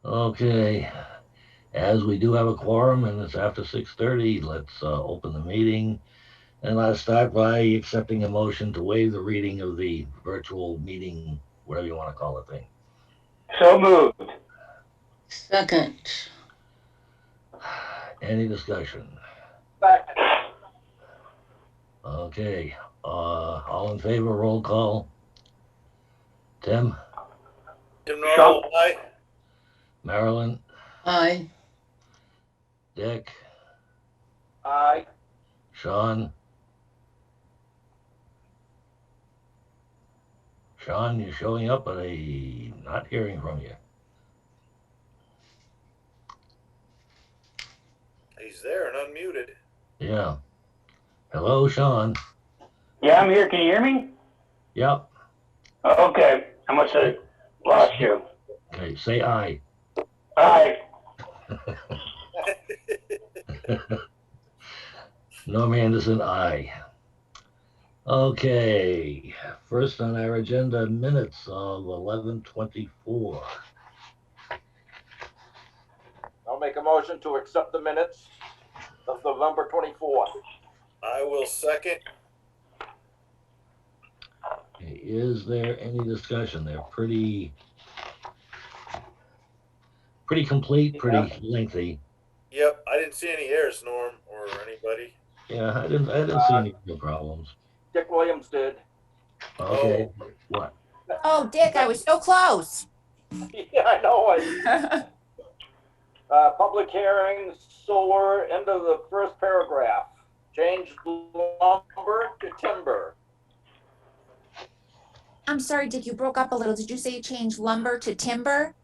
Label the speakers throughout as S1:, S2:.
S1: Okay, as we do have a quorum and it's after 6:30, let's open the meeting. And I'll start by accepting a motion to waive the reading of the virtual meeting, whatever you want to call the thing.
S2: So moved.
S3: Second.
S1: Any discussion?
S2: Second.
S1: Okay, all in favor, roll call. Tim?
S4: Tim Norwell, aye.
S1: Marilyn?
S3: Aye.
S1: Dick?
S2: Aye.
S1: Sean? Sean, you're showing up, but I'm not hearing from you.
S4: He's there and unmuted.
S1: Yeah. Hello, Sean.
S2: Yeah, I'm here. Can you hear me?
S1: Yep.
S2: Okay. I must have lost you.
S1: Okay, say aye.
S2: Aye.
S1: Norm Anderson, aye. Okay, first on our agenda, minutes of 11:24.
S5: I'll make a motion to accept the minutes of November 24th.
S4: I will second.
S1: Okay, is there any discussion? They're pretty complete, pretty lengthy.
S4: Yep, I didn't see any errors, Norm, or anybody.
S1: Yeah, I didn't see any real problems.
S5: Dick Williams did.
S1: Okay, what?
S6: Oh, Dick, I was so close.
S5: Yeah, I know. Public hearing, solar, end of the first paragraph. Change lumber to timber.
S6: I'm sorry, Dick, you broke up a little. Did you say you changed lumber to timber?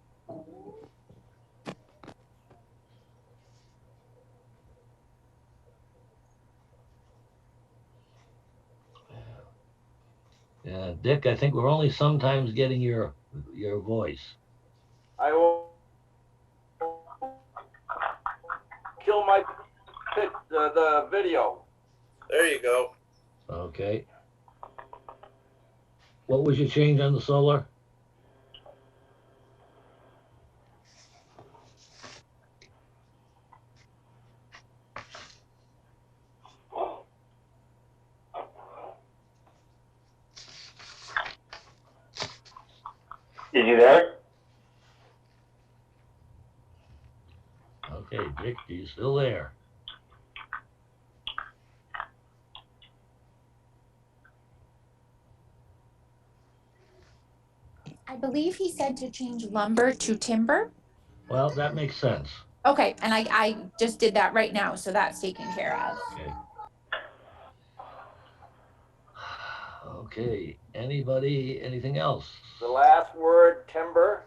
S1: Yeah, Dick, I think we're only sometimes getting your voice.
S5: I will kill the video.
S4: There you go.
S1: Okay. What was your change on the solar?
S2: Is he there?
S1: Okay, Dick, are you still there?
S6: I believe he said to change lumber to timber.
S1: Well, that makes sense.
S6: Okay, and I just did that right now, so that's taken care of.
S1: Okay. Okay, anybody, anything else?
S5: The last word, timber.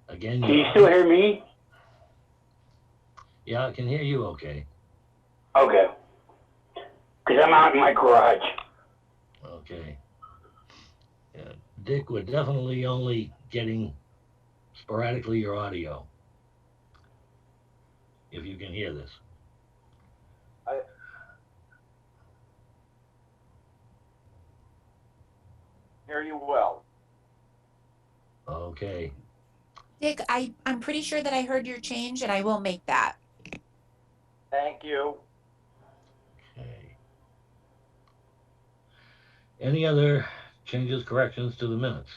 S1: Again,
S2: Can you still hear me?
S1: Yeah, I can hear you okay.
S2: Okay. Because I'm out in my garage.
S1: Okay. Yeah, Dick, we're definitely only getting sporadically your audio. If you can hear this.
S5: I hear you well.
S1: Okay.
S6: Dick, I'm pretty sure that I heard your change, and I will make that.
S5: Thank you.
S1: Okay. Any other changes, corrections to the minutes?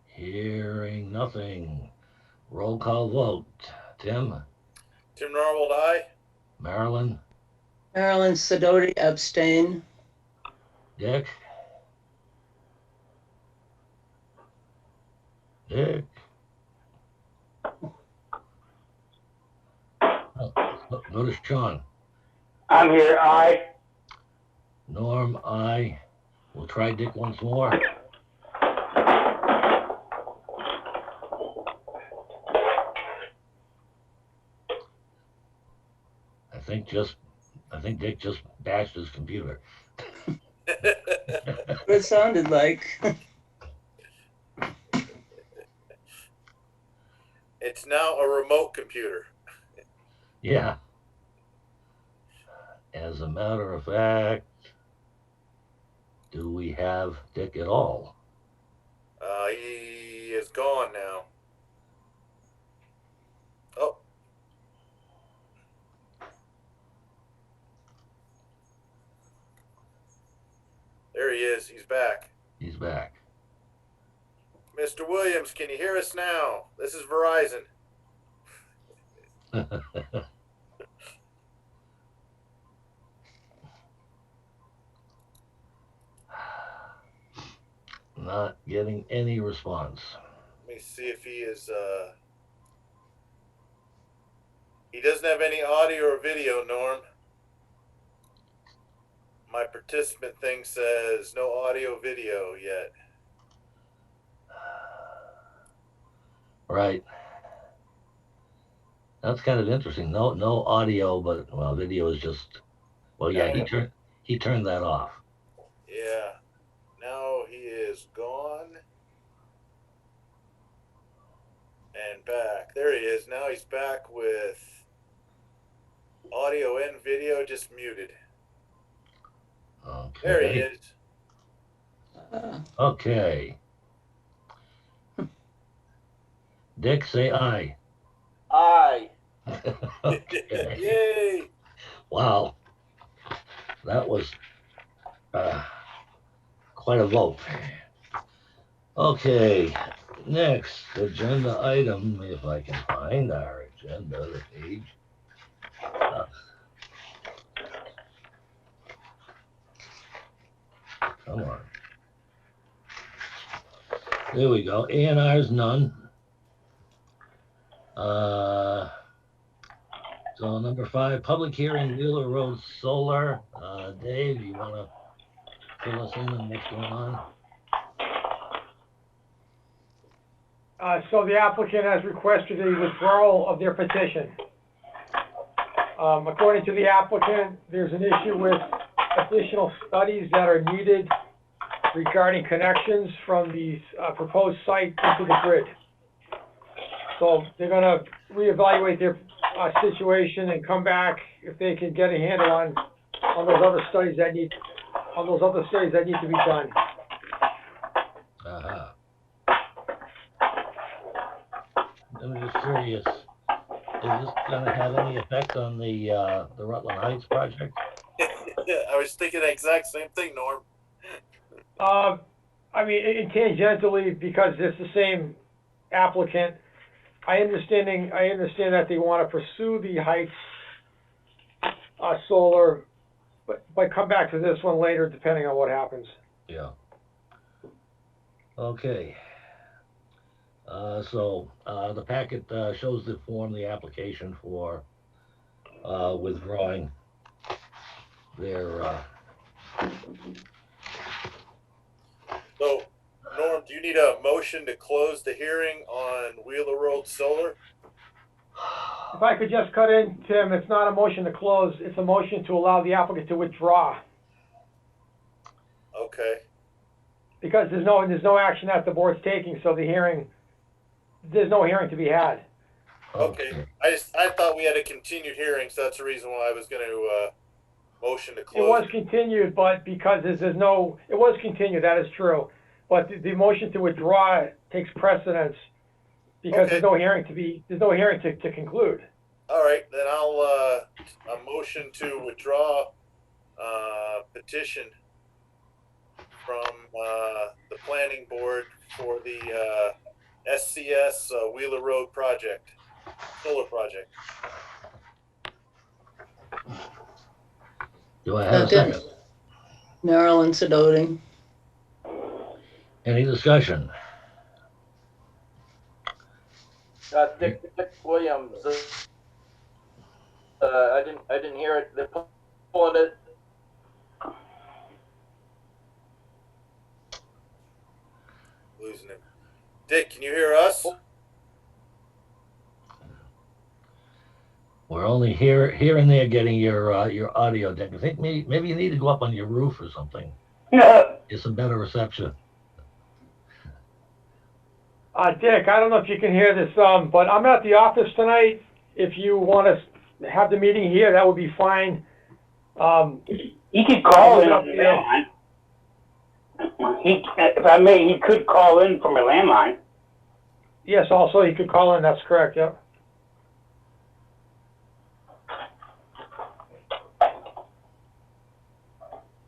S1: Hearing nothing. Roll call vote. Tim?
S4: Tim Norwell, aye.
S1: Marilyn?
S3: Marilyn Sidoti, abstain.
S1: Dick? Dick? Oh, go to Sean.
S2: I'm here. Aye.
S1: Norm, aye. We'll try Dick once more. I think Dick just bashed his computer.
S3: What it sounded like.
S4: It's now a remote computer.
S1: Yeah. As a matter of fact, do we have Dick at all?
S4: He is gone now. Oh. There he is. He's back.
S1: He's back.
S4: Mr. Williams, can you hear us now? This is Verizon.
S1: Not getting any response.
S4: Let me see if he is, he doesn't have any audio or video, Norm. My participant thing says no audio video yet.
S1: Right. That's kind of interesting. No audio, but well, video is just. Well, yeah, he turned that off.
S4: Yeah. Now he is gone. And back. There he is. Now he's back with audio and video just muted.
S1: Okay.
S4: There he is.
S1: Okay. Dick, say aye.
S5: Aye.
S1: Okay.
S4: Yay!
S1: Wow. That was quite a vote. Okay. Next agenda item, if I can find our agenda, the page. Come on. There we go. A&R's none. So number 5, public hearing, Wheeler Road Solar. Dave, you want to fill us in on what's going on?
S7: So the applicant has requested a withdrawal of their petition. According to the applicant, there's an issue with additional studies that are needed regarding connections from the proposed site into the grid. So they're gonna reevaluate their situation and come back if they can get a handle on those other studies that need to be done.
S1: Uh-huh. I'm just curious, is this gonna have any effect on the Rutland Heights project?
S4: I was thinking the exact same thing, Norm.
S7: I mean, tangentially, because it's the same applicant. I understand that they want to pursue the Heights solar, but come back to this one later, depending on what happens.
S1: Yeah. Okay. So the packet shows the form, the application for withdrawing their.
S4: So, Norm, do you need a motion to close the hearing on Wheeler Road Solar?
S7: If I could just cut in, Tim, it's not a motion to close, it's a motion to allow the applicant to withdraw.
S4: Okay.
S7: Because there's no action that the board's taking, so there's no hearing to be had.
S4: Okay. I thought we had a continued hearing, so that's the reason why I was going to motion to
S7: It
S4: close.
S7: was continued, but because it was continued, that is true. But the motion to withdraw takes precedence because
S4: Okay.
S7: there's no hearing to conclude.
S4: All right, then I'll a motion to withdraw petition from the planning board for the SCS Wheeler Road project, solar project.
S1: Do I have a
S3: Second.
S1: second?
S3: Marilyn Sedoti.
S1: Any discussion?
S5: Dick Williams. I didn't hear it. They're pulling it.
S4: Losing him. Dick, can you hear us?
S1: We're only here and there getting your audio, Dick. I think maybe you need to go up on your roof or something. Get some better reception.
S7: Dick, I don't know if you can hear this, but I'm at the office tonight. If you want to have the meeting here, that would be fine.
S2: He could call in
S7: I'll
S2: on
S7: look
S2: the
S7: up
S2: landline. If I may, he could call in from a landline.
S7: Yes, also, you could call in, that's correct, yep.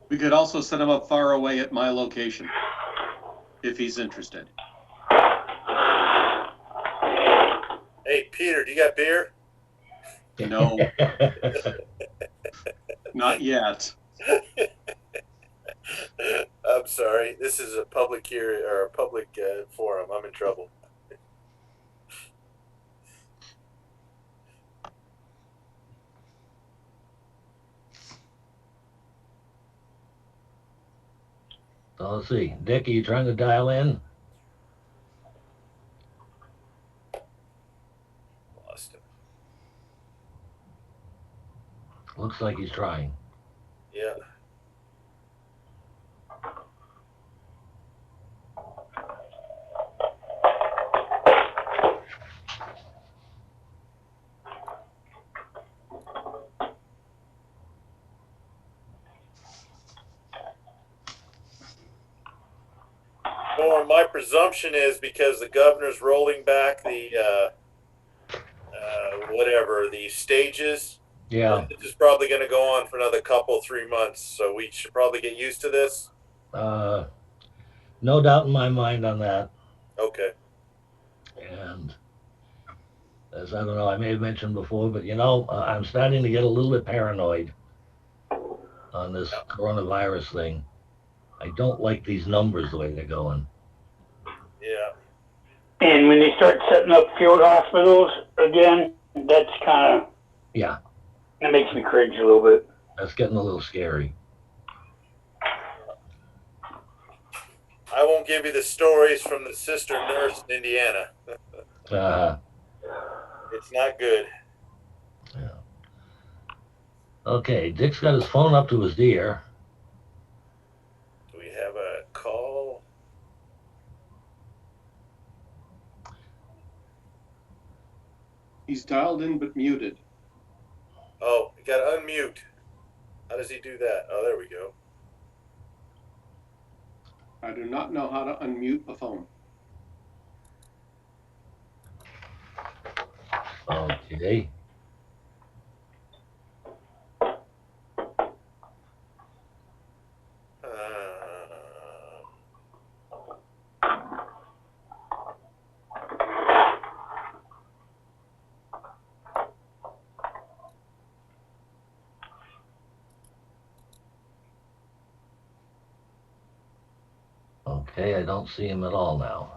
S8: We could also set him up far away at my location, if he's interested.
S4: Hey, Peter, do you got beer?
S8: No, not yet.
S4: I'm sorry. This is a public hearing or a public forum. I'm in trouble.
S1: So let's see. Dick, are you trying to dial in?
S4: Lost him.
S1: Looks like he's trying.
S4: Yeah. Norm, my presumption is because the governor's rolling back the whatever the stages.
S1: Yeah.
S4: This is probably going to go on for another 3 months, so we should probably get used to this.
S1: No doubt in my mind on that.
S4: Okay.
S1: And as I don't know, I may have mentioned before, but I'm starting to get a little bit paranoid on this coronavirus thing. I don't like these numbers the way they're going.
S4: Yeah.
S2: And when they start setting up field hospitals again, that's kind of,
S1: Yeah,
S2: that makes me cringe a little bit.
S1: that's getting a little scary.
S4: I won't give you the stories from the sister nurse in Indiana. It's not good.
S1: Yeah. Okay, Dick's got his phone up to his ear.
S4: Do we have a call?
S8: He's dialed in but muted.
S4: Oh, you got to unmute. How does he do that? Oh, there we go.
S8: I do not know how to unmute a phone.
S1: Okay. Okay, I don't see him at all now.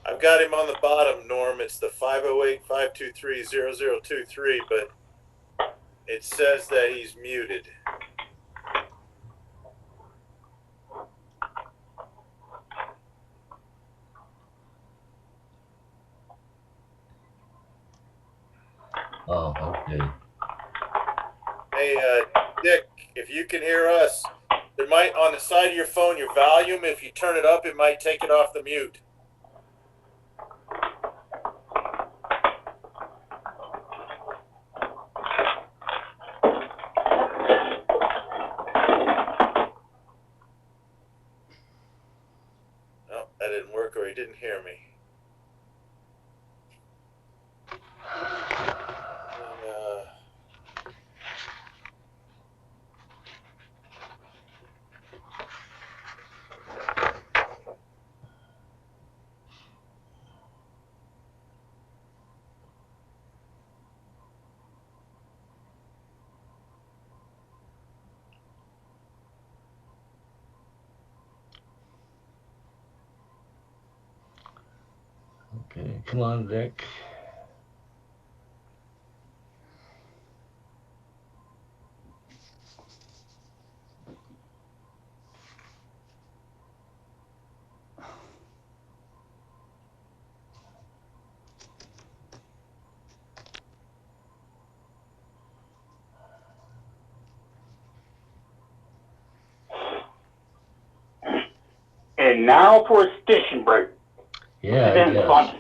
S4: I've got him on the bottom, Norm. It's the 508-523-0023, but it says that he's muted.
S1: Oh, okay.
S4: Hey, Dick, if you can hear us, there might, on the side of your phone, your volume, if you turn it up, it might take it off the mute. No, that didn't work, or he didn't hear me.
S1: Okay, come on, Dick.
S2: And now for a station break.
S1: Yeah,
S2: It's been fun.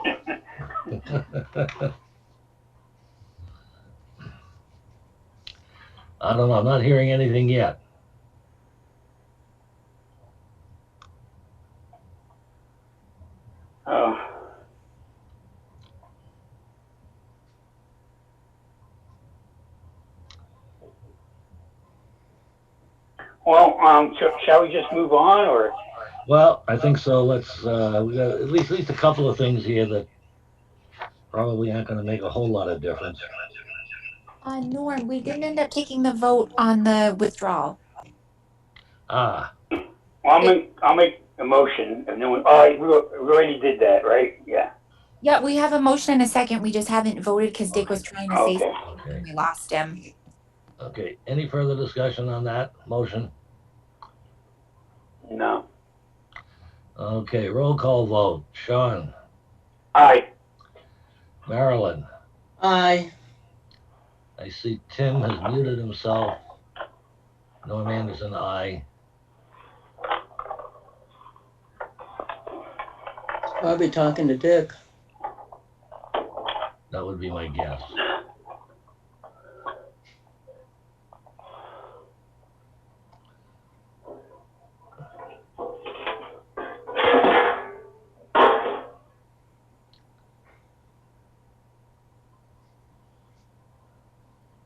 S1: I don't know. I'm not hearing anything yet.
S2: Oh. Well, shall we just move on, or?
S1: Well, I think so. Let's, we got at least a couple of things here that probably aren't going to make a whole lot of difference.
S6: Norm, we didn't end up taking the vote on the withdrawal.
S1: Ah,
S2: Well, I'll make a motion. And no one, oh, we already did that, right? Yeah.
S6: Yeah, we have a motion and a second. We just haven't voted because Dick was trying to say
S2: Okay.
S6: something.
S1: okay.
S6: We lost him.
S1: Okay. Any further discussion on that motion?
S2: No.
S1: Okay. Roll call vote. Sean,
S2: Aye.
S1: Marilyn.
S3: Aye.
S1: I see Tim has muted himself. Norm Anderson, aye.
S3: Probably talking to Dick.
S1: That would be my guess.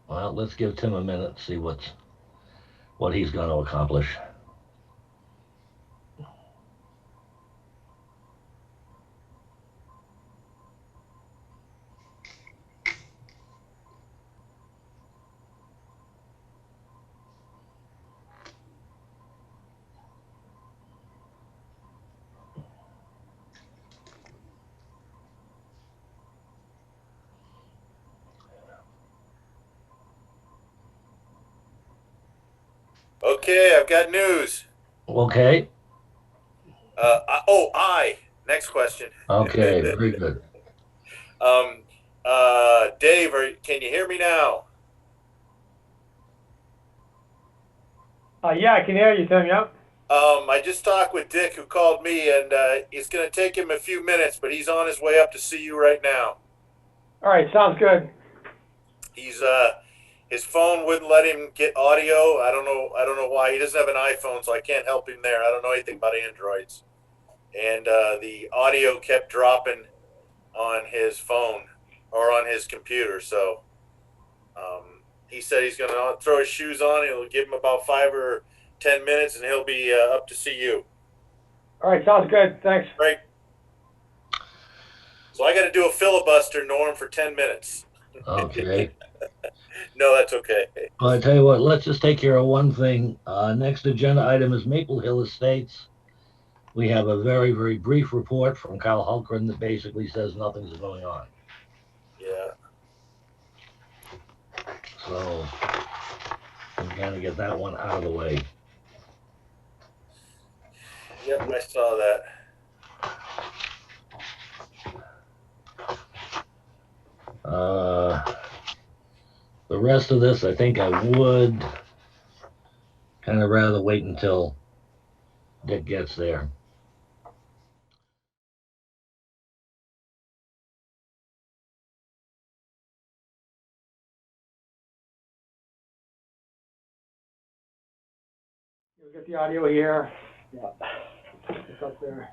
S1: Well, let's give Tim a minute and see what he's going to accomplish.
S4: Okay, I've got news.
S1: Okay.
S4: Next question.
S1: Okay. Very good.
S4: Dave, can you hear me now?
S7: Yeah, I can hear you, Tim, yep.
S4: I just talked with Dick, who called me, and it's going to take him a few minutes, but he's on his way up to see you right now.
S7: All right, sounds good.
S4: He's his phone wouldn't let him get audio. I don't know why. He doesn't have an iPhone, so I can't help him there. I don't know anything about Androids. And the audio kept dropping on his phone or on his computer. So he said he's going to throw his shoes on. It'll give him about 5 or 10 minutes, and he'll be up to see you.
S7: All right, sounds good. Thanks.
S4: Great. So I got to do a filibuster, Norm, for 10 minutes.
S1: Okay.
S4: No, that's okay.
S1: Well, I tell you what, let's just take care of one thing. Next agenda item is Maple Hill Estates. We have a very, very brief report from Kyle Hulkran that basically says nothing's going on.
S4: Yeah.
S1: So we kind of get that one out of the way.
S4: Yep, I saw that.
S1: The rest of this, I think I would kind of rather wait until Dick gets there.
S7: You'll get the audio here. Yeah. It's up there.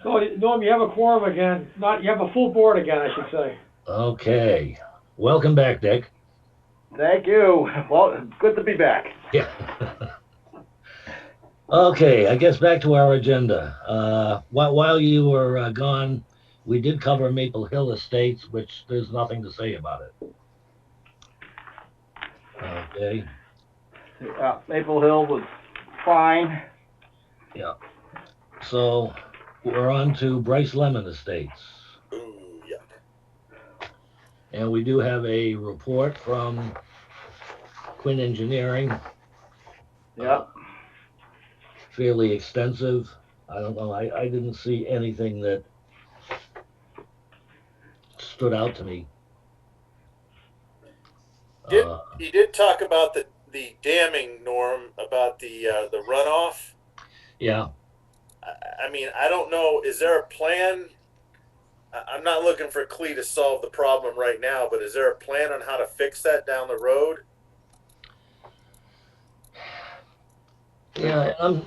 S7: So, Norm, you have a quorum again. You have a full board again, I should say.
S1: Okay. Welcome back, Dick.
S5: Thank you. Well, good to be back.
S1: Yeah. Okay, I guess back to our agenda. While you were gone, we did cover Maple Hill Estates, which there's nothing to say about it. Okay.
S5: Maple Hill was fine.
S1: Yeah. So we're on to Brice Lemon Estates.
S4: Ooh, yeah.
S1: And we do have a report from Quinn Engineering.
S5: Yep.
S1: Fairly extensive. I don't know. I didn't see anything that stood out to me.
S4: He did talk about the damming, Norm, about the runoff.
S1: Yeah.
S4: I mean, I don't know. Is there a plan? I'm not looking for Clee to solve the problem right now, but is there a plan on how to fix that down the road?
S1: Yeah, I'm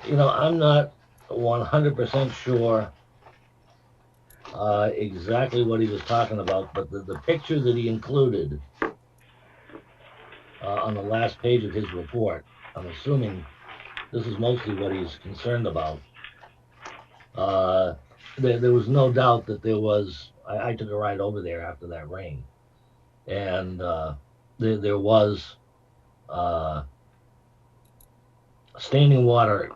S1: not 100% sure exactly what he was talking about, but the picture that he included on the last page of his report, I'm assuming this is mostly what he's concerned about. There was no doubt that there was. I took a ride over there after that rain, and there was uh, standing water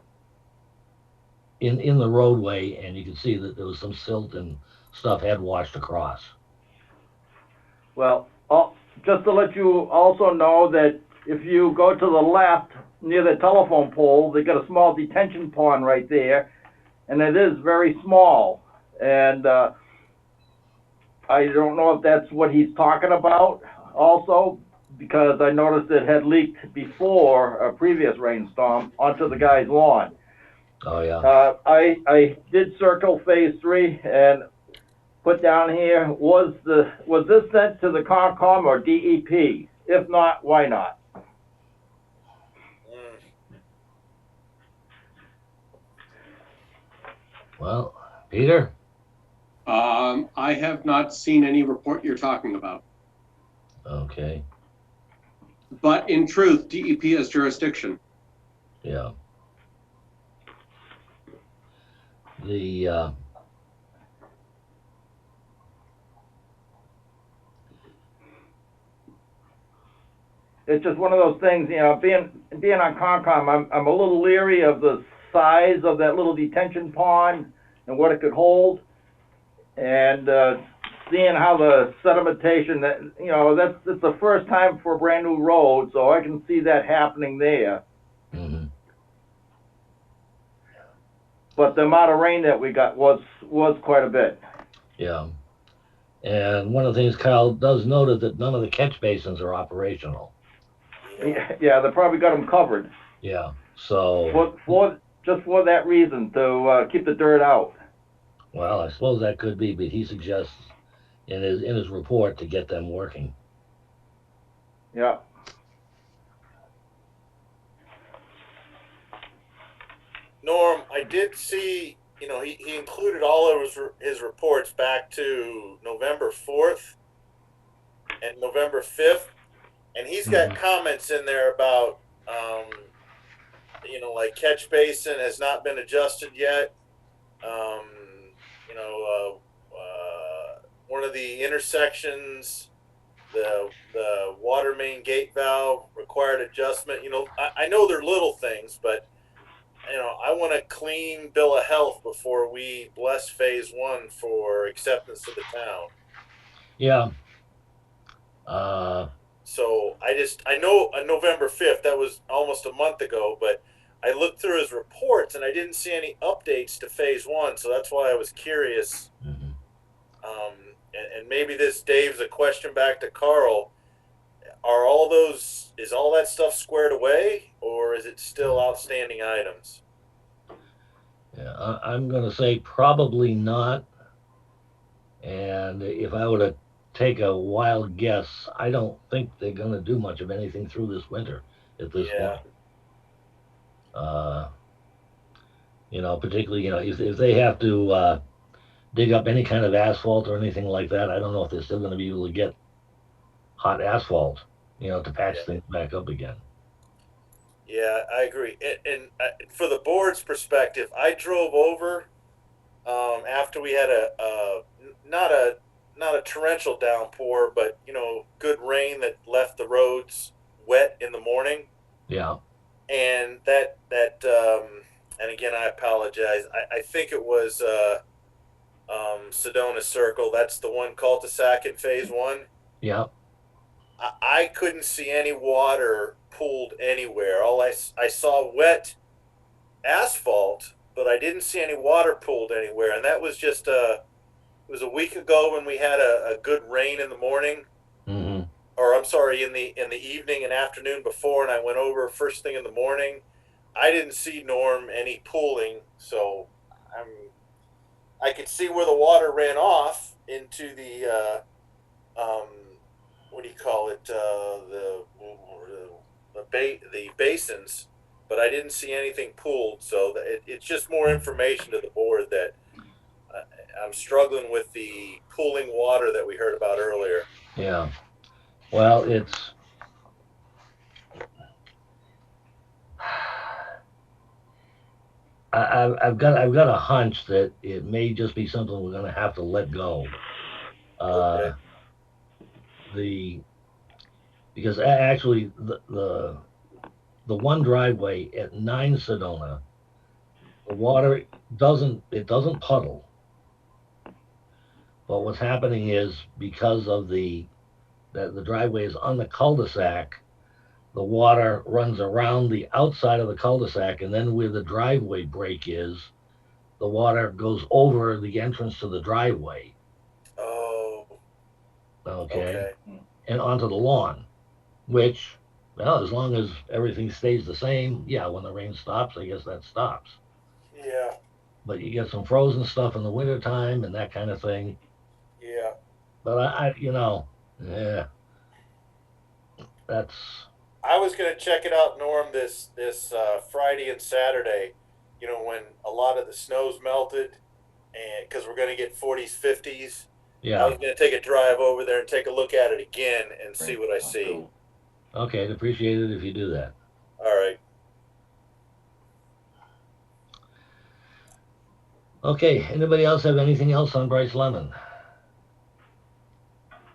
S1: in the roadway, and you could see that there was some silt and stuff had washed across.
S5: Well, just to let you also know that if you go to the left near the telephone pole, they got a small detention pond right there, and it is very small. And I don't know if that's what he's talking about also, because I noticed it had leaked before a previous rainstorm onto the guy's lawn.
S1: Oh yeah.
S5: I did circle phase 3 and put down here, was this sent to the Concom or DEP? If not, why not?
S1: Well, Peter.
S8: I have not seen any report you're talking about.
S1: Okay.
S8: But in truth, DEP has jurisdiction.
S1: Yeah. The
S5: It's just one of those things, being on Concom, I'm a little leery of the size of that little detention pond and what it could hold. And seeing how the sedimentation, that's the first time for a brand new road, so I can see that happening there.
S1: mhm.
S5: But the amount of rain that we got was quite a bit.
S1: Yeah. And one of the things Kyle does note is that none of the catch basins are operational.
S5: Yeah, they probably got them covered.
S1: Yeah. So.
S5: Just for that reason, to keep the dirt out.
S1: Well, I suppose that could be, but he suggests in his report to get them working.
S5: Yeah.
S4: Norm, I did see, he included all of his reports back to November 4th and November 5th, and he's got comments in there about, like catch basin has not been adjusted yet. One of the intersections, the water main gate valve required adjustment. I know they're little things, but I want a clean bill of health before we bless phase 1 for acceptance to the town.
S1: Yeah.
S4: So I know on November 5th, that was almost a month ago, but I looked through his reports and I didn't see any updates to phase 1. So that's why I was curious. And maybe Dave's a question back to Carl. Is all that stuff squared away, or is it still outstanding items?
S1: Yeah, I'm going to say probably not. And if I were to take a wild guess, I don't think they're going to do much of anything through this winter at this point. Particularly, if they have to dig up any kind of asphalt or anything like that, I don't know if they're still going to be able to get hot asphalt, to patch things back up again.
S4: Yeah, I agree. And for the board's perspective, I drove over after we had not a torrential downpour, but good rain that left the roads wet in the morning.
S1: Yeah.
S4: And and again, I apologize. I think it was Sedona Circle. That's the one cul-de-sac in phase 1.
S1: Yeah.
S4: I couldn't see any water pooled anywhere. All I saw wet asphalt, but I didn't see any water pooled anywhere. And that was just it was a week ago when we had a good rain in the morning, or I'm sorry, in the evening and afternoon before, and I went over first thing in the morning. I didn't see, Norm, any pooling So I could see where the water ran off into the what do you call it, the basins, but I didn't see anything pooled. So it's just more information to the board that I'm struggling with the pooling water that we heard about earlier.
S1: Yeah. Well, I've got a hunch that it may just be something we're gonna have to let go.
S4: Okay.
S1: Because actually the one driveway at 9 Sedona, the water doesn't puddle. But what's happening is because of the driveway is on the cul-de-sac, the water runs around the outside of the cul-de-sac, and then where the driveway break is, the water goes over the entrance to the driveway.
S4: Oh.
S1: Okay.
S4: Okay.
S1: And onto the lawn, which, well, as long as everything stays the same, yeah, when the rain stops, I guess that stops.
S4: Yeah.
S1: But you get some frozen stuff in the wintertime and that kind of thing.
S4: Yeah.
S1: But yeah, that's,
S4: I was gonna check it out, Norm, this Friday and Saturday. You know, when a lot of the snow's melted, and because we're gonna get 40s, 50s. I
S1: yeah.
S4: was gonna take a drive over there and take a look at it again and see what I see.
S1: Okay, I'd appreciate it if you do that.
S4: All right.
S1: Okay, anybody else have anything else on Bryce Lemon?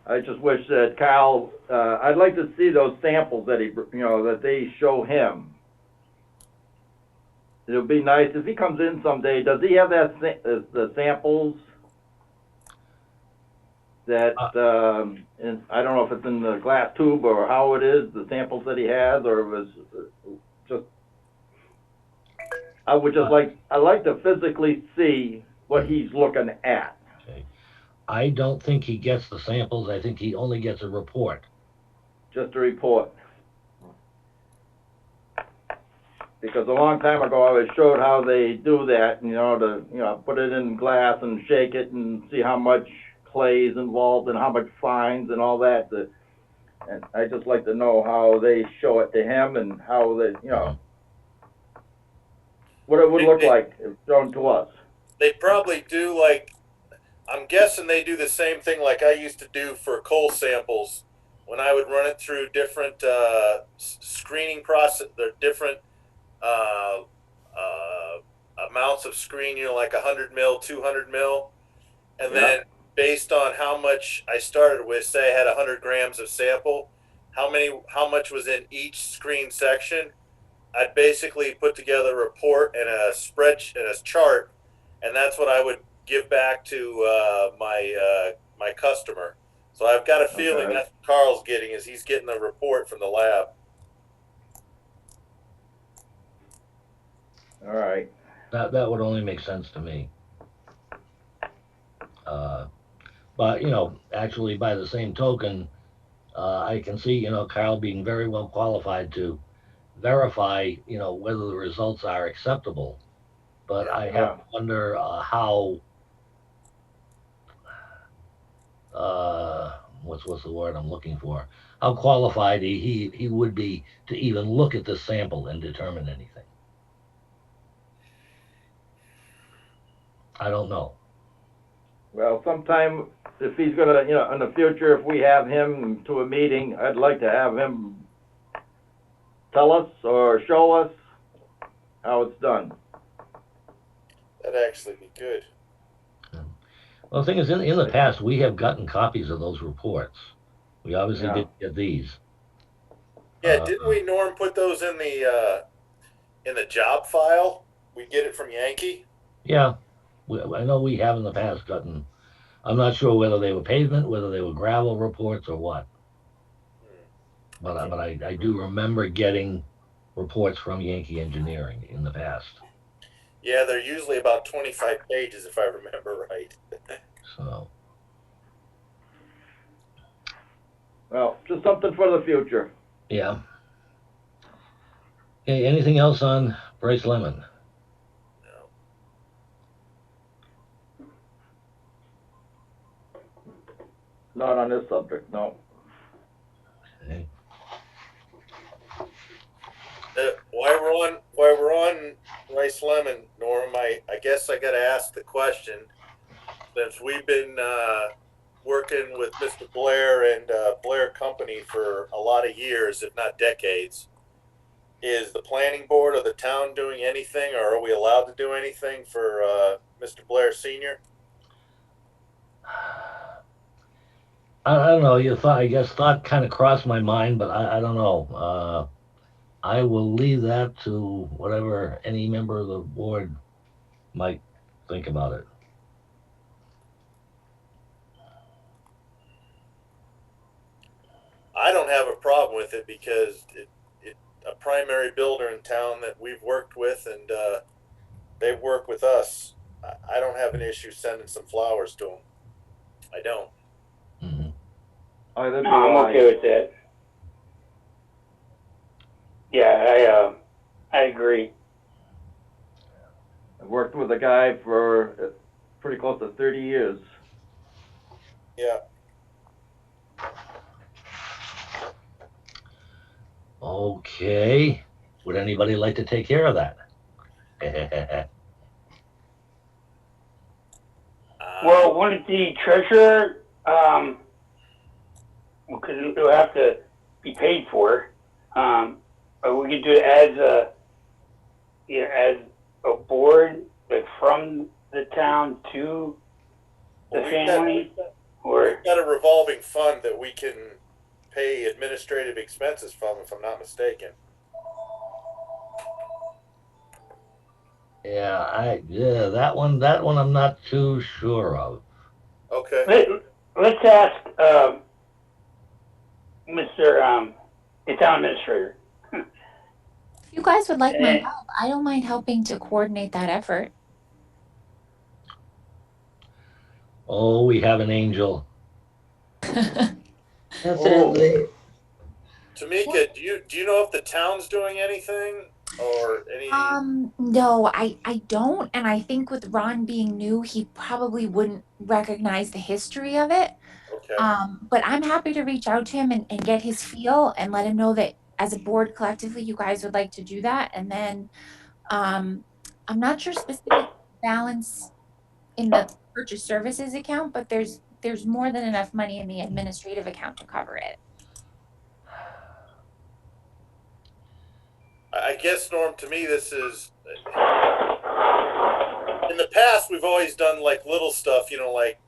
S5: I just wish that Kyle, I'd like to see those samples that that they show him. It would be nice if he comes in someday. Does he have the samples that, and I don't know if it's in the glass tube or how it is, the samples that he has, or if it's just, I'd like to physically see what he's looking at.
S1: Okay. I don't think he gets the samples. I think he only gets a report.
S5: Just a report. Because a long time ago, I was showed how they do that, to put it in glass and shake it and see how much clay is involved and how much fines and all that. And I just like to know how they show it to him and how they, what it would look like if shown to us.
S4: They probably do, like, I'm guessing they do the same thing like I used to do for coal samples when I would run it through different screening process. There are different amounts of screen, like 100 mil, 200 mil. And then based on how much I started with, say I had 100 grams of sample, how much was in each screen section, I'd basically put together a report and a spreadsheet and a chart, and that's what I would give back to my customer. So I've got a feeling that's what Carl's getting, is he's getting a report from the lab.
S5: All right.
S1: That would only make sense to me. But actually, by the same token, I can see Carl being very well qualified to verify whether the results are acceptable. But I have to wonder how what's the word I'm looking for? How qualified he would be to even look at the sample and determine anything. I don't know.
S5: Well, sometime if he's gonna, in the future, if we have him to a meeting, I'd like to have him tell us or show us how it's done.
S4: That'd actually be good.
S1: Well, the thing is, in the past, we have gotten copies of those reports. We obviously didn't get these.
S4: Yeah, didn't we, Norm, put those in the job file? We get it from Yankee.
S1: Yeah, I know we have in the past gotten. I'm not sure whether they were pavement, whether they were gravel reports, or what. But I do remember getting reports from Yankee Engineering in the past.
S4: Yeah, they're usually about 25 pages, if I remember right.
S1: So.
S5: Well, just something for the future.
S1: Yeah. Okay, anything else on Bryce Lemon?
S4: No.
S5: Not on this subject, no.
S1: Okay.
S4: While we're on Rice Lemon, Norm, I guess I got to ask the question, since we've been working with Mr. Blair and Blair Company for a lot of years, if not decades. Is the planning board or the town doing anything, or are we allowed to do anything for Mr. Blair Senior?
S1: I don't know. I guess thought kind of crossed my mind, but I don't know. I will leave that to whatever any member of the board might think about it.
S4: I don't have a problem with it because a primary builder in town that we've worked with, and they work with us. I don't have an issue sending some flowers to them. I don't.
S1: Mhm.
S5: Either do
S2: No, I'm
S5: I.
S2: okay with that. Yeah, I agree.
S5: I've worked with a guy for pretty close to 30 years.
S4: Yeah.
S1: Okay. Would anybody like to take care of that?
S2: Well, wouldn't the treasurer, because it'll have to be paid for, or we could do it as as a board, like from the town to the
S4: Well,
S2: family, or,
S4: we've got a revolving fund that we can pay administrative expenses from, if I'm not mistaken.
S1: Yeah, that one I'm not too sure of.
S4: Okay.
S2: let's ask, Mr. The town administrator.
S6: If you guys would like my
S2: Eh.
S6: help, I don't mind helping to coordinate that effort.
S1: Oh, we have an angel.
S3: Definitely.
S4: Tamika, do you know if the town's doing anything or any?
S6: No, I don't, and I think with Ron being new, he probably wouldn't recognize the history of it.
S4: Okay.
S6: But I'm happy to reach out to him and get his feel and let him know that as a board collectively, you guys would like to do that. And then, I'm not sure specific balance in the purchase services account, but there's more than enough money in the administrative account to cover it.
S4: I guess, Norm, to me, this is, in the past, we've always done like little stuff, like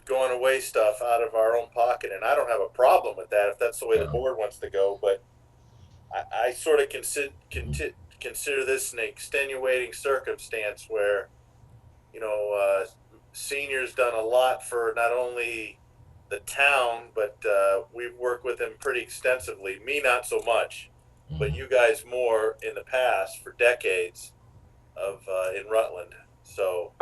S4: going away stuff out of our own pocket. And I don't have a problem with that if that's the way the
S1: No.
S4: board wants to go. But I sort of consider this an extenuating circumstance where, Senior's done a lot for not only the town, but we've worked with him pretty extensively. Me, not so much, but you guys more in the past for decades of in Rutland. So,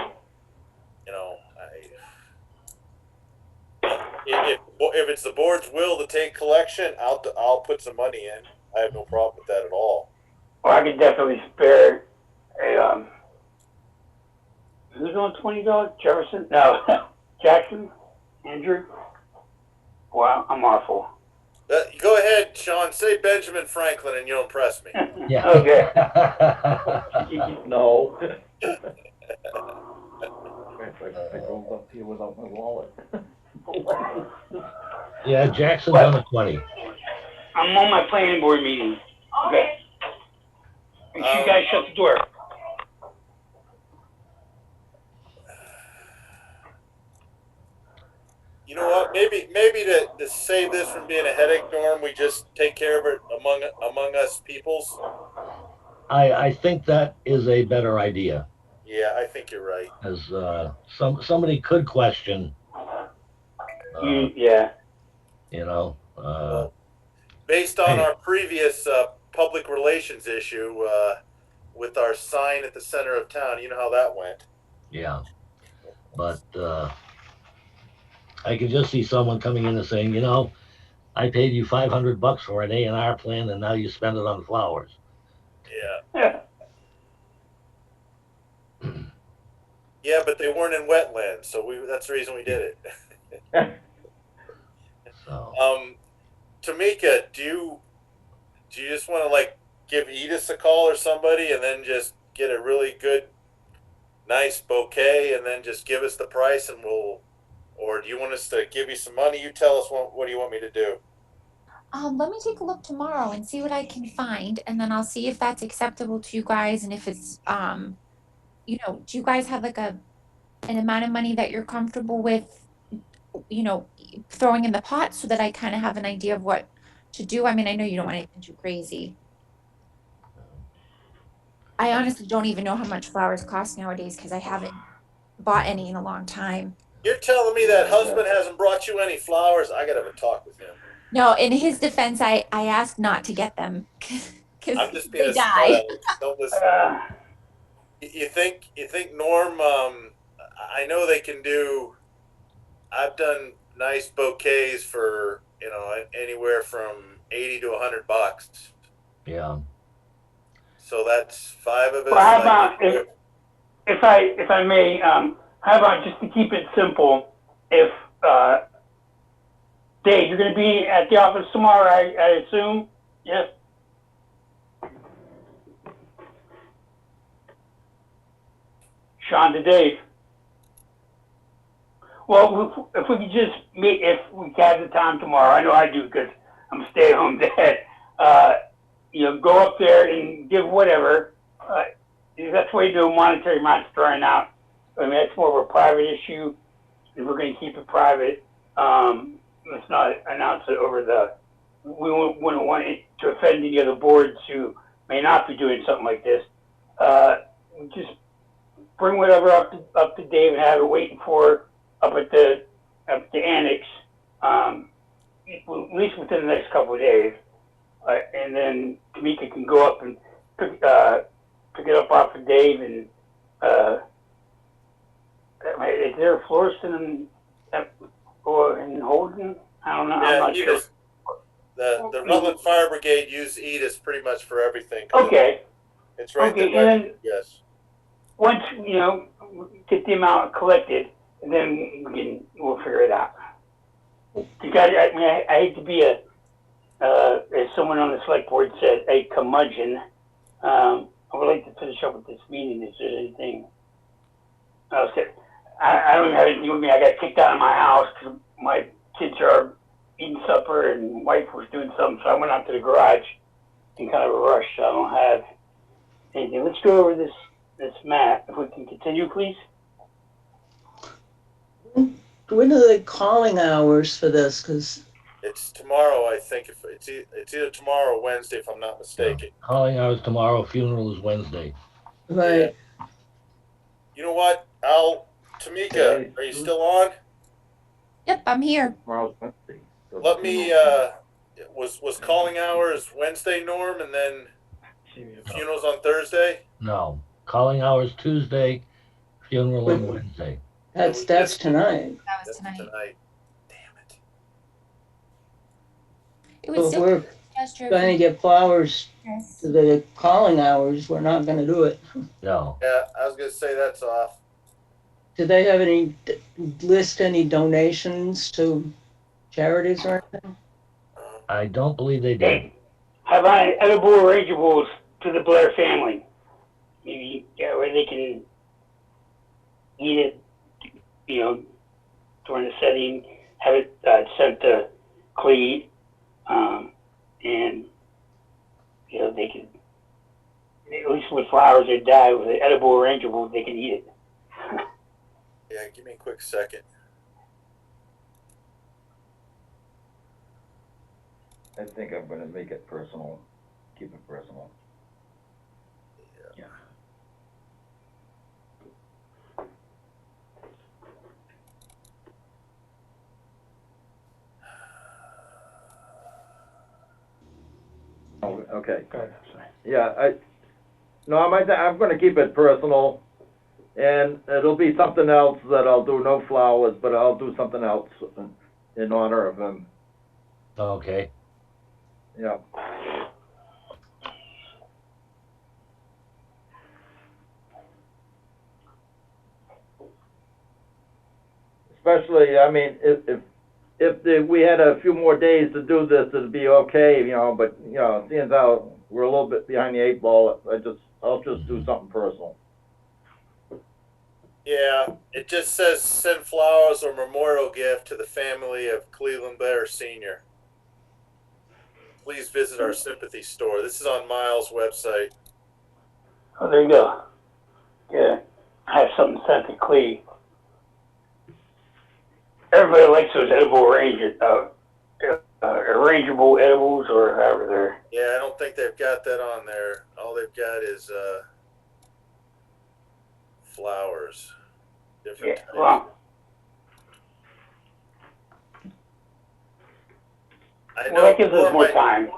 S4: if it's the board's will to take collection, I'll put some money in. I have no problem with that at all.
S2: Well, I could definitely spare a, who's on $20? Jefferson? No, Jackson? Andrew? Wow, I'm awful.
S4: Go ahead, Sean. Say Benjamin Franklin and you'll impress me.
S1: Yeah.
S2: Okay.
S5: No. I drove up here without my wallet.
S1: Yeah, Jackson's on a 20.
S2: I'm on my planning board meeting. Okay. Make sure you guys shut the door.
S4: You know what? Maybe to save this from being a headache, Norm, we just take care of it among us peoples.
S1: I think that is a better idea,
S4: Yeah, I think you're right.
S1: as somebody could question.
S2: Yeah.
S4: Based on
S1: Hey.
S4: our previous public relations issue with our sign at the center of town, you know how that went.
S1: Yeah, but I could just see someone coming in and saying, I paid you $500 for an A&R plan, and now you spend it on flowers.
S4: Yeah. Yeah, but they weren't in wetlands, so that's the reason we did it.
S1: So
S4: Tamika, do you just want to like give Edith a call or somebody, and then just get a really good, nice bouquet, and then just give us the price, and or do you want us to give you some money? You tell us what do you want me to do?
S6: Let me take a look tomorrow and see what I can find, and then I'll see if that's acceptable to you guys, and if it's, do you guys have like an amount of money that you're comfortable with, throwing in the pot so that I kind of have an idea of what to do? I mean, I know you don't want anything too crazy. I honestly don't even know how much flowers cost nowadays because I haven't bought any in a long time.
S4: You're telling me that husband hasn't brought you any flowers? I gotta have a talk with him.
S6: No, in his defense, I asked not to get them because
S4: I'm just being
S6: they
S4: a smart
S6: die.
S4: aleck. Don't listen. You think Norm? I know they can do. I've done nice bouquets for anywhere from $80 to $100.
S1: yeah,
S4: So that's 5 of us.
S2: Well, how about if I may, how about just to keep it simple, if Dave, you're going to be at the office tomorrow, I assume? Yes? Sean to Dave. Well, if we could just meet, if we have the time tomorrow, I know I do because I'm a stay-at-home dad, go up there and give whatever. That's the way to do a monetary amount throwing out. I mean, that's more of a private issue. If we're going to keep it private, let's not announce it over we wouldn't want it to offend any other boards who may not be doing something like this. Just bring whatever up to Dave and have it waiting for up at the annex, at least within the next couple of days. And then Tamika can go up and pick it up off of Dave. And is there a florist in Holden? I don't know.
S4: Yeah,
S2: I'm not sure.
S4: The Rutland Fire Brigade use Edith pretty much for everything.
S2: Okay.
S4: It's right
S2: Okay,
S4: there.
S2: and then
S4: Yes.
S2: once get the amount collected, and then we'll figure it out. I hate to be as someone on the select board said, a curmudgeon. I would like to finish up with this meeting. Is there anything else? I don't even have anything with me. I got kicked out of my house because my kids are eating supper and wife was doing something, so I went out to the garage in kind of a rush. So I don't have anything. Let's go over this map. If we can continue, please.
S3: When are the calling hours for this? Because
S4: It's tomorrow, I think. If it's either tomorrow or Wednesday, if I'm not mistaken.
S1: calling hours tomorrow. Funeral is Wednesday.
S3: right,
S4: You know what? Tamika, are you still on?
S6: Yep, I'm here.
S5: Tomorrow's Wednesday. So
S4: Let me. Was calling hours Wednesday, Norm, and then funerals on Thursday?
S1: No, calling hours Tuesday. Funeral on Wednesday.
S3: that's tonight.
S6: That was
S4: That's
S6: tonight.
S4: Damn it.
S6: It would
S3: So if
S6: still
S3: we're
S6: be a gesture.
S3: trying to get flowers
S6: Yes.
S3: to the calling hours, we're not going to do it.
S1: No,
S4: Yeah, I was gonna say that's off.
S3: Do they have list any donations to charities or anything?
S1: I don't believe they did.
S2: Hey, how about edible arrangeables to the Blair family? Maybe where they can eat it, during the setting. Have it sent to Cleve, and they can, at least with flowers that die with the edible arrangeables, they can eat it.
S4: Yeah, give me a quick second.
S5: I think I'm gonna make it personal, keep it personal.
S4: Yeah.
S5: Oh, okay.
S7: Go ahead, I'm sorry.
S5: Yeah, I'm gonna keep it personal, and it'll be something else that I'll do, no flowers, but I'll do something else in honor of him,
S1: Okay.
S5: yeah. Especially, I mean, if we had a few more days to do this, it'd be okay, you know, but, you know, seeing how we're a little bit behind the 8 ball, I'll just do something personal.
S4: Yeah, it just says send flowers or memorial gift to the family of Cleveland Bear Sr. Please visit our sympathy store. This is on Miles' website.
S2: Oh, there you go. Yeah, I have something sent to Clee. Everybody likes those edible arrangeable edibles or however they're.
S4: Yeah, I don't think they've got that on there. All they've got is flowers. Different types.
S2: Well, that gives us more time.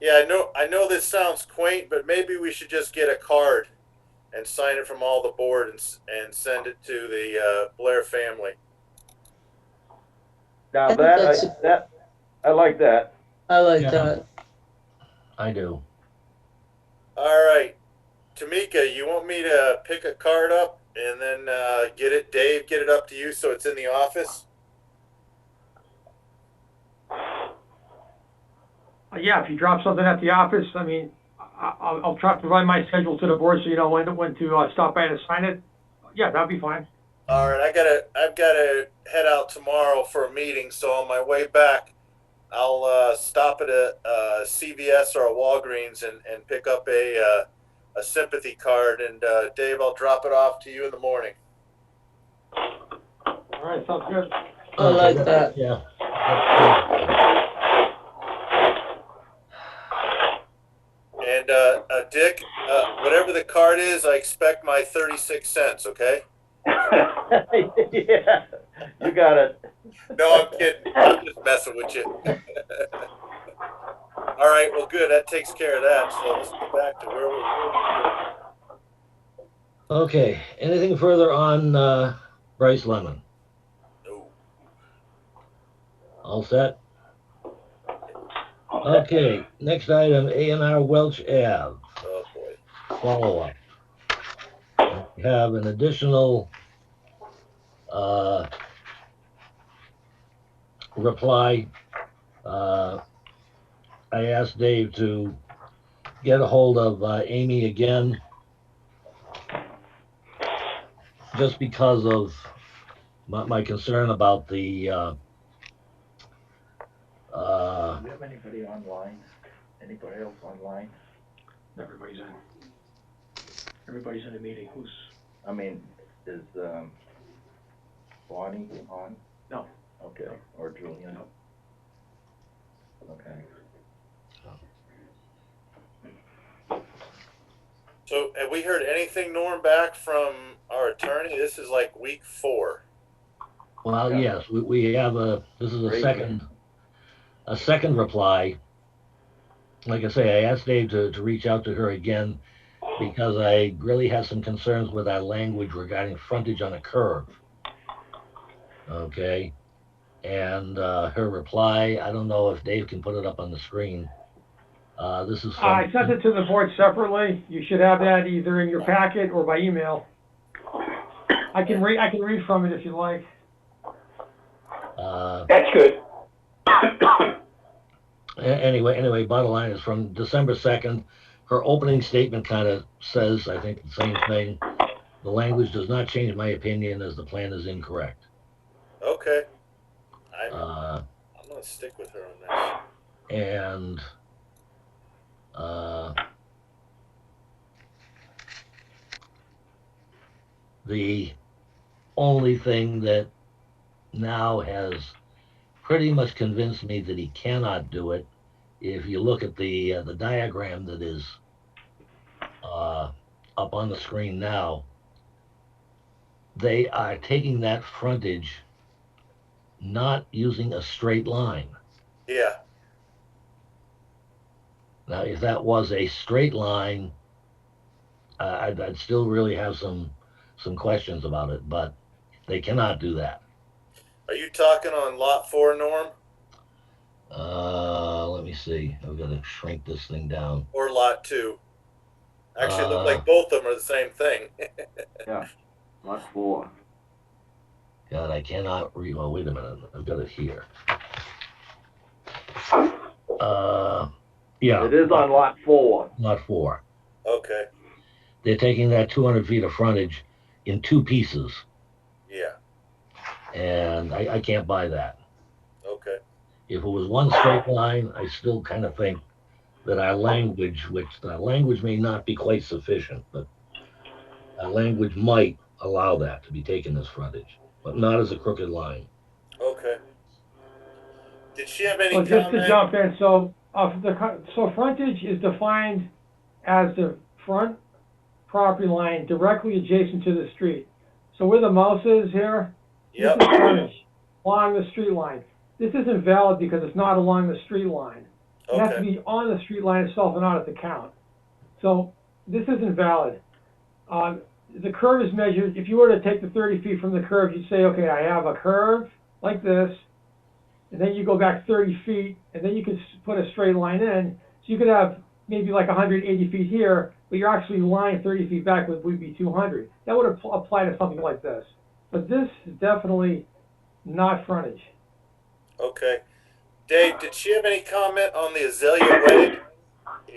S4: Yeah, I know this sounds quaint, but maybe we should just get a card and sign it from all the board and send it to the Blair family.
S5: Now
S3: I think
S5: I like that.
S3: I like
S1: Yeah.
S3: that.
S1: I do.
S4: All right, Tamika, you want me to pick a card up and then Dave, get it up to you so it's in the office?
S7: Yeah, if you drop something at the office, I mean, I'll try to provide my schedule to the board so you know when to stop by to sign it. Yeah, that'd be fine.
S4: All right, I've gotta head out tomorrow for a meeting, so on my way back, I'll stop at a CVS or a Walgreens and pick up a sympathy card. And Dave, I'll drop it off to you in the morning.
S7: All right, sounds good.
S3: I like that.
S1: Yeah.
S4: And Dick, whatever the card is, I expect my 36 cents. Okay?
S5: Yeah, you got it.
S4: No, I'm kidding. I'm just messing with you. All right, well, good. That takes care of that. So let's get back to where we were.
S1: Okay. Anything further on Brice Lemon?
S4: No.
S1: All set? Okay. Next item, A&R Welch Ave.
S4: Oh boy.
S1: Follow-up. We have an additional reply. I asked Dave to get a hold of Amy again, just because of my concern about the
S5: Do you have anybody online? Anybody else online?
S7: Everybody's in a meeting. Who's?
S5: I mean, is Bonnie on?
S7: No.
S5: Okay, or Julian?
S7: No.
S5: Okay.
S4: So have we heard anything, Norm, back from our attorney? This is like week 4.
S1: Well,
S5: Yeah.
S1: yes, we have this is
S5: Great.
S1: a second reply. Like I say, I asked Dave to reach out to her again because I really have some concerns with that language regarding frontage on a curve. Okay. And her reply, I don't know if Dave can put it up on the screen. This is
S7: I
S1: from,
S7: sent it to the board separately. You should have that either in your packet or by email. I can read from it if you like.
S2: That's good.
S1: Anyway, bottom line is from December 2nd. Her opening statement kind of says, I think, the same thing. The language does not change my opinion as the plan is incorrect.
S4: Okay. I'm going to stick with her on this.
S1: And the only thing that now has pretty much convinced me that he cannot do it, if you look at the diagram that is up on the screen now, they are taking that frontage, not using a straight line.
S4: Yeah.
S1: Now, if that was a straight line, I'd still really have some questions about it, but they cannot do that.
S4: Are you talking on lot 4, Norm?
S1: Let me see. I've got to shrink this thing down.
S4: Or lot 2? Actually, it looked like both of them are the same thing.
S5: Yeah, lot 4.
S1: God, I cannot read. Oh, wait a minute. I've got it here. Yeah.
S5: It is on lot 4.
S1: Lot 4.
S4: Okay,
S1: They're taking that 200 feet of frontage in 2 pieces,
S4: yeah,
S1: and I can't buy that.
S4: okay,
S1: If it was one straight line, I still kind of think that our language, which the language may not be quite sufficient, but our language might allow that to be taken as frontage, but not as a crooked line.
S4: okay. Did she have any
S7: Well, just to
S4: comment?
S7: jump in, so, so frontage is defined as the front property line directly adjacent to the street. So where the mouse is here, this
S4: Yep,
S7: is frontage along the street line. This isn't valid because it's not along the street line. It has to
S4: okay,
S7: be on the street line itself and not at the count. So this isn't valid. The curve is measured, if you were to take the 30 feet from the curve, you'd say, okay, I have a curve like this, and then you go back 30 feet, and then you could put a straight line in. So you could have maybe like 180 feet here, but you're actually lying 30 feet back would be 200. That would apply to something like this. But this is definitely not frontage.
S4: okay. Dave, did she have any comment on the Azalea Way?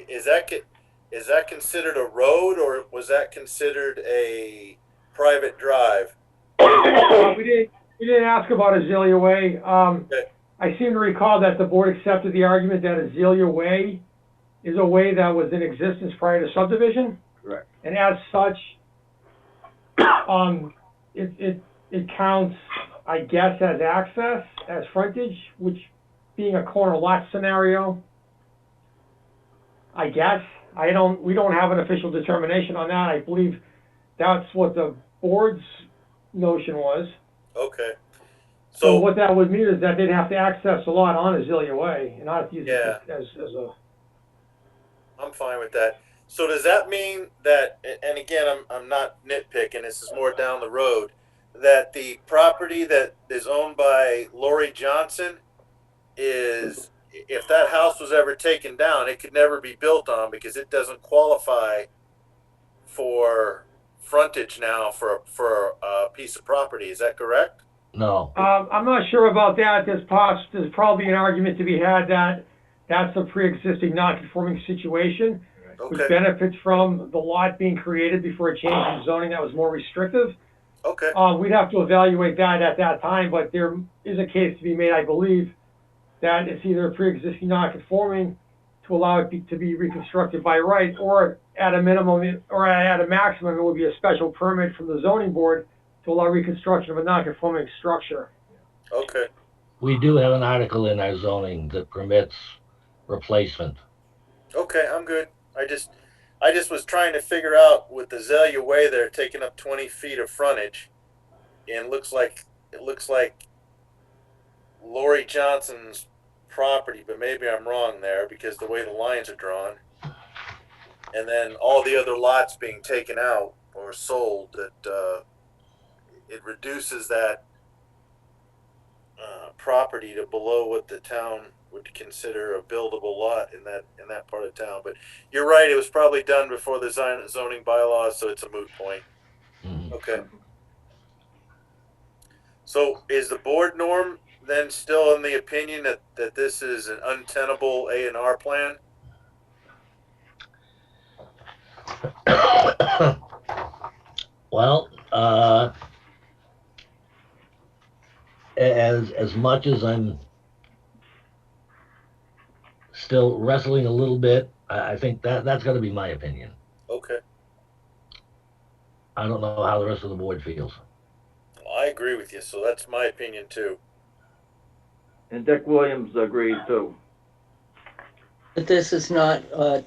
S4: Is that considered a road, or was that considered a private drive?
S7: We didn't ask about Azalea Way.
S4: Okay.
S7: I seem to recall that the board accepted the argument that Azalea Way is a way that was in existence prior to subdivision.
S5: Correct.
S7: And as such, it counts, I guess, as access, as frontage, which being a corner lot scenario, I guess. We don't have an official determination on that. I believe that's what the board's notion was.
S4: Okay.
S7: So
S4: So,
S7: what that would mean is that they'd have to access a lot on Azalea Way and not use
S4: Yeah.
S7: it as a.
S4: I'm fine with that. So does that mean that, and again, I'm not nitpicking, this is more down the road, that the property that is owned by Lori Johnson is, if that house was ever taken down, it could never be built on because it doesn't qualify for frontage now for a piece of property. Is that correct?
S1: No.
S7: I'm not sure about that. There's probably an argument to be had that that's a pre-existing non-conforming situation, which
S4: Okay.
S7: benefits from the lot being created before a change in zoning that was more restrictive.
S4: Okay.
S7: We'd have to evaluate that at that time, but there is a case to be made, I believe, that it's either a pre-existing non-conforming to allow it to be reconstructed by right, or at a minimum, or at a maximum, it would be a special permit from the zoning board to allow reconstruction of a non-conforming structure.
S4: Okay.
S1: We do have an article in our zoning that permits replacement.
S4: Okay, I'm good. I just was trying to figure out with the Azalea Way there taking up 20 feet of frontage, and it looks like Lori Johnson's property, but maybe I'm wrong there because the way the lines are drawn, and then all the other lots being taken out or sold, that it reduces that property to below what the town would consider a buildable lot in that part of town. But you're right; it was probably done before the zoning bylaws, so it's a moot point.
S1: Mhm.
S4: Okay. So is the board, Norm, then still in the opinion that this is an untenable A&R plan?
S1: Well, as much as I'm still wrestling a little bit, I think that's got to be my opinion.
S4: Okay.
S1: I don't know how the rest of the board feels.
S4: Well, I agree with you, so that's my opinion too.
S5: And Dick Williams agreed too.
S3: But this is not a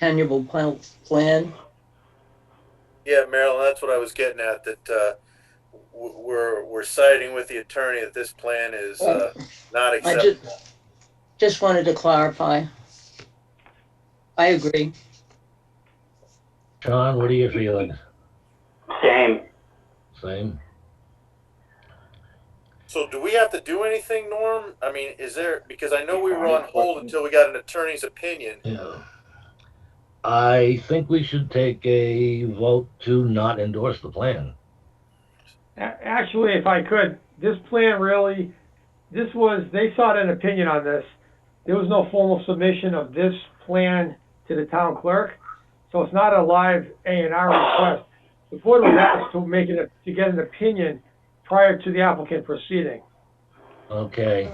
S3: tenable plan.
S4: Yeah, Marilyn, that's what I was getting at, that we're siding with the attorney that this plan is not
S3: I
S4: acceptable.
S3: just wanted to clarify. I agree.
S1: Sean, what are your feelings?
S2: Same.
S1: Same?
S4: So do we have to do anything, Norm? I mean, is there, because I know we were on hold until we got an attorney's opinion.
S1: Yeah. I think we should take a vote to not endorse the plan.
S7: Actually, if I could, this plan really, they sought an opinion on this. There was no formal submission of this plan to the town clerk, so it's not a live A&R request. The board was asked to get an opinion prior to the applicant proceeding.
S1: Okay,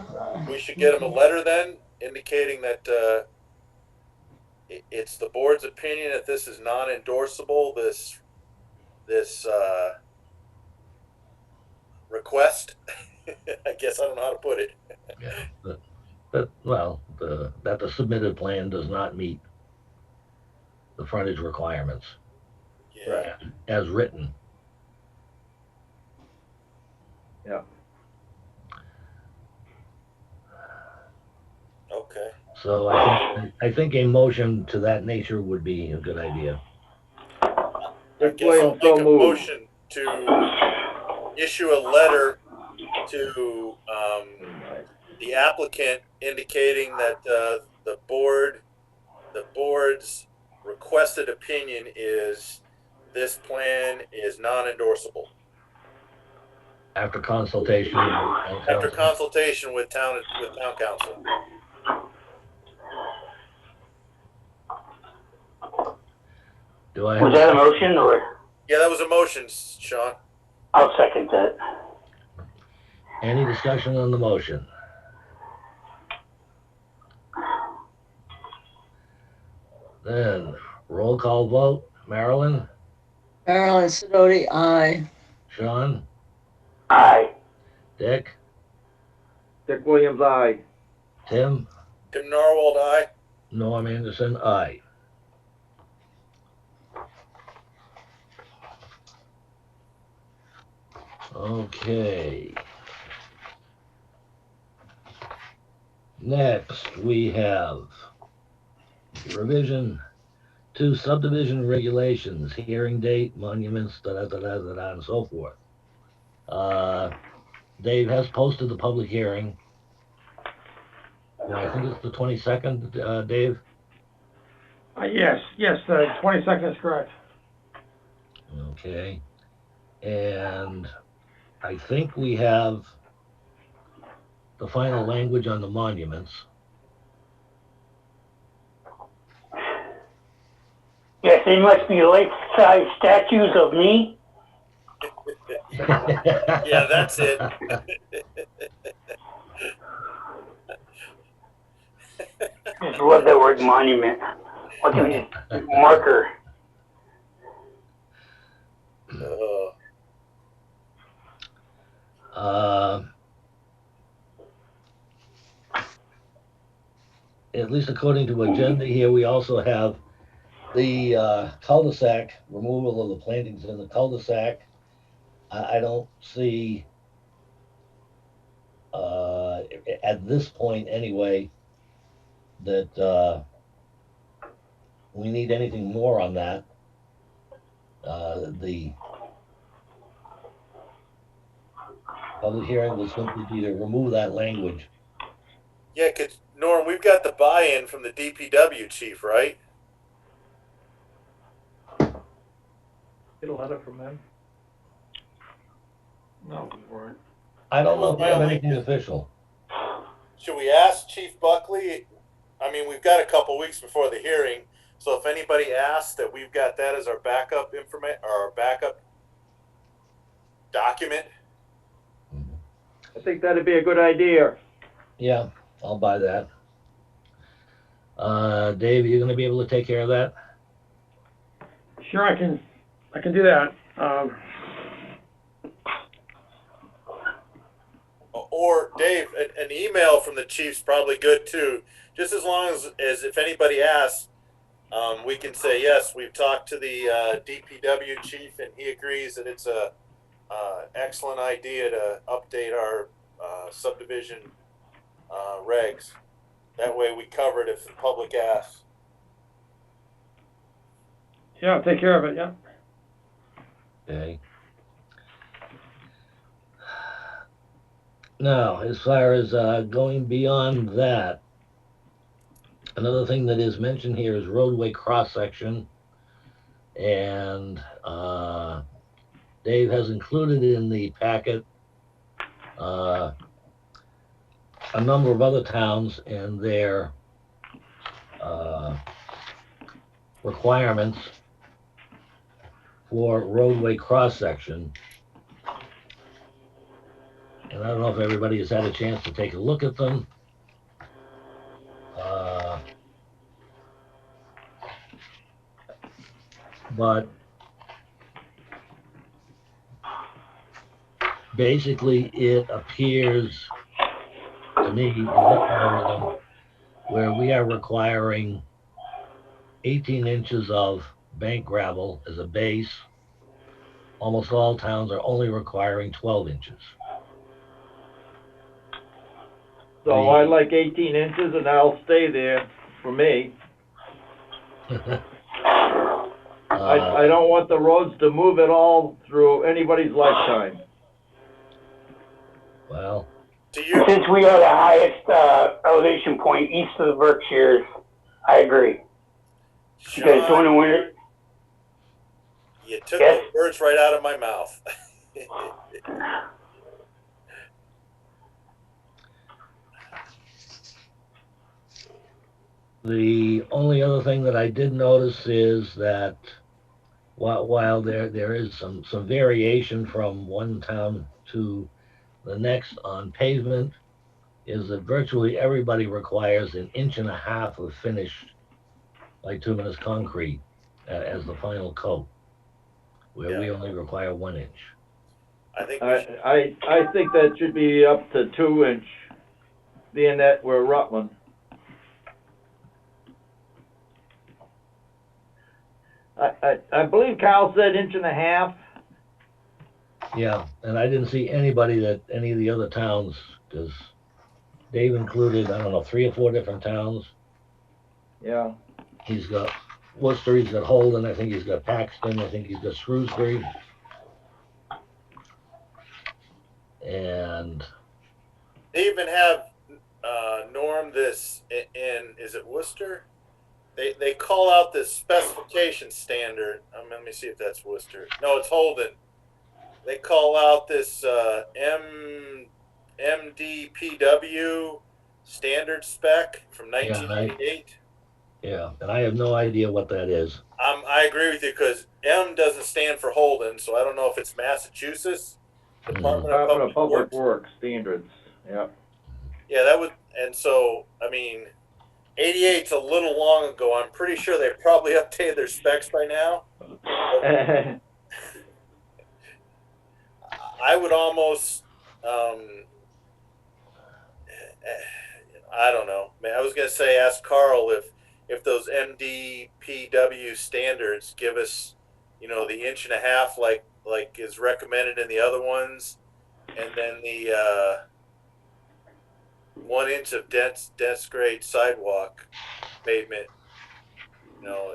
S4: We should get him a letter then, indicating that it's the board's opinion that this is non-endorsable. This request. I guess I don't know how to put it.
S1: yeah, that the submitted plan does not meet the frontage requirements
S4: Yeah.
S1: as written.
S5: Yeah.
S4: Okay.
S1: So I think a motion to that nature would be a good idea.
S4: I guess I'll make a motion to issue a letter to the applicant indicating that the board's requested opinion is this plan is non-endorsable.
S1: After consultation.
S4: After consultation with town council.
S2: Was that a motion or?
S4: Yeah, that was a motion, Sean.
S2: I'll second that.
S1: Any discussion on the motion? Then, roll call vote. Marilyn?
S3: Marilyn Sidoti, aye.
S1: Sean?
S2: Aye.
S1: Dick?
S5: Dick Williams, aye.
S1: Tim?
S4: Tim Narwhal, aye.
S1: Norm Anderson, aye. Okay. Next, we have revision to subdivision regulations, hearing date, monuments, and so forth. Dave has posted the public hearing. I think it's the 22nd, Dave?
S7: Yes, the 22nd is correct.
S1: Okay. And I think we have the final language on the monuments.
S2: Yes, they must be life-size statues of me.
S4: Yeah, that's it.
S2: I love that word monument. What do you marker?
S1: At least according to agenda here, we also have the cul-de-sac, removal of the plantings in the cul-de-sac. I don't see, at this point anyway, that we need anything more on that. The public hearing will simply be to remove that language.
S4: Yeah, because Norm, we've got the buy-in from the DPW chief, right?
S5: Get a letter from them.
S7: No, we weren't.
S1: I don't know if I have anything official.
S4: Should we ask Chief Buckley? I mean, we've got a couple weeks before the hearing, so if anybody asks, that we've got that as our backup information or our backup document.
S5: I think that'd be a good idea.
S1: Yeah, I'll buy that. Dave, you're gonna be able to take care of that?
S7: Sure, I can do that.
S4: Or Dave, an email from the chief's probably good too. Just as long as if anybody asks, we can say yes. We've talked to the DPW chief, and he agrees that it's a excellent idea to update our subdivision regs. That way, we cover it if the public asks.
S7: Yeah, I'll take care of it, yeah.
S1: Okay. Now, as far as going beyond that, another thing that is mentioned here is roadway cross-section. And Dave has included in the packet a number of other towns and their requirements for roadway cross-section. And I don't know if everybody has had a chance to take a look at them. But basically it appears to me, in looking over them, where we are requiring 18 inches of bank gravel as a base. Almost all towns are only requiring 12 inches.
S5: So I like 18 inches and I'll stay there for me. I don't want the roads to move at all through anybody's lifetime.
S1: Well,
S2: Since we are the highest elevation point east of the Berkshires, I agree. Because during the winter,
S4: you took those words right out of my mouth.
S1: the only other thing that I did notice is that while there is some variation from one town to the next on pavement, is that virtually everybody requires 1.5 inches of finished bituminous concrete as the final coat, where we only require 1 inch.
S4: I think
S5: I think that should be up to 2 inch, being that we're Rutland. I believe Kyle said 1.5 inches.
S1: Yeah, and I didn't see anybody that any of the other towns, because Dave included, I don't know, 3 or 4 different towns.
S5: Yeah.
S1: He's got Worcester, he's got Holden, I think he's got Paxton, I think he's got Shrewsbury. And
S4: they even have Norm this in is it Worcester? They call out this specification standard. Let me see if that's Worcester. No, it's Holden. They call out this MDPW standard spec from 1988.
S1: Yeah, and I have no idea what that is.
S4: I agree with you because M doesn't stand for Holden, so I don't know if it's Massachusetts Department of Public
S5: Works standards. Yeah.
S4: Yeah, that would, and so I mean, 88's a little long ago. I'm pretty sure they probably updated their specs by now. I would almost, I don't know. I was going to say, ask Carl if those MDPW standards give us, the 1.5 inches like is recommended in the other ones, and then the 1 inch of dense grade sidewalk pavement.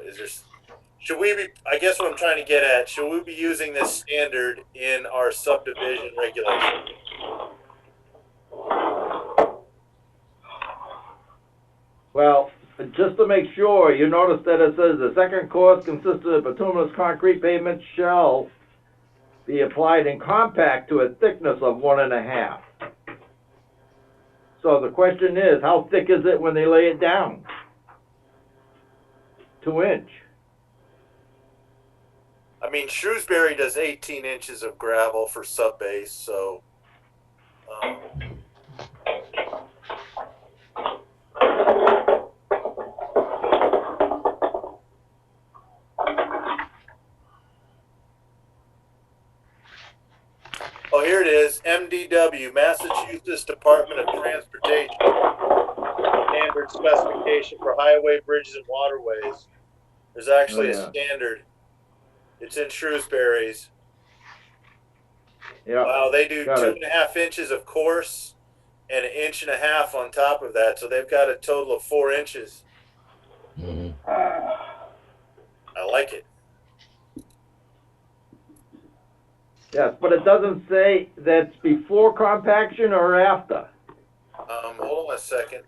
S4: Is there? Should we be? I guess what I'm trying to get at. Should we be using this standard in our subdivision regulation?
S5: Well, just to make sure, you notice that it says the second course consisting of bituminous concrete pavement shall be applied in compact to a thickness of 1.5. So the question is, how thick is it when they lay it down? 2 inch.
S4: I mean, Shrewsbury does 18 inches of gravel for subbase, so. Oh, here it is. MDW, Massachusetts Department of Transportation. Standard specification for highway, bridges, and waterways. There's actually a standard. It's in Shrewsbury's.
S5: Yeah.
S4: Wow, they do 2.5 inches of course and 1.5 inches on top of that, so they've got a total of 4 inches.
S1: Mm-hmm.
S4: I like it.
S5: Yes, but it doesn't say that's before compaction or after.
S4: Hold on a second.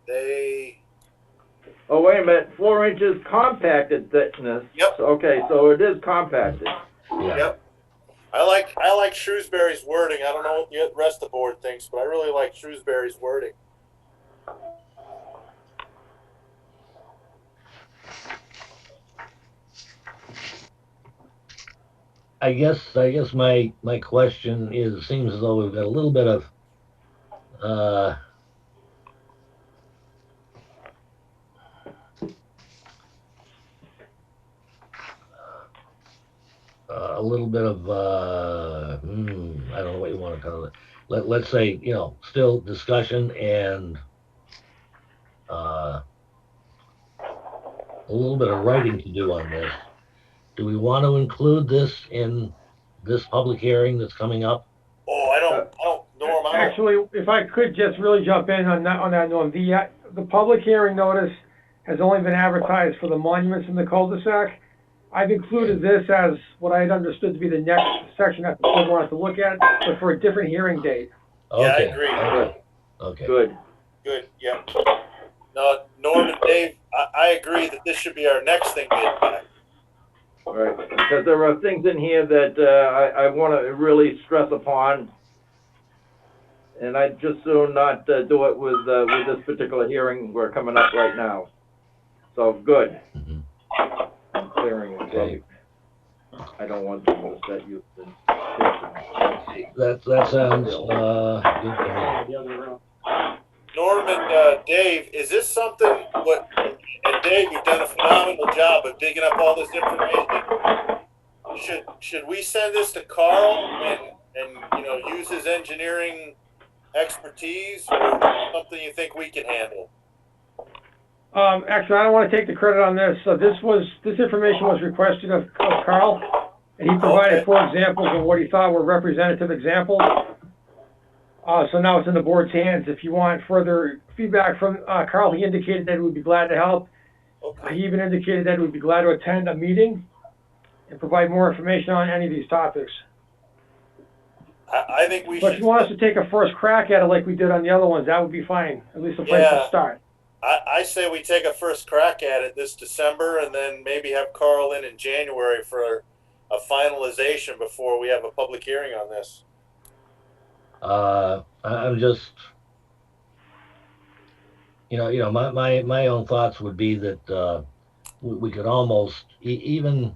S5: Oh, wait a minute. 4 inches compacted thickness.
S4: Yep.
S5: Okay, so it is compacted.
S1: Yeah.
S4: Yep. I like Shrewsbury's wording. I don't know what the rest of the board thinks, but I really like Shrewsbury's wording.
S1: I guess my question is, it seems as though we've got a little bit of uh, a little bit of I don't know what you want to call it. Let's say, still discussion and a little bit of writing to do on this. Do we want to include this in this public hearing that's coming up?
S4: Oh, I don't, Norm, I don't.
S7: Actually, if I could just really jump in on that, Norm, the public hearing notice has only been advertised for the monuments in the cul-de-sac. I've included this as what I had understood to be the next section that the board wanted to look at, but for a different hearing date.
S4: Yeah, I
S1: Okay.
S4: agree.
S1: Okay.
S5: Good.
S4: Good, yeah. No, Norm and Dave, I agree that this should be our next thing to get back.
S5: Right, because there are things in here that I want to really stress upon, and I'd just soon not do it with this particular hearing we're coming up right now. So, good.
S1: Mhm.
S5: I'm clearing it.
S1: Okay.
S5: I don't want to set you.
S1: That sounds good to me.
S4: Norm and Dave, is this something, and Dave, you've done a phenomenal job of digging up all this information. Should we send this to Carl and use his engineering expertise, or something you think we can handle?
S7: Actually, I don't want to take the credit on this. So this information was requested of Carl, and he provided
S4: Okay.
S7: 4 examples of what he thought were representative examples. So now it's in the board's hands. If you want further feedback from Carl, he indicated that he would be glad to help.
S4: Okay.
S7: He even indicated that he would be glad to attend a meeting and provide more information on any of these topics.
S4: I think we
S7: But
S4: should.
S7: if you want us to take a first crack at it like we did on the other ones, that would be fine. At least a place to
S4: Yeah.
S7: start.
S4: I say we take a first crack at it this December, and then maybe have Carl in January for a finalization before we have a public hearing on this.
S1: I'm just, my own thoughts would be that we could almost, even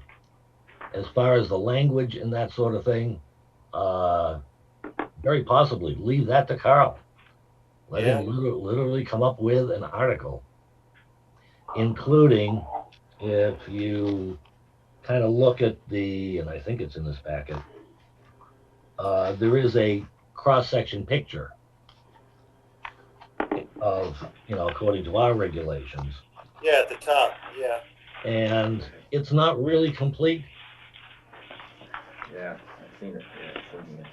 S1: as far as the language and that sort of thing, very possibly leave that to Carl. Let him literally come up with an article, including, if you kind of look at and I think it's in this packet, there is a cross-section picture of, according to our regulations.
S4: Yeah, at the top. Yeah.
S1: And it's not really complete.
S5: Yeah, I've seen it. Yeah, I've seen it.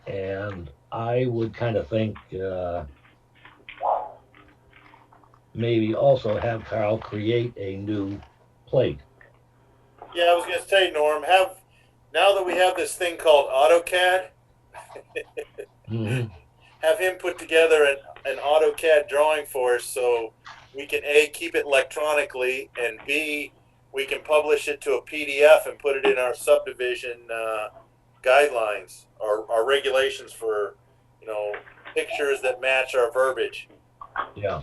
S1: And I would kind of think maybe also have Carl create a new plate.
S4: Yeah, I was going to say, Norm, now that we have this thing called AutoCAD,
S1: Mhm.
S4: have him put together an AutoCAD drawing for us, so we can A, keep it electronically, and B, we can publish it to a PDF and put it in our subdivision guidelines, our regulations for, pictures that match our verbiage.
S1: Yeah.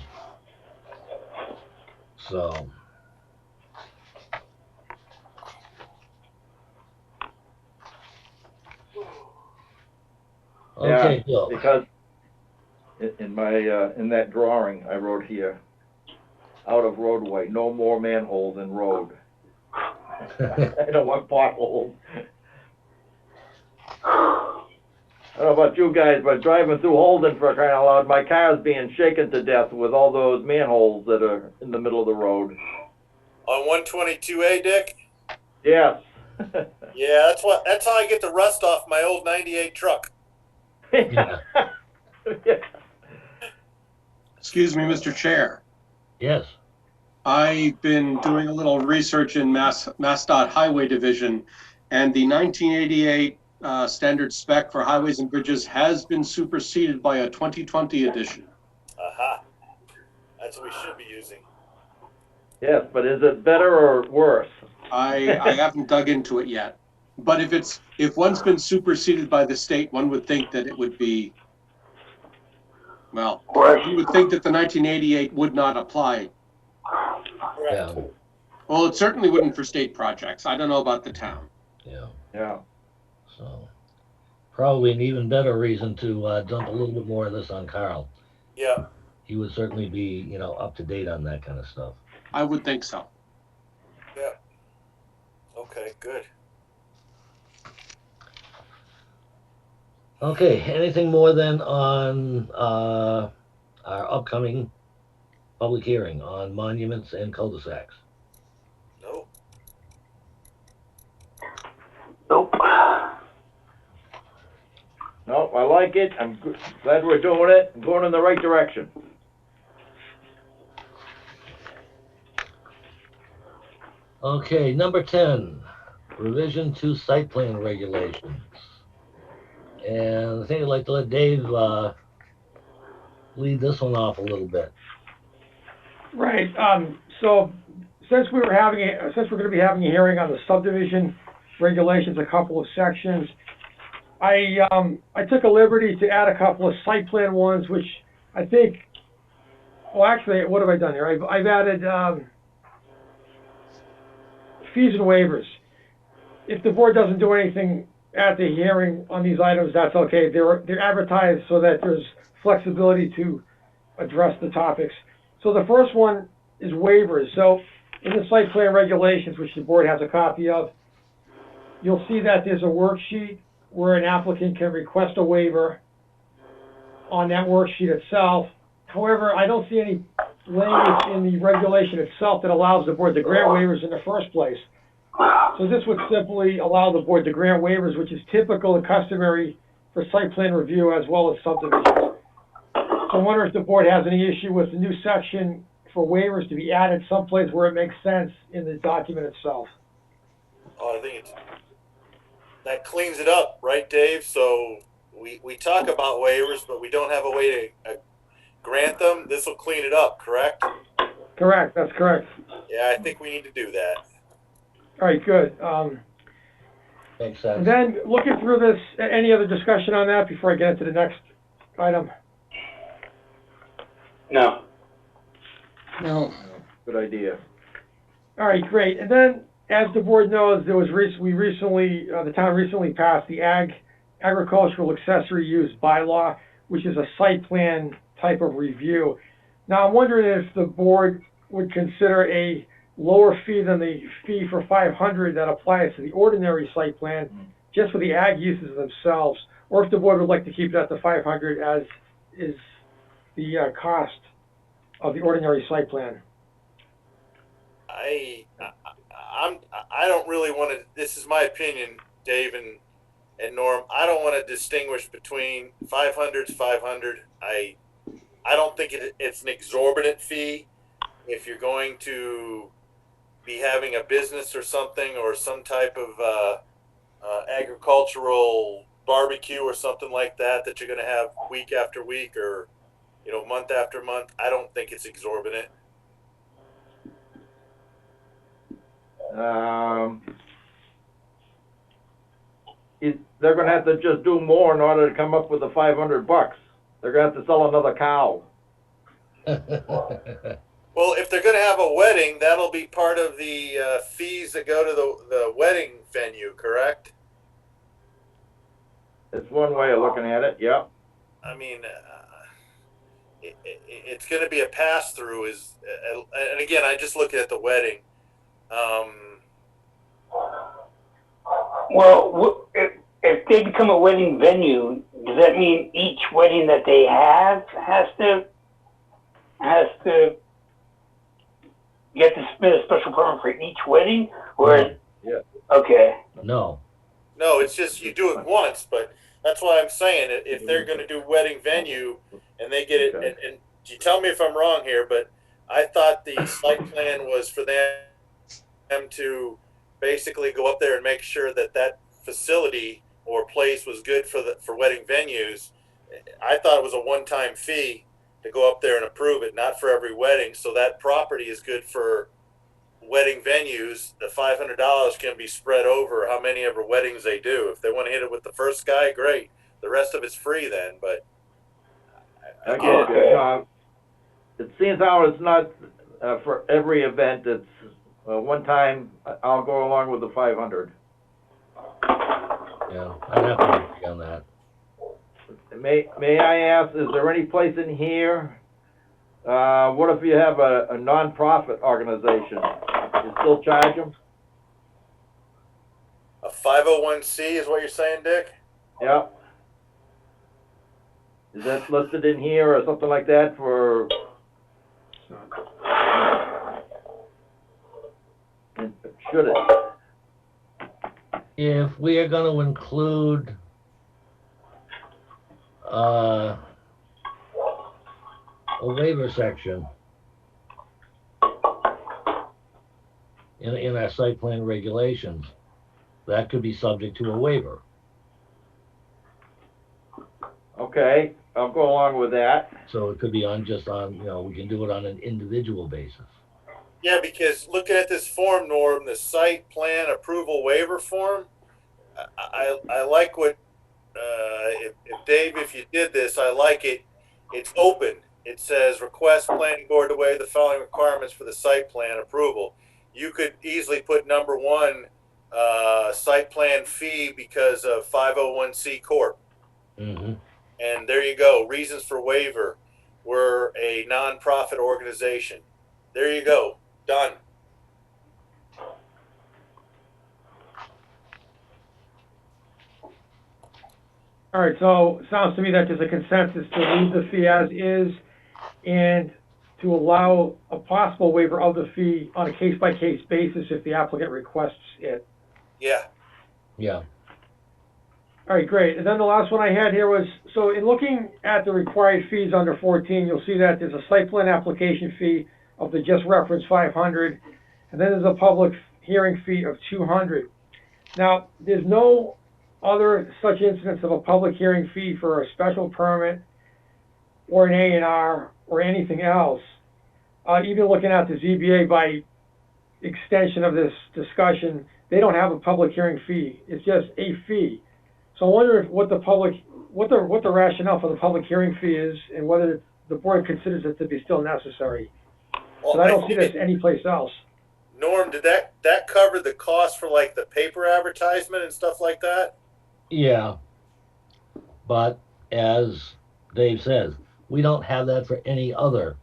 S1: So. Okay,
S5: Yeah,
S1: Bill.
S5: because in my in that drawing I wrote here, out of roadway, no more manholes in road. I don't want potholes. I don't know about you guys, but driving through Holden, for crying out loud, my car's being shaken to death with all those manholes that are in the middle of the road.
S4: On 122A, Dick?
S5: Yes.
S4: Yeah, that's how I get the rust off my old 98 truck.
S1: Yeah.
S8: Excuse me, Mr. Chair.
S1: Yes.
S8: I've been doing a little research in MassDOT Highway Division, and the 1988 standard spec for highways and bridges has been superseded by a 2020 edition.
S4: Aha. That's what we should be using.
S5: Yes, but is it better or worse?
S8: I haven't dug into it yet, But if one's been superseded by the state, one would think that it would be, well, you would think that the 1988 would not apply.
S1: Yeah,
S8: Well, it certainly wouldn't for state projects. I don't know about the town.
S1: yeah.
S5: Yeah.
S1: So probably an even better reason to dump a little bit more of this on Carl.
S4: Yeah.
S1: He would certainly be, up to date on that kind of stuff.
S8: I would think so.
S4: Yeah. Okay, good.
S1: Okay, anything more then on our upcoming public hearing on monuments and cul-de-sacs?
S4: Nope.
S2: Nope.
S5: No, I like it. I'm glad we're doing it. I'm going in the right direction.
S1: Okay, number 10, revision to site plan regulations. And I think I'd like to let Dave lead this one off a little bit.
S7: Right, so since we're going to be having a hearing on the subdivision regulations, a couple of sections, I took a liberty to add a couple of site plan ones, which I think, well, actually, what have I done here? I've added fees and waivers. If the board doesn't do anything at the hearing on these items, that's okay. They're advertised so that there's flexibility to address the topics. So the first one is waivers. So in the site plan regulations, which the board has a copy of, you'll see that there's a worksheet where an applicant can request a waiver on that worksheet itself. However, I don't see any language in the regulation itself that allows the board to grant waivers in the first place. So this would simply allow the board to grant waivers, which is typical and customary for site plan review as well as subdivisions. So I wonder if the board has any issue with the new section for waivers to be added someplace where it makes sense in the document itself.
S4: Oh, I think that cleans it up, right, Dave? So we talk about waivers, but we don't have a way to grant them. This will clean it up, correct?
S7: Correct, that's correct.
S4: Yeah, I think we need to do that.
S7: All right, good.
S1: Makes sense.
S7: And then looking through this, any other discussion on that before I get into the next item?
S2: No.
S3: No.
S5: Good idea.
S7: All right, great. And then, as the board knows, there was the town recently passed the agricultural accessory use bylaw, which is a site plan type of review. Now, I'm wondering if the board would consider a lower fee than the fee for 500 that applies to the ordinary site plan, just for the ag uses themselves, or if the board would like to keep it at the 500 as is the cost of the ordinary site plan.
S4: I don't really want to. This is my opinion, Dave and Norm. I don't want to distinguish between 500 to 500. I don't think it's an exorbitant fee if you're going to be having a business or something, or some type of agricultural barbecue or something like that you're going to have week after week or month after month. I don't think it's exorbitant.
S5: They're going to have to just do more in order to come up with the $500. They're going to have to sell another cow.
S4: Well, if they're going to have a wedding, that'll be part of the fees that go to the wedding venue, correct?
S5: It's one way of looking at it, yeah.
S4: I mean, it's going to be a pass-through. And again, I just look at the wedding.
S2: Well, if they become a wedding venue, does that mean each wedding that they have has to get to submit a special permit for each wedding? Or
S5: Yeah.
S2: Okay.
S1: No.
S4: No, it's just you do it once, but that's why I'm saying if they're going to do wedding venue and they get it, and you tell me if I'm wrong here, but I thought the site plan was for them to basically go up there and make sure that facility or place was good for wedding venues. I thought it was a one-time fee to go up there and approve it, not for every wedding. So that property is good for wedding venues, the $500 can be spread over how many ever weddings they do. If they want to hit it with the first guy, great. The rest of it's free then. But
S5: Okay. It seems how it's not for every event. It's one time. I'll go along with the 500.
S1: Yeah, I'd have to agree on that.
S5: May I ask, is there any place in here? What if you have a non-profit organization? You still charge them?
S4: a 501c is what you're saying, Dick?
S5: Yeah. Is that listed in here or something like that for? Should it?
S1: If we are going to include a waiver section in our site plan regulations, that could be subject to a waiver.
S5: Okay, I'll go along with that.
S1: So it could be on just on, you know, we can do it on an individual basis.
S4: Yeah, because looking at this form, Norm, the site plan approval waiver form, I like what, if Dave, if you did this, I like it. It's open. It says request planning board to waive the following requirements for the site plan approval. You could easily put number one, site plan fee because of 501c Corp.
S1: Mm-hmm.
S4: And there you go. Reasons for waiver. We're a nonprofit organization. There you go. Done.
S7: All right, so it sounds to me that there's a consensus to leave the fee as is and to allow a possible waiver of the fee on a case-by-case basis if the applicant requests it.
S4: Yeah.
S1: Yeah.
S7: All right, great. And then the last one I had here was, so in looking at the required fees under 14, you'll see that there's a site plan application fee of the just referenced 500, and then there's a public hearing fee of 200. Now, there's no other such instance of a public hearing fee for a special permit or an A&R or anything else. Even looking at the ZBA by extension of this discussion, they don't have a public hearing fee. It's just a fee. So I wonder if what the rationale for the public hearing fee is and whether the board considers it to be still necessary.
S4: Well,
S7: But I don't see this anyplace else.
S4: Norm, did that cover the cost for like the paper advertisement and stuff like that?
S1: Yeah. But as Dave says, we don't have that for any other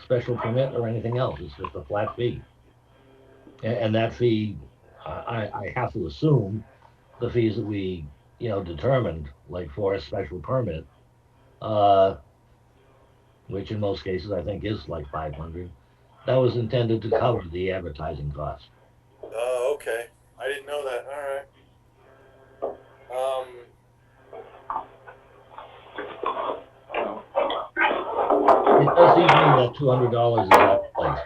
S1: special permit or anything else. It's just a flat fee. And that fee, I have to assume the fees that we, you know, determined, like for a special permit, which in most cases I think is like 500, that was intended to cover the advertising cost.
S4: Oh, okay. I didn't know that. All right.
S1: It does seem to me that $200 is out of place.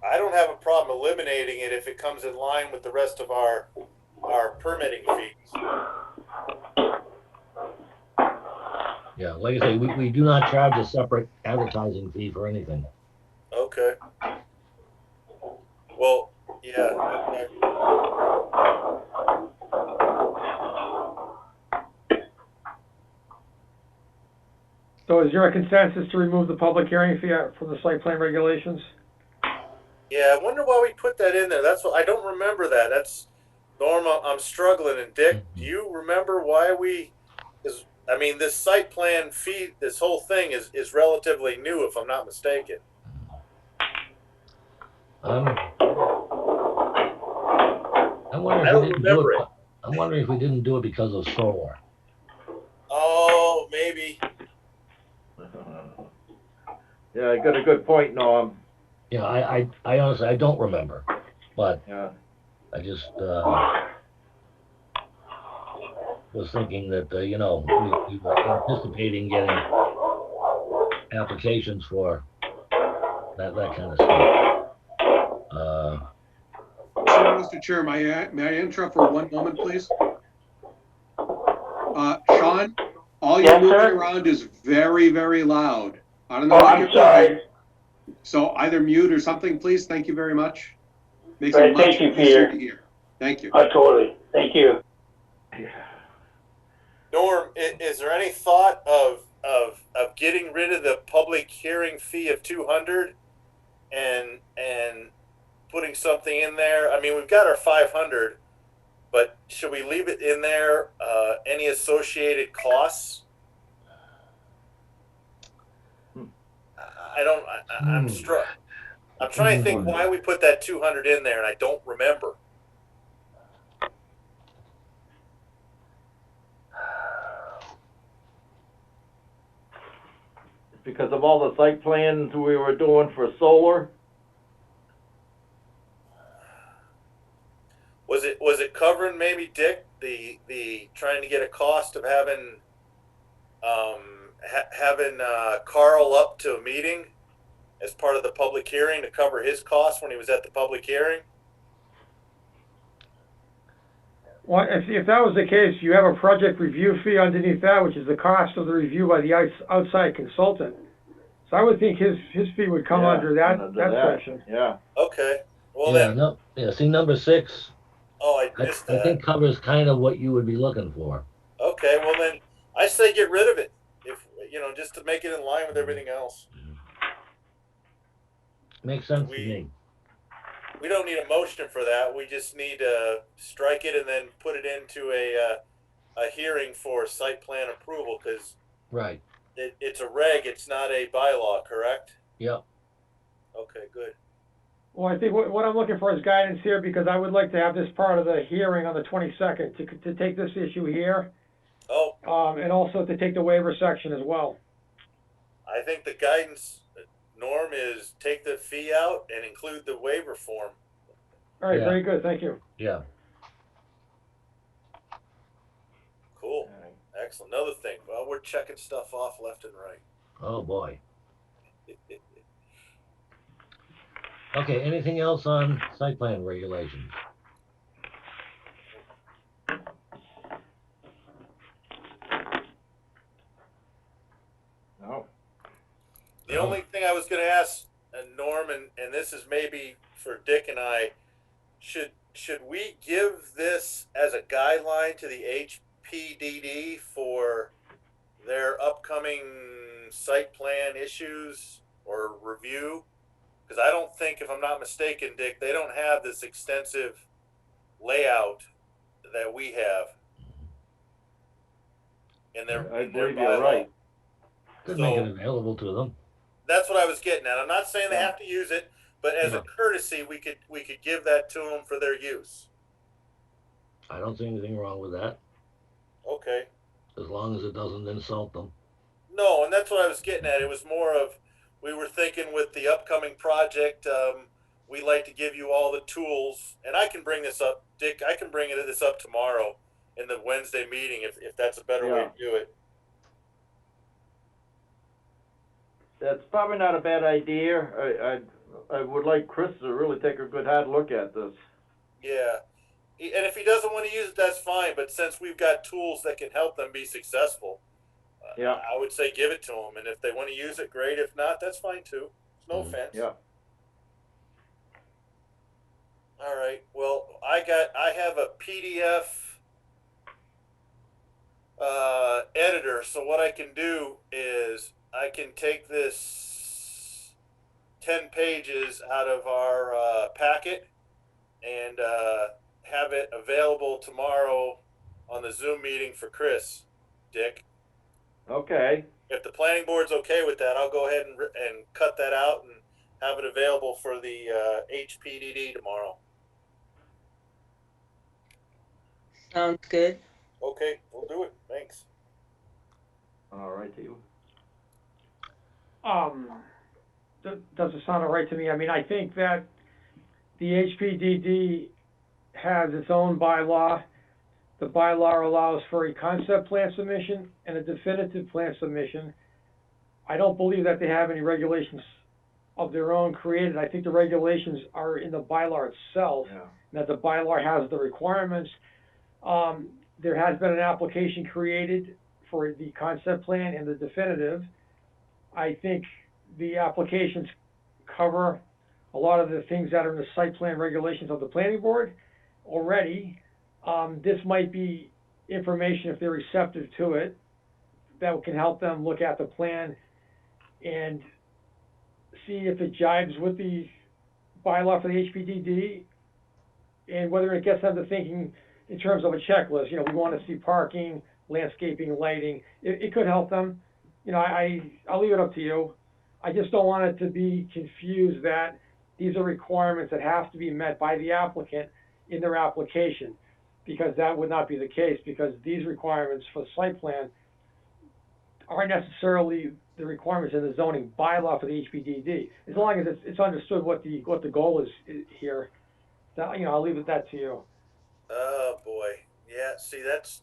S4: I don't have a problem eliminating it if it comes in line with the rest of our permitting fees.
S1: Yeah, like I say, we do not charge a separate advertising fee for anything.
S4: Okay. Well, yeah. Okay.
S7: So is there a consensus to remove the public hearing fee from the site plan regulations?
S4: Yeah, I wonder why we put that in there. That's what I don't remember that. That's Norm. I'm struggling. And Dick, do you remember why we? Because I mean, this site plan fee, this whole thing is relatively new, if I'm not mistaken.
S1: I'm wondering
S4: I don't remember it.
S1: I'm wondering if we didn't do it because of solar.
S4: Oh, maybe.
S5: Yeah, you got a good point, Norm.
S1: Yeah, I honestly, I don't remember, but
S5: Yeah.
S1: I just was thinking that, you know, we were anticipating getting applications for that kind of stuff.
S8: Mr. Chair, may I interrupt for one moment, please? Sean, all
S2: Yes,
S8: you're moving
S2: sir?
S8: around is very, very loud. I don't know
S2: Oh,
S8: what
S2: I'm
S8: you're
S2: sorry.
S8: doing. So either mute or something, please. Thank you very much. Makes
S2: Right,
S8: it much
S2: thank you,
S8: easier
S2: Peter.
S8: to hear. Thank you.
S2: Oh, totally. Thank you.
S4: Norm, is there any thought of getting rid of the public hearing fee of 200 and putting something in there? I mean, we've got our 500, but should we leave it in there? Any associated costs? I'm struck. I'm trying to think why we put that 200 in there, and I don't remember.
S5: Because of all the site plans we were doing for solar.
S4: Was it covering maybe, Dick, the trying to get a cost of having Carl up to a meeting as part of the public hearing to cover his costs when he was at the public hearing?
S7: Well, if that was the case, you have a project review fee underneath that, which is the cost of the review by the outside consultant. So I would think his fee would come under that section.
S5: Yeah.
S4: Okay. Well
S1: Yeah,
S4: then.
S1: no, yeah, see number 6,
S4: Oh, I missed that.
S1: I think covers kind of what you would be looking for.
S4: Okay. Well then, I say get rid of it. If just to make it in line with everything else.
S1: Makes sense to me.
S4: We don't need a motion for that. We just need to strike it and then put it into a hearing for site plan approval, because
S1: Right.
S4: it's a reg. It's not a bylaw, correct?
S1: Yep.
S4: Okay, good.
S7: Well, I think what I'm looking for is guidance here, because I would like to have this part of the hearing on the 22nd to take this issue here.
S4: Oh.
S7: And also to take the waiver section as well.
S4: I think the guidance, Norm, is take the fee out and include the waiver form.
S7: All right,
S1: Yeah.
S7: very good, thank you.
S1: Yeah.
S4: Cool. Excellent. Another thing, well, we're checking stuff off left and right.
S1: Oh boy. Okay, anything else on site plan regulations?
S5: No.
S4: The only thing I was going to ask Norm, and this is maybe for Dick and I, should we give this as a guideline to the HPDD for their upcoming site plan issues or review? Because I don't think, if I'm not mistaken, Dick, they don't have this extensive layout that we have in their
S5: I
S4: in their
S5: believe you're
S4: bylaw.
S5: right.
S1: Could
S4: So-
S1: make it available to them.
S4: That's what I was getting at. I'm not saying they have to use it, but as a courtesy, we could give that to them for their use.
S1: I don't see anything wrong with that,
S4: Okay.
S1: as long as it doesn't insult them.
S4: No, and that's what I was getting at. It was more of, we were thinking with the upcoming project, we like to give you all the tools, and I can bring this up, Dick. I can bring this up tomorrow in the Wednesday meeting if that's a better way to do it.
S5: That's probably not a bad idea. I would like Chris to really take a good hard look at this.
S4: Yeah. And if he doesn't want to use it, that's fine. But since we've got tools that can help them be successful, I would say give it to them. And if they want to use it, great. If not, that's fine too. It's no offense.
S5: Yeah.
S4: All right. Well, I have a PDF editor. So what I can do is I can take this 10 pages out of our packet and have it available tomorrow on the Zoom meeting for Chris, Dick.
S5: Okay.
S4: If the planning board's okay with that, I'll go ahead and cut that out and have it available for the HPDD tomorrow.
S3: Sounds good.
S4: Okay, we'll do it. Thanks.
S5: All right to you.
S7: That doesn't sound all right to me. I mean, I think that the HPDD has its own bylaw. The bylaw allows for a concept plan submission and a definitive plan submission. I don't believe that they have any regulations of their own created. I think the regulations are in the bylaw itself, that the bylaw has the requirements. There has been an application created for the concept plan and the definitive. I think the applications cover a lot of the things that are in the site plan regulations of the planning board already. This might be information, if they're receptive to it, that can help them look at the plan and see if it jives with the bylaw for the HPDD, and whether it gets them to thinking in terms of a checklist. You know, we want to see parking, landscaping, lighting. It could help them. You know, I'll leave it up to you. I just don't want it to be confused that these are requirements that have to be met by the applicant in their application, because that would not be the case, because these requirements for the site plan aren't necessarily the requirements in the zoning bylaw for the HPDD. As long as it's understood what the goal is here, that, you know, I'll leave it that to you.
S4: Oh boy, yeah. See, that's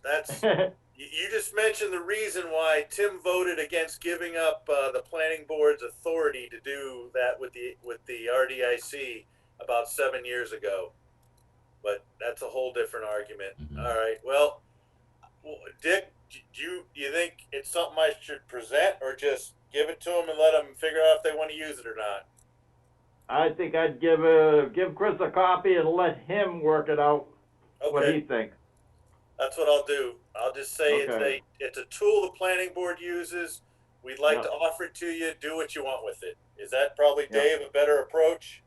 S4: you just mentioned the reason why Tim voted against giving up the planning board's authority to do that with the RDIC about 7 years ago. But that's a whole different argument.
S1: Mhm.
S4: All right. Well, Dick, do you think it's something I should present, or just give it to them and let them figure out if they want to use it or not?
S5: I think I'd give Chris a copy and let him work it out what he
S4: Okay,
S5: thinks.
S4: that's what I'll do. I'll just say
S5: Okay.
S4: it's a tool the planning board uses. We'd like
S5: Yeah.
S4: to offer it to you. Do what you want with it. Is that probably,
S5: Yeah.
S4: Dave, a better approach?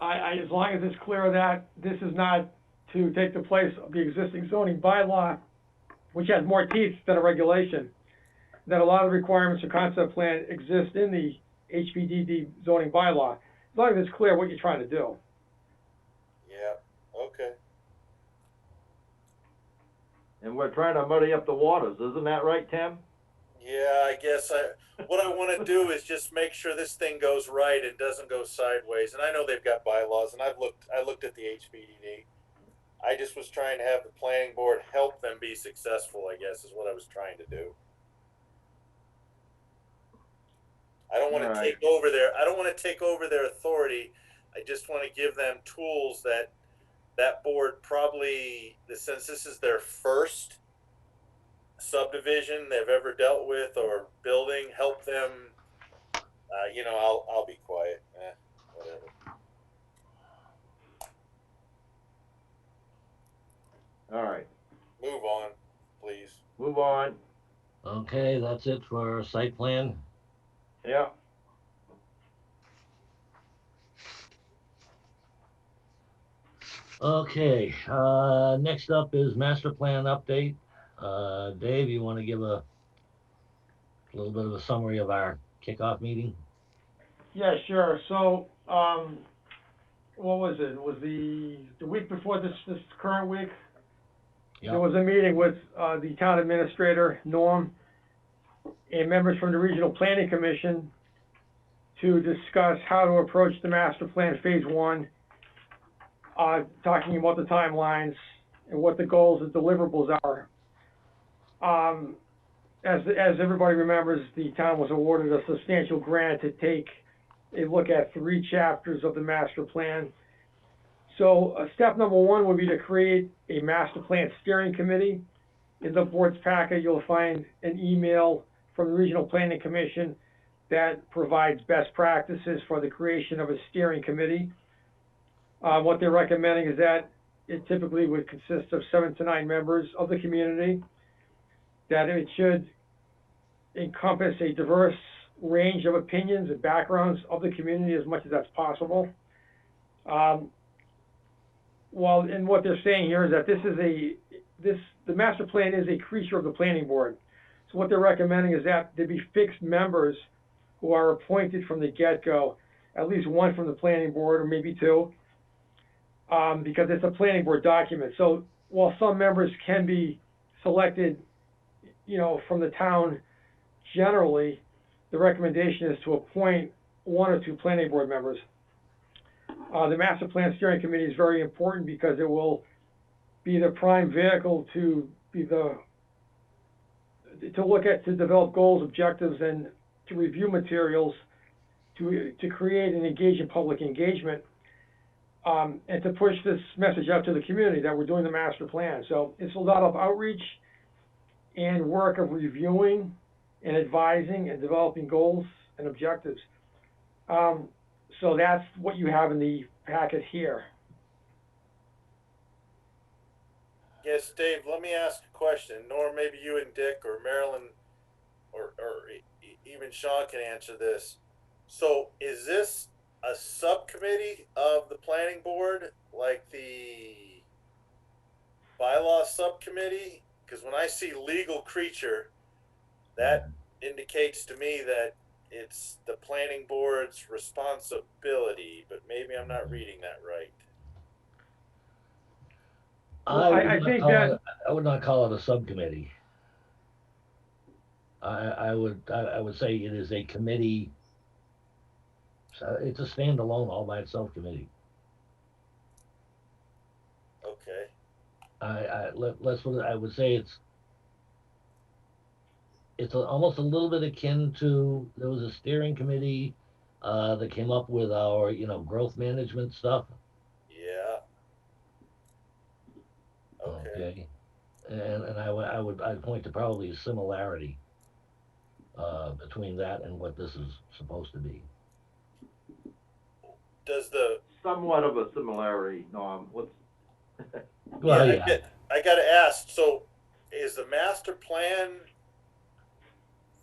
S7: As long as it's clear that this is not to take the place of the existing zoning bylaw, which has more teeth than a regulation, that a lot of the requirements for concept plan exist in the HPDD zoning bylaw. As long as it's clear what you're trying to do.
S4: Yeah. Okay.
S5: And we're trying to muddy up the waters, isn't that right, Tim?
S4: Yeah, I guess what I want to do is just make sure this thing goes right and doesn't go sideways. And I know they've got bylaws, and I looked at the HPDD. I just was trying to have the planning board help them be successful, I guess, is what I was trying to do. I don't want to
S5: Right.
S4: I don't want to take over their authority. I just want to give them tools that board probably, since this is their first subdivision they've ever dealt with or building, help them. I'll be quiet. Whatever.
S5: All right.
S4: Move on, please.
S5: Move on.
S1: Okay, that's it for site plan.
S5: Yeah.
S1: Okay, next up is master plan update. Dave, you want to give a little bit of a summary of our kickoff meeting?
S7: Yeah, sure. So, what was it? It was the week before this current week.
S1: Yeah.
S7: There was a meeting with the town administrator, Norm, and members from the Regional Planning Commission to discuss how to approach the master plan phase one, talking about the timelines and what the goals and deliverables are. As everybody remembers, the town was awarded a substantial grant to take a look at 3 chapters of the master plan. So step number 1 would be to create a master plan steering committee. In the board's packet, you'll find an email from the Regional Planning Commission that provides best practices for the creation of a steering committee. What they're recommending is that it typically would consist of 7 to 9 members of the community, that it should encompass a diverse range of opinions and backgrounds of the community as much as that's possible. And what they're saying here is that the master plan is a creature of the planning board. So what they're recommending is that there be fixed members who are appointed from the get-go, at least 1 from the planning board or maybe 2, because it's a planning board document. So while some members can be selected, from the town, generally, the recommendation is to appoint 1 or 2 planning board members. The Master Plan Steering Committee is very important because it will be the prime vehicle to develop goals, objectives, and to review materials, to create and engage in public engagement, and to push this message out to the community that we're doing the master plan. So it's a lot of outreach and work of reviewing and advising and developing goals and objectives. So that's what you have in the packet here.
S4: Yes, Dave, let me ask a question. Norm, maybe you and Dick or Marilyn or even Sean can answer this. So is this a subcommittee of the planning board, like the bylaw subcommittee? Because when I see legal creature, that indicates to me that it's the planning board's responsibility, but maybe I'm not reading that right.
S7: Well, I think that
S1: I would not call it a subcommittee. I would say it is a committee. So it's a standalone, all by itself committee.
S4: Okay.
S1: I would say almost a little bit akin to, there was a steering committee that came up with our growth management stuff.
S4: Yeah. Okay.
S1: And I'd point to probably a similarity between that and what this is supposed to be.
S4: Does the
S5: Somewhat of a similarity, Norm. What's
S1: Well,
S4: yeah, I got to ask. So, is the master plan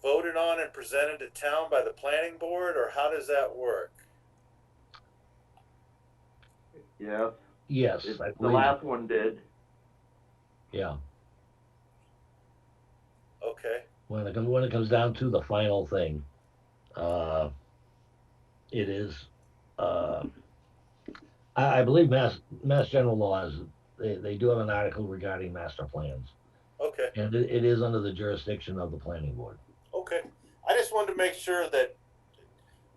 S4: voted on and presented to town by the planning board, or how does that work?
S5: Yes,
S1: Yes, I
S5: the
S1: believe.
S5: last one did.
S1: Yeah.
S4: Okay.
S1: When it comes down to the final thing, it is. I believe Mass General Laws, they do have an article regarding master plans,
S4: Okay.
S1: and it is under the jurisdiction of the planning board.
S4: Okay. I just wanted to make sure that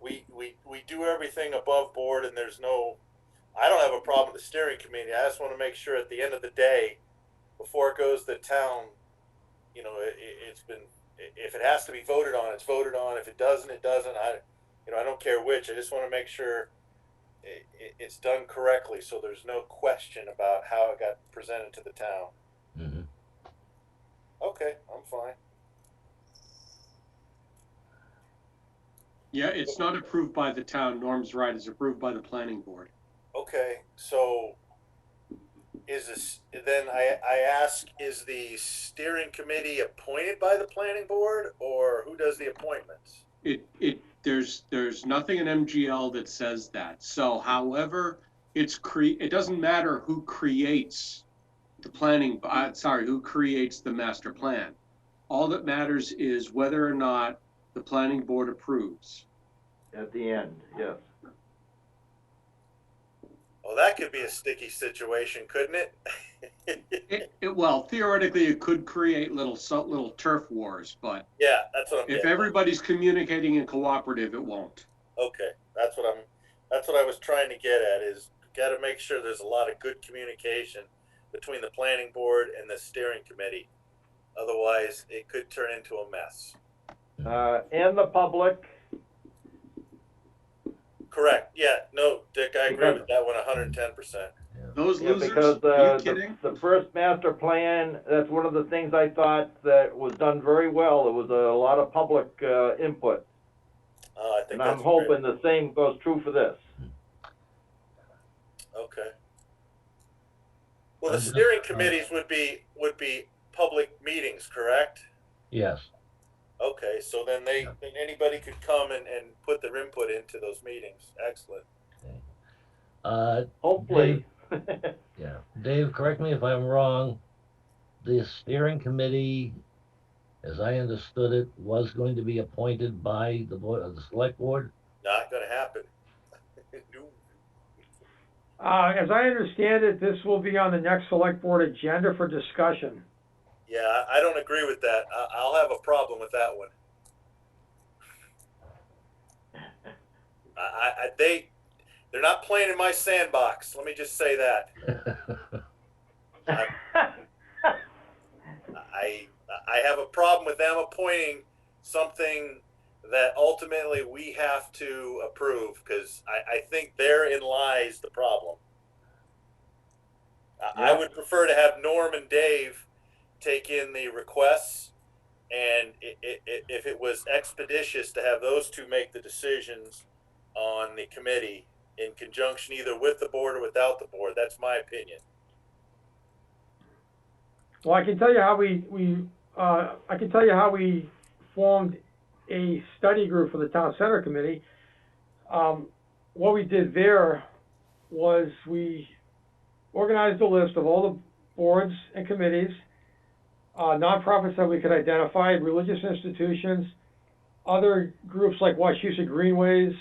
S4: we do everything above board, and there's no. I don't have a problem with the steering committee. I just want to make sure at the end of the day, before it goes to town, it's been. If it has to be voted on, it's voted on. If it doesn't, it doesn't. I don't care which. I just want to make sure it's done correctly, so there's no question about how it got presented to the town.
S1: Mm-hmm.
S4: Okay, I'm fine.
S8: Yeah, it's not approved by the town. Norm's right. It's approved by the planning board.
S4: Okay, so is this then? I ask: is the steering committee appointed by the planning board, or who does the appointments?
S8: There's nothing in MGL that says that. So, however, it doesn't matter who creates the who creates the master plan. All that matters is whether or not the planning board approves.
S5: At the end, yes.
S4: Well, that could be a sticky situation, couldn't it?
S8: Well, theoretically, it could create little turf wars, but
S4: yeah, that's what I'm
S8: if
S4: getting.
S8: everybody's communicating and cooperative, it won't.
S4: Okay, that's what I was trying to get at. Is got to make sure there's a lot of good communication between the planning board and the steering committee. Otherwise, it could turn into a mess.
S5: And the public.
S4: Correct. Yeah. No, Dick, I agree with that one 110%.
S8: Those losers,
S5: because
S8: are you kidding?
S5: the first master plan, that's one of the things I thought that was done very well. There was a lot of public input.
S4: I think
S5: and I'm hoping the same goes true for this.
S4: Okay. Well, the steering committees would be public meetings, correct?
S1: Yes.
S4: Okay, so then anybody could come and put their input into those meetings. Excellent.
S1: Okay.
S5: Hopefully.
S1: Yeah. Dave, correct me if I'm wrong. The steering committee, as I understood it, was going to be appointed by the select board.
S4: Not going to happen.
S7: As I understand it, this will be on the next select board agenda for discussion.
S4: Yeah, I don't agree with that. I'll have a problem with that one. They're not playing in my sandbox. Let me just say that. I have a problem with them appointing something that ultimately we have to approve, because I think therein lies the problem. I would prefer to have Norm and Dave take in the requests, and if it was expeditious to have those two make the decisions, on the committee in conjunction either with the board or without the board. That's my opinion.
S7: Well, I can tell you how we formed a study group for the town center committee. What we did there was we organized a list of all the boards and committees, nonprofits that we could identify, religious institutions, other groups like Wachusett Greenways,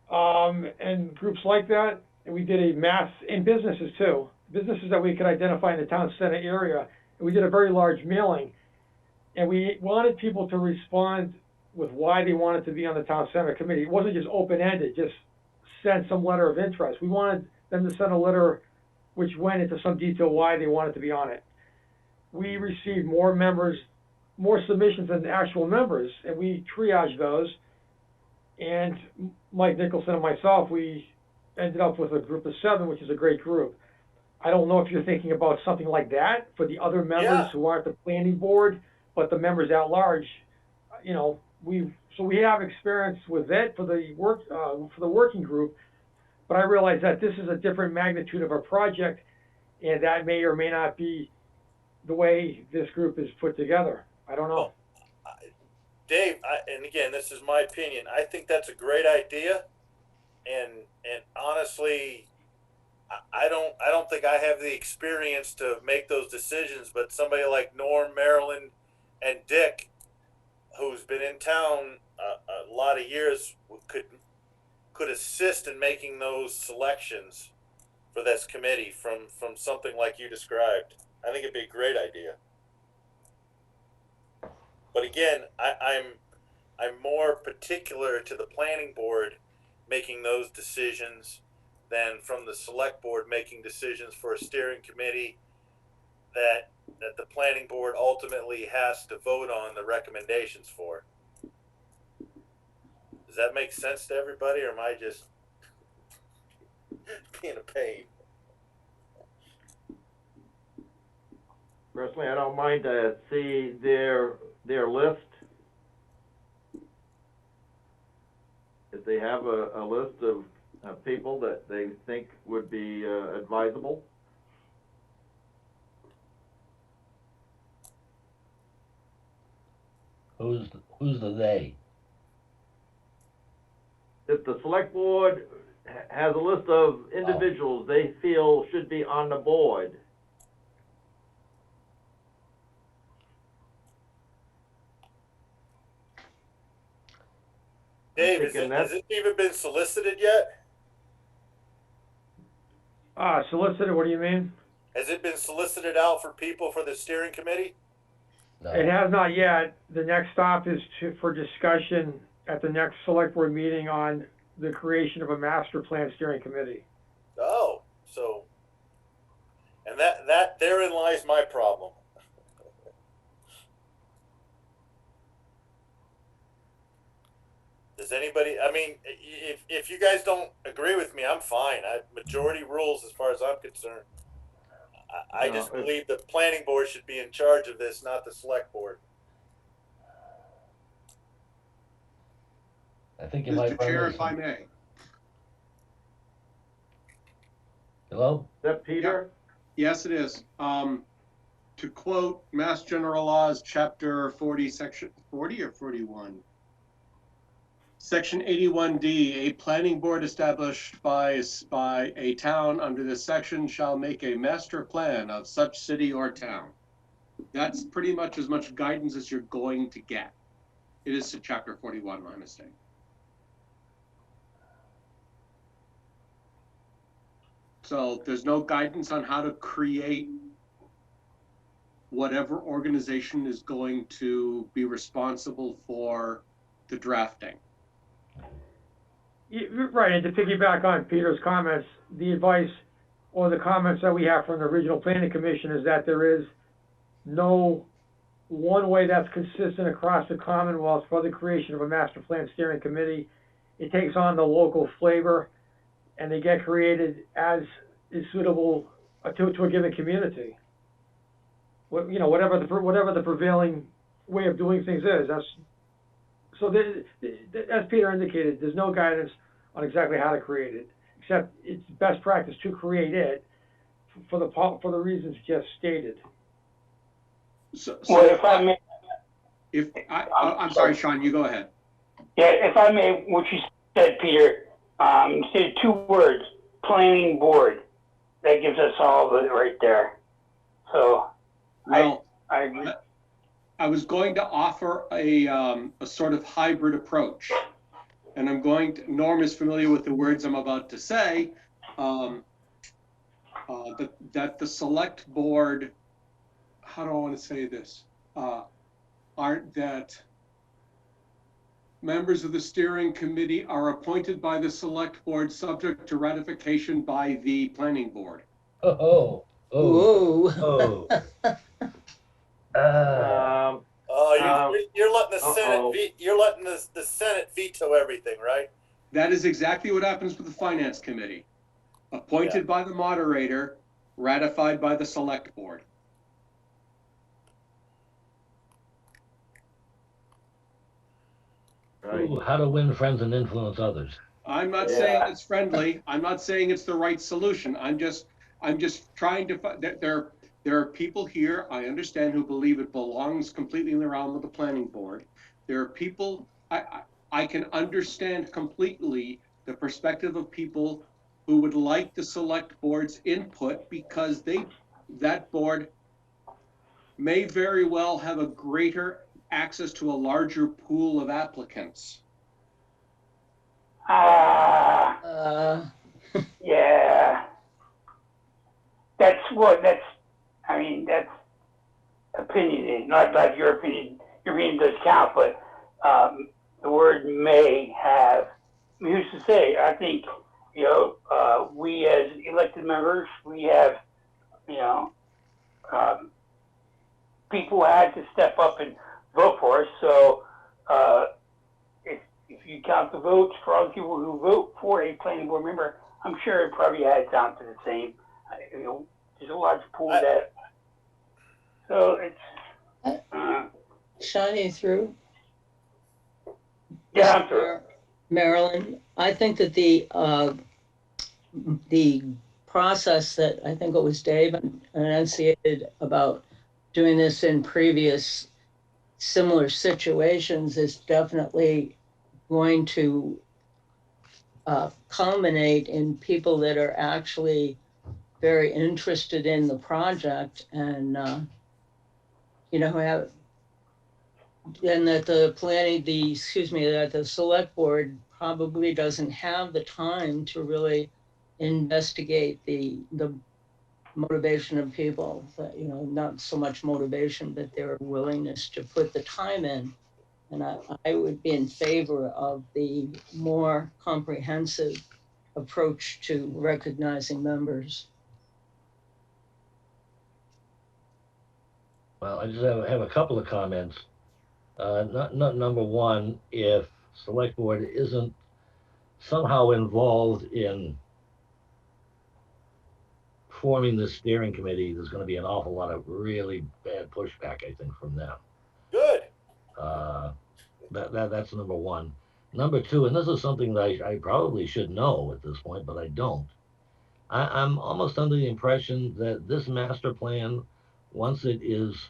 S7: and groups like that. And we did a mass, and businesses too, businesses that we could identify in the town center area. And we did a very large mailing. And we wanted people to respond with why they wanted to be on the town center committee. It wasn't just open-ended, just send some letter of interest. We wanted them to send a letter which went into some detail why they wanted to be on it. We received more submissions than actual members, and we triaged those. And Mike Nicholson and myself, we ended up with a group of 7, which is a great group. I don't know if you're thinking about something like that for the other members who aren't the planning board, but the members at large, you know, we have experience with it for the working group, but I realize that this is a different magnitude of a project, and that may or may not be the way this group is put together. I don't know.
S4: Well, Dave, and again, this is my opinion. I think that's a great idea, and honestly, I don't think I have the experience to make those decisions. But somebody like Norm, Marilyn, and Dick, who's been in town a lot of years, could assist in making those selections for this committee from something like you described. I think it'd be a great idea. But again, I'm more particular to the planning board making those decisions than from the select board making decisions for a steering committee that the planning board ultimately has to vote on the recommendations for. Does that make sense to everybody, or am I just being a pain?
S5: Personally, I don't mind to see their list. If they have a list of people that they think would be advisable.
S1: Who's the they?
S5: If the select board has a list of individuals they feel should be on the board.
S4: Dave, has it even been solicited yet?
S7: Solicited, what do you mean?
S4: Has it been solicited out for people for the steering committee?
S1: No.
S7: It has not yet. The next stop is for discussion at the next select board meeting on the creation of a master plan steering committee.
S4: Oh, so, and that therein lies my problem. Does anybody, I mean, if you guys don't agree with me, I'm fine. Majority rules as far as I'm concerned. I just believe the planning board should be in charge of this, not the select board.
S1: I think you might.
S8: Mr. Chair, if I may.
S1: Hello?
S5: Is that Peter?
S8: Yes, it is. To quote Mass General Laws, Chapter 40, Section 40 or 41? Section 81D, a planning board established by a town under this section shall make a master plan of such city or town. That's pretty much as much guidance as you're going to get. It is to Chapter 41, my mistake. So there's no guidance on how to create whatever organization is going to be responsible for the drafting.
S7: Right, and to piggyback on Peter's comments, the advice or the comments that we have from the original planning commission is that there is no one way that's consistent across the Commonwealth for the creation of a master plan steering committee. It takes on the local flavor, and they get created as is suitable to a given community. Whatever the prevailing way of doing things is. That's as Peter indicated, there's no guidance on exactly how to create it, except it's best practice to create it for the reasons just stated.
S2: Well, if I may,
S8: I'm sorry, Sean, you go ahead.
S2: yeah, if I may, what you said, Peter, you said 2 words, planning board. That gives us all of it right there. So,
S8: Well,
S2: I agree.
S8: I was going to offer a sort of hybrid approach. And Norm is familiar with the words I'm about to say, that the select board, how do I want to say this? That members of the steering committee are appointed by the select board subject to ratification by the planning board.
S1: Oh,
S3: Whoa.
S4: You're letting the Senate you're letting the Senate veto everything, right?
S8: That is exactly what happens with the finance committee. Appointed by the moderator, ratified by the select board.
S1: Ooh, how to win friends and influence others.
S8: I'm not saying it's friendly. I'm not saying it's the right solution. I'm just trying to find that there are people here, I understand, who believe it belongs completely in the realm of the planning board. There are people, I can understand completely the perspective of people who would like the select board's input because that board may very well have a greater access to a larger pool of applicants.
S2: Yeah. That's opinion. Not that your opinion does count, but the word may have, who's to say? I think, we as elected members, we have, people had to step up and vote for us. So if you count the votes for all the people who vote for a planning board member, I'm sure it probably adds down to the same. There's a large pool of that. So it's
S3: Shining through.
S2: Yeah, I'm through.
S3: Marilyn, I think that the process that I think it was Dave enunciated about doing this in previous similar situations is definitely going to culminate in people that are actually very interested in the project and have, and that that the select board probably doesn't have the time to really investigate the motivation of people, not so much motivation, but their willingness to put the time in. And I would be in favor of the more comprehensive approach to recognizing members.
S1: Well, I just have a couple of comments. Not number one, if select board isn't somehow involved in forming the steering committee, there's going to be an awful lot of really bad pushback, I think, from them.
S4: Good.
S1: That's number one. Number two, and this is something that I probably should know at this point, but I don't. I'm almost under the impression that this master plan, once it is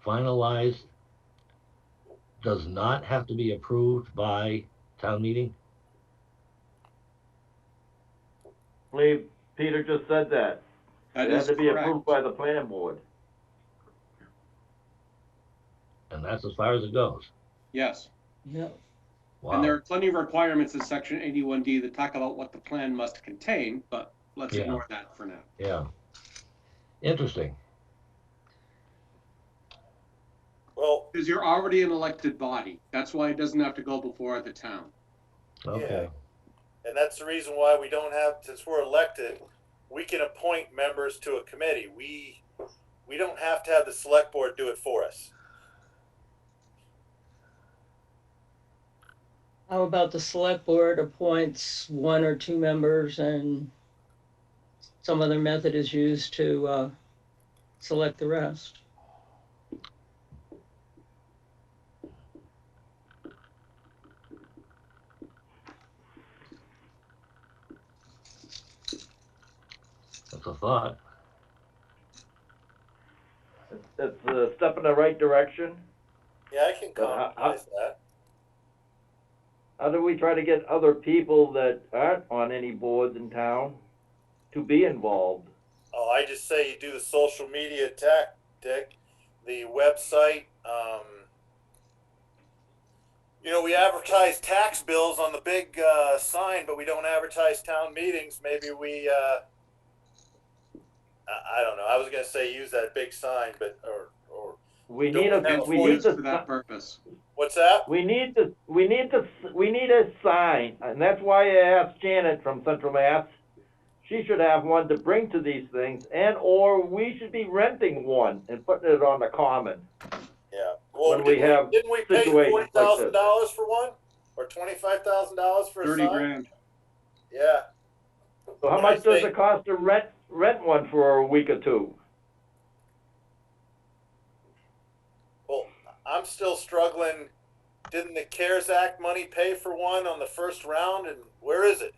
S1: finalized, does not have to be approved by town meeting.
S5: I believe Peter just said that.
S8: That
S5: It
S8: is
S5: has to be
S8: correct.
S5: approved by the planning board.
S1: And that's as far as it goes.
S8: Yes.
S3: Yeah.
S1: Wow.
S8: And there are plenty of requirements in section 81D that talk about what the plan must contain, but let's ignore that for now.
S1: Yeah. Interesting.
S4: Well,
S8: Because you're already an elected body. That's why it doesn't have to go before the town.
S1: Okay.
S4: and that's the reason why we don't have, since we're elected, we can appoint members to a committee. We don't have to have the select board do it for us.
S3: How about the select board appoints 1 or 2 members and some other method is used to select the rest?
S1: Just a thought.
S5: It's a step in the right direction.
S4: Yeah, I can
S5: But
S4: compromise that.
S5: how do we try to get other people that aren't on any boards in town to be involved?
S4: Oh, I just say you do the social media tactic, the website. You know, we advertise tax bills on the big sign, but we don't advertise town meetings. Maybe we, I don't know. I was gonna say use that big sign, but or
S5: We
S4: Don't
S5: need
S4: we
S5: a,
S4: have
S5: we
S4: a
S5: need
S8: Used for
S5: to,
S8: that purpose.
S4: what's that?
S5: we need a sign, and that's why I asked Janet from Central Mass. She should have one to bring to these things, and or we should be renting one and putting it on the common.
S4: Yeah. Well,
S5: When we have
S4: didn't we pay
S5: situations like this.
S4: $40,000 for one, or $25,000 for a
S8: 30
S4: sign?
S8: grand.
S4: Yeah.
S5: So how
S4: When I
S5: much does
S4: say-
S5: it cost to rent one for a week or two?
S4: Well, I'm still struggling. Didn't the CARES Act money pay for one on the first round, and where is it?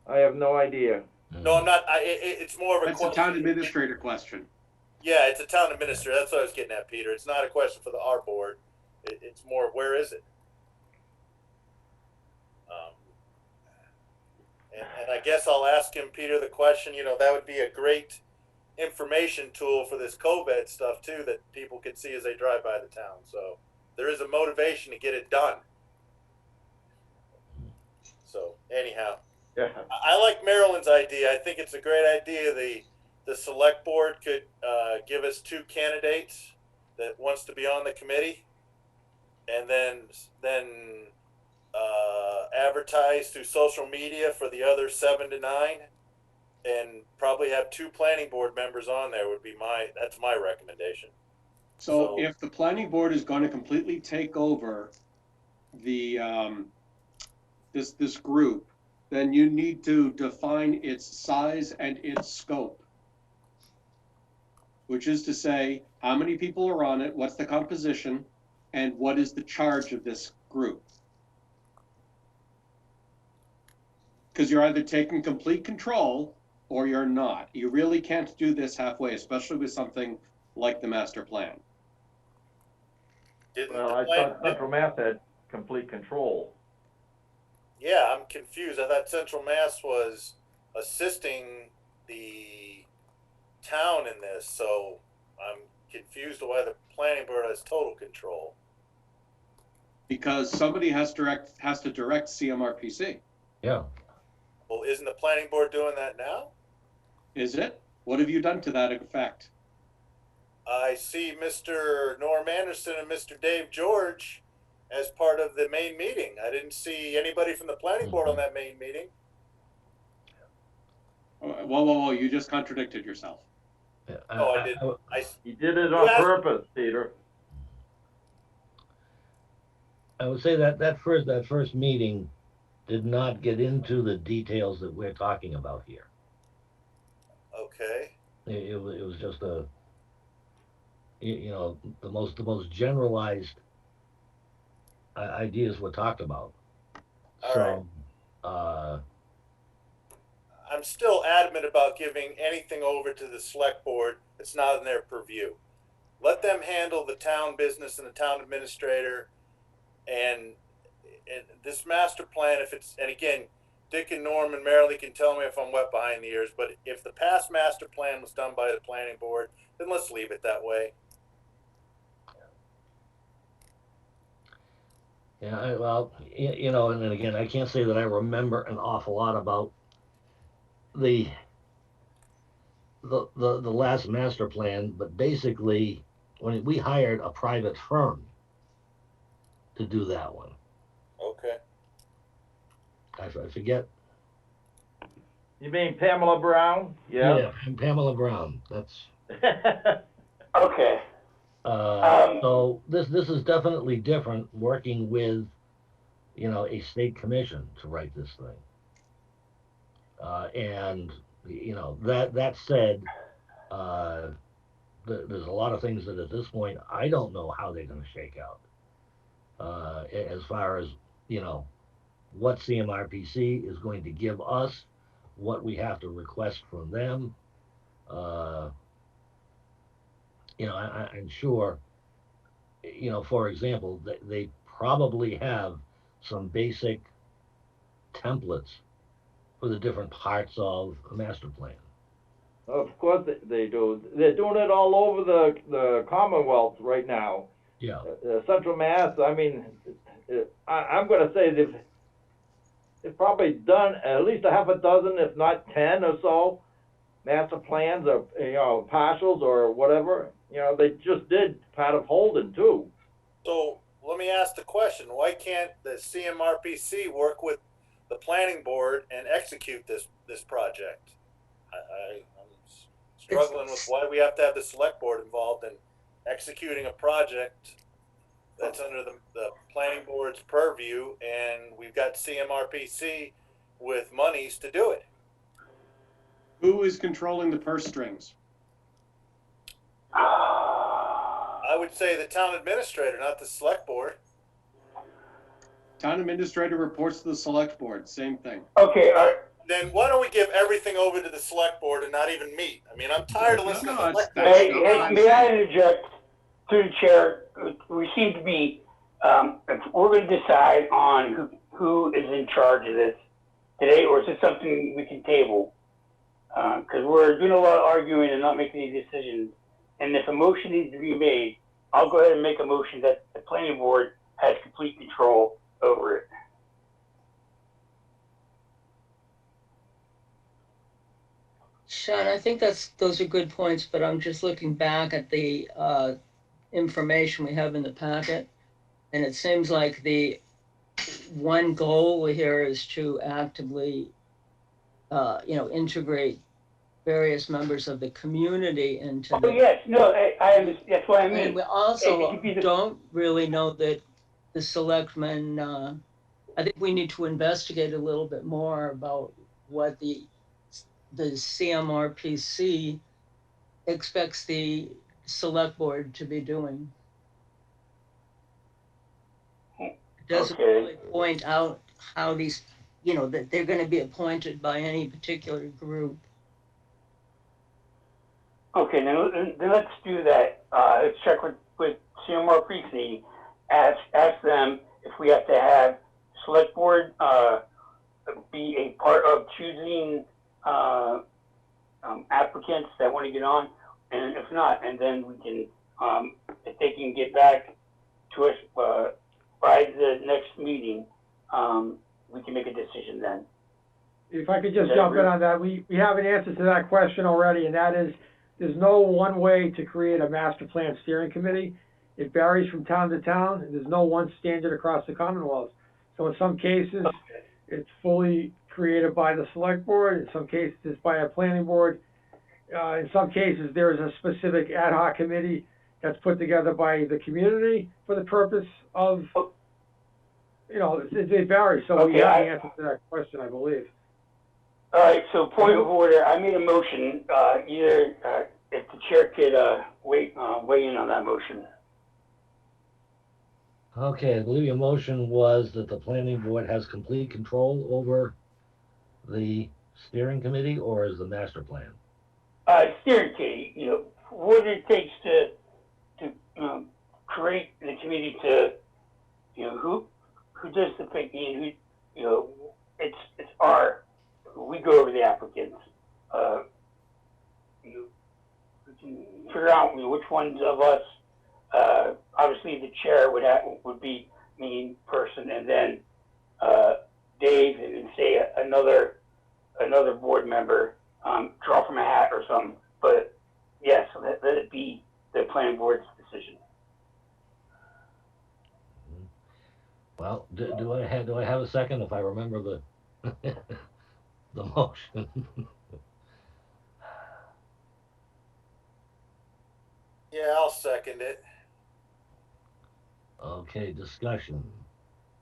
S5: I have no idea.
S4: No, I'm not. It's more of a
S8: That's a
S4: question.
S8: town administrator question.
S4: Yeah, it's a town administrator. That's what I was getting at, Peter. It's not a question for our board. It's more, where is it? And I guess I'll ask him, Peter, the question. You know, that would be a great information tool for this COVID stuff too, that people can see as they drive by the town. So there is a motivation to get it done. So anyhow.
S5: Yeah.
S4: I like Marilyn's idea. I think it's a great idea. The select board could give us 2 candidates that wants to be on the committee, and then advertise through social media for the other 7 to 9, and probably have 2 planning board members on there. That's my recommendation.
S8: So if the planning board is going to completely take over the this group, then you need to define its size and its scope, which is to say, how many people are on it, what's the composition, and what is the charge of this group? Because you're either taking complete control or you're not. You really can't do this halfway, especially with something like the master plan.
S5: Well, I thought Central Mass had complete control.
S4: Yeah, I'm confused. I thought Central Mass was assisting the town in this, so I'm confused why the planning board has total control.
S8: Because somebody has to direct CMRPC.
S1: Yeah.
S4: Well, isn't the planning board doing that now?
S8: Is it? What have you done to that effect?
S4: I see Mr. Norm Anderson and Mr. Dave George as part of the main meeting. I didn't see anybody from the planning board on that main meeting.
S8: Whoa, you just contradicted yourself.
S4: Oh, I did.
S5: He did it on purpose, Peter.
S1: I would say that first meeting did not get into the details that we're talking about here.
S4: Okay.
S1: It was just the most generalized ideas were talked about.
S4: All right. I'm still adamant about giving anything over to the select board that's not in their purview. Let them handle the town business and the town administrator, and this master plan. And again, Dick and Norm and Marilee can tell me if I'm wet behind the ears, but if the past master plan was done by the planning board, then let's leave it that way.
S1: Yeah, and then again, I can't say that I remember an awful lot about the last master plan, but basically, when we hired a private firm to do that one.
S4: Okay.
S1: I forget.
S5: You mean Pamela Brown?
S1: Yeah, and Pamela Brown. That's
S2: Okay.
S1: so this is definitely different, working with a state commission to write this thing. And that said, there's a lot of things that at this point I don't know how they're going to shake out. As far as what CMRPC is going to give us what we have to request from them. Uh, I'm sure, for example, they probably have some basic templates for the different parts of a master plan.
S5: Of course they do. They're doing it all over the Commonwealth right now.
S1: Yeah.
S5: Central Mass, I mean, I'm going to say they've probably done at least a half a dozen, if not 10 or so, master plans or, partials or whatever. They just did part of Holden too.
S4: So let me ask the question: why can't the CMRPC work with the planning board and execute this project? I'm struggling with why we have to have the select board involved in executing a project that's under the planning board's purview, and we've got CMRPC with monies to do it.
S8: Who is controlling the purse strings?
S4: I would say the town administrator, not the select board.
S8: Town administrator reports to the select board, same thing.
S2: Okay,
S4: Then why don't we give everything over to the select board and not even meet? I mean, I'm tired of listening to the select board.
S2: may I interject through the chair? We seem to be, if we're going to decide on who is in charge of this today, or is this something we can table? Because we're doing a lot of arguing and not making any decisions. And if a motion needs to be made, I'll go ahead and make a motion that the planning board has complete control over it.
S3: Sean, I think those are good points, but I'm just looking back at the information we have in the packet, and it seems like the one goal here is to actively, integrate various members of the community into
S2: Oh, yes, no, I understand. That's what I mean.
S3: And we also don't really know that the selectmen, I think we need to investigate a little bit more about what the CMRPC expects the select board to be doing. It doesn't really point out how these, that they're going to be appointed by any particular group.
S2: Okay, then let's do that. Let's check with CMRPC. Ask them if we have to have select board be a part of choosing applicants that want to get on, and if not, and then we can, if they can get back to us by the next meeting, we can make a decision then.
S7: If I could just jump in on that, we have an answer to that question already, and that is, there's no one way to create a master plan steering committee. It varies from town to town, and there's no one standard across the Commonwealth. So in some cases, it's fully created by the select board. In some cases, it's by a planning board. In some cases, there's a specific ad hoc committee that's put together by the community for the purpose of, it varies. So we have the answer to that question, I believe.
S2: All right, so point of order, I made a motion, either, if the chair could, weigh in on that motion.
S1: Okay, I believe your motion was that the planning board has complete control over the steering committee, or is the master plan?
S2: Steering committee, what it takes to create the committee to, who does the picking, who, it's we go over the applicants. We can figure out which ones of us. Obviously, the chair would be me person, and then Dave, and say another board member, draw from a hat or something. But yes, let it be the planning board's decision.
S1: Well, do I have a second if I remember the the motion?
S4: Yeah, I'll second it.
S1: Okay, discussion.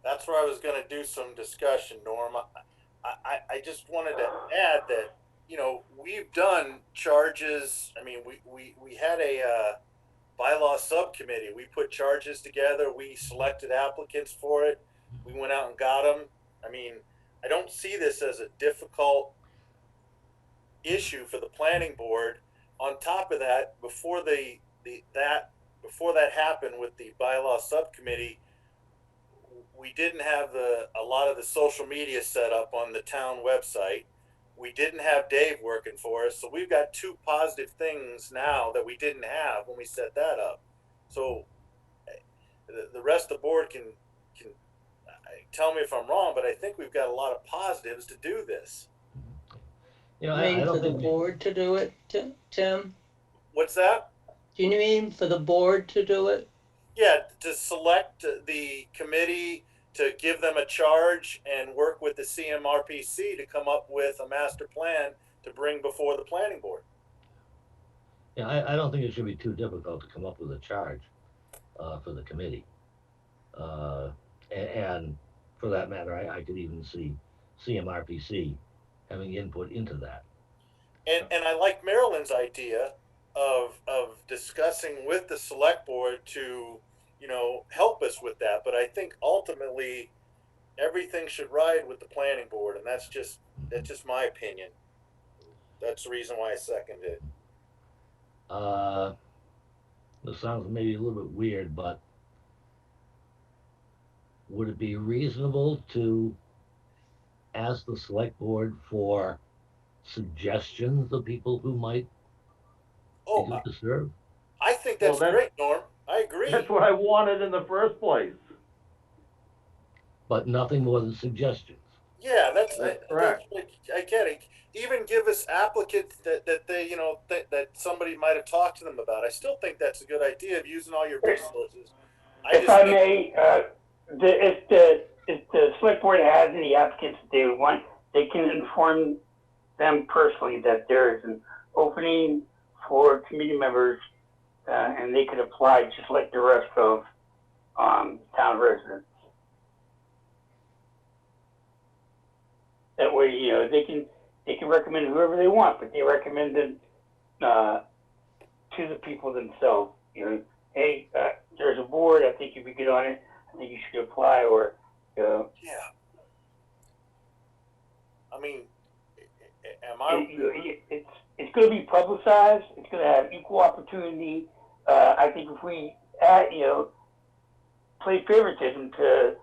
S4: That's where I was going to do some discussion, Norm. I just wanted to add that, we've done charges. I mean, we had a bylaw subcommittee. We put charges together. We selected applicants for it. We went out and got them. I mean, I don't see this as a difficult issue for the planning board. On top of that, before that happened with the bylaw subcommittee, we didn't have a lot of the social media set up on the town website. We didn't have Dave working for us, so we've got two positive things now that we didn't have when we set that up. So the rest of the board can tell me if I'm wrong, but I think we've got a lot of positives to do this.
S1: You know,
S3: You
S1: I
S3: mean for
S1: don't
S3: the
S1: think,
S3: board to do it, Tim?
S4: What's that?
S3: Do you mean for the board to do it?
S4: Yeah, to select the committee, to give them a charge and work with the CMRPC to come up with a master plan to bring before the planning board.
S1: yeah, I don't think it should be too difficult to come up with a charge for the committee. And for that matter, I could even see CMRPC having input into that.
S4: And I like Marilyn's idea of discussing with the select board to, you know, help us with that. But I think ultimately everything should ride with the planning board, and that's just my opinion. That's the reason why I second it.
S1: This sounds maybe a little bit weird, but would it be reasonable to ask the select board for suggestions of people who might
S4: Oh,
S1: be good to serve?
S4: I think that's
S5: Well,
S4: great, Norm. I agree.
S5: That's what I wanted in the first place.
S1: But nothing more than suggestions.
S4: Yeah, that's
S5: correct.
S4: I get it. Even give us applicants that they, you know, that somebody might have talked to them about. I still think that's a good idea of using all your resources.
S2: If I may, if the select board has any applicants that they want, they can inform them personally that there is an opening for committee members, and they could apply just like the rest of town residents. That way, you know, they can recommend whoever they want, but they recommend it to the people themselves. You know, hey, there's a board. I think you'd be good on it. I think you should apply. Or
S4: Yeah. I mean, am I?
S2: it's going to be publicized. It's going to have equal opportunity. I think if we play favoritism to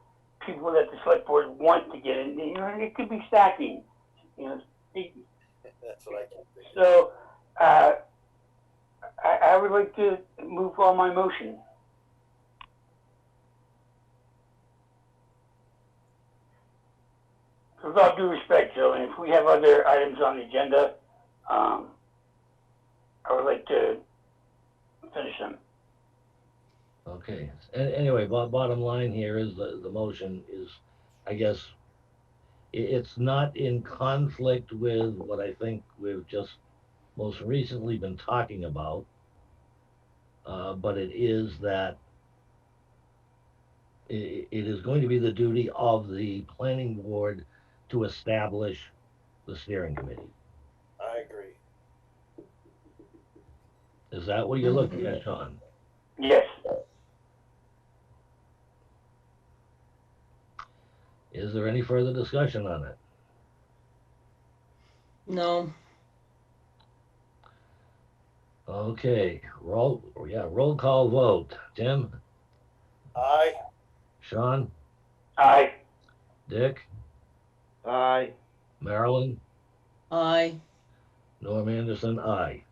S2: people that the select board want to get in, you know, it could be stacking. You know,
S4: That's what I can think.
S2: so I would like to move on my motion. With all due respect, Joe, and if we have other items on the agenda, I would like to finish them.
S1: Okay. Anyway, bottom line here is the motion is, I guess, it's not in conflict with what I think we've just most recently been talking about, but it is that it is going to be the duty of the planning board to establish the steering committee.
S4: I agree.
S1: Is that what you're looking at, Sean?
S2: Yes.
S1: Is there any further discussion on it?
S3: No.
S1: Okay, roll call vote. Tim,
S4: Aye.
S1: Sean,
S2: Aye.
S1: Dick,
S5: Aye.
S1: Marilyn,
S3: Aye.
S1: Norm Anderson, aye.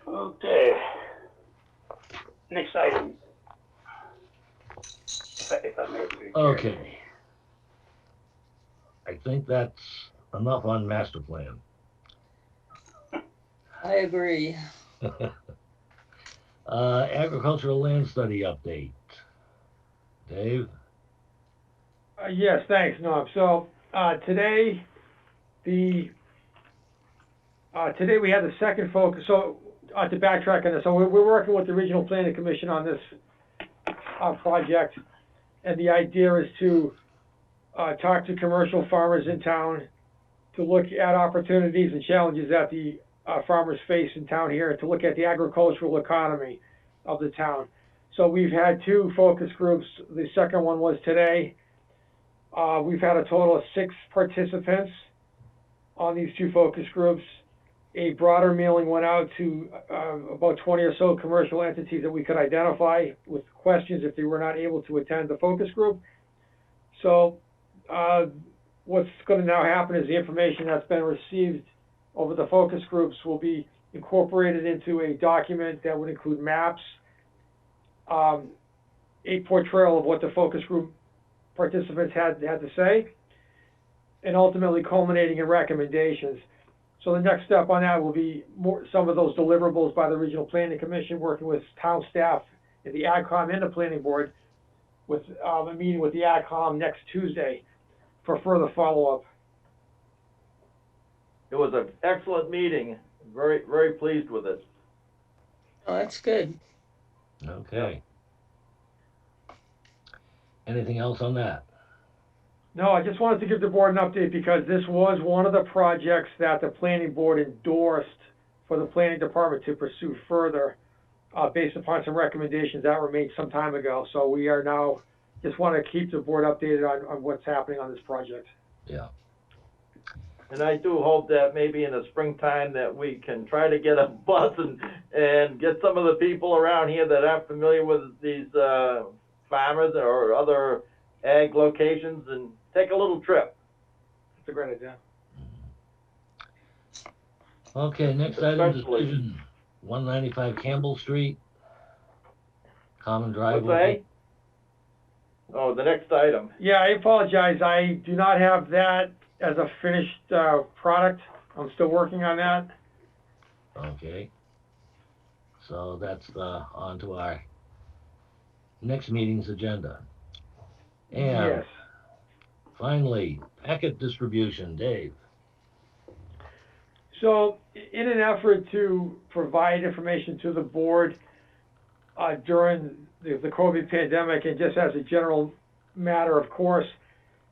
S2: Okay. Next item. If I may.
S1: Okay. I think that's enough on master plan.
S3: I agree.
S1: Agricultural land study update. Dave?
S7: Yes, thanks, Norm. So, today we had the second focus, so, to backtrack on this, so we're working with the Regional Planning Commission on this, project, and the idea is to, talk to commercial farmers in town to look at opportunities and challenges that the, farmers face in town here, to look at the agricultural economy of the town. So we've had two focus groups. The second one was today. We've had a total of 6 participants. on these two focus groups. A broader mailing went out to about 20 or so commercial entities that we could identify with questions if they were not able to attend the focus group. So what's going to now happen is the information that's been received over the focus groups will be incorporated into a document that would include maps, a portrayal of what the focus group participants had to say, and ultimately culminating in recommendations. So the next step on that will be some of those deliverables by the Regional Planning Commission, working with town staff and the AdCom and the Planning Board, with a meeting with the AdCom next Tuesday for further follow-up.
S5: It was an excellent meeting. Very, very pleased with it.
S3: Oh, that's good.
S1: Okay. Anything else on that?
S7: No, I just wanted to give the board an update because this was one of the projects that the planning board endorsed for the planning department to pursue further, based upon some recommendations that were made some time ago. So we are now, just want to keep the board updated on what's happening on this project.
S1: Yeah.
S5: And I do hope that maybe in the springtime that we can try to get a bus and get some of the people around here that aren't familiar with these farmers or other ag locations and take a little trip.
S7: That's a great idea.
S1: Okay, next item,
S5: Especially-
S1: decision 195 Campbell Street. Common
S5: What's
S1: driveway.
S5: that? Oh, the next item.
S7: Yeah, I apologize. I do not have that as a finished product. I'm still working on that.
S1: Okay. So that's on to our next meeting's agenda. And
S7: Yes.
S1: finally, packet distribution, Dave.
S7: So in an effort to provide information to the board during the COVID pandemic, and just as a general matter, of course,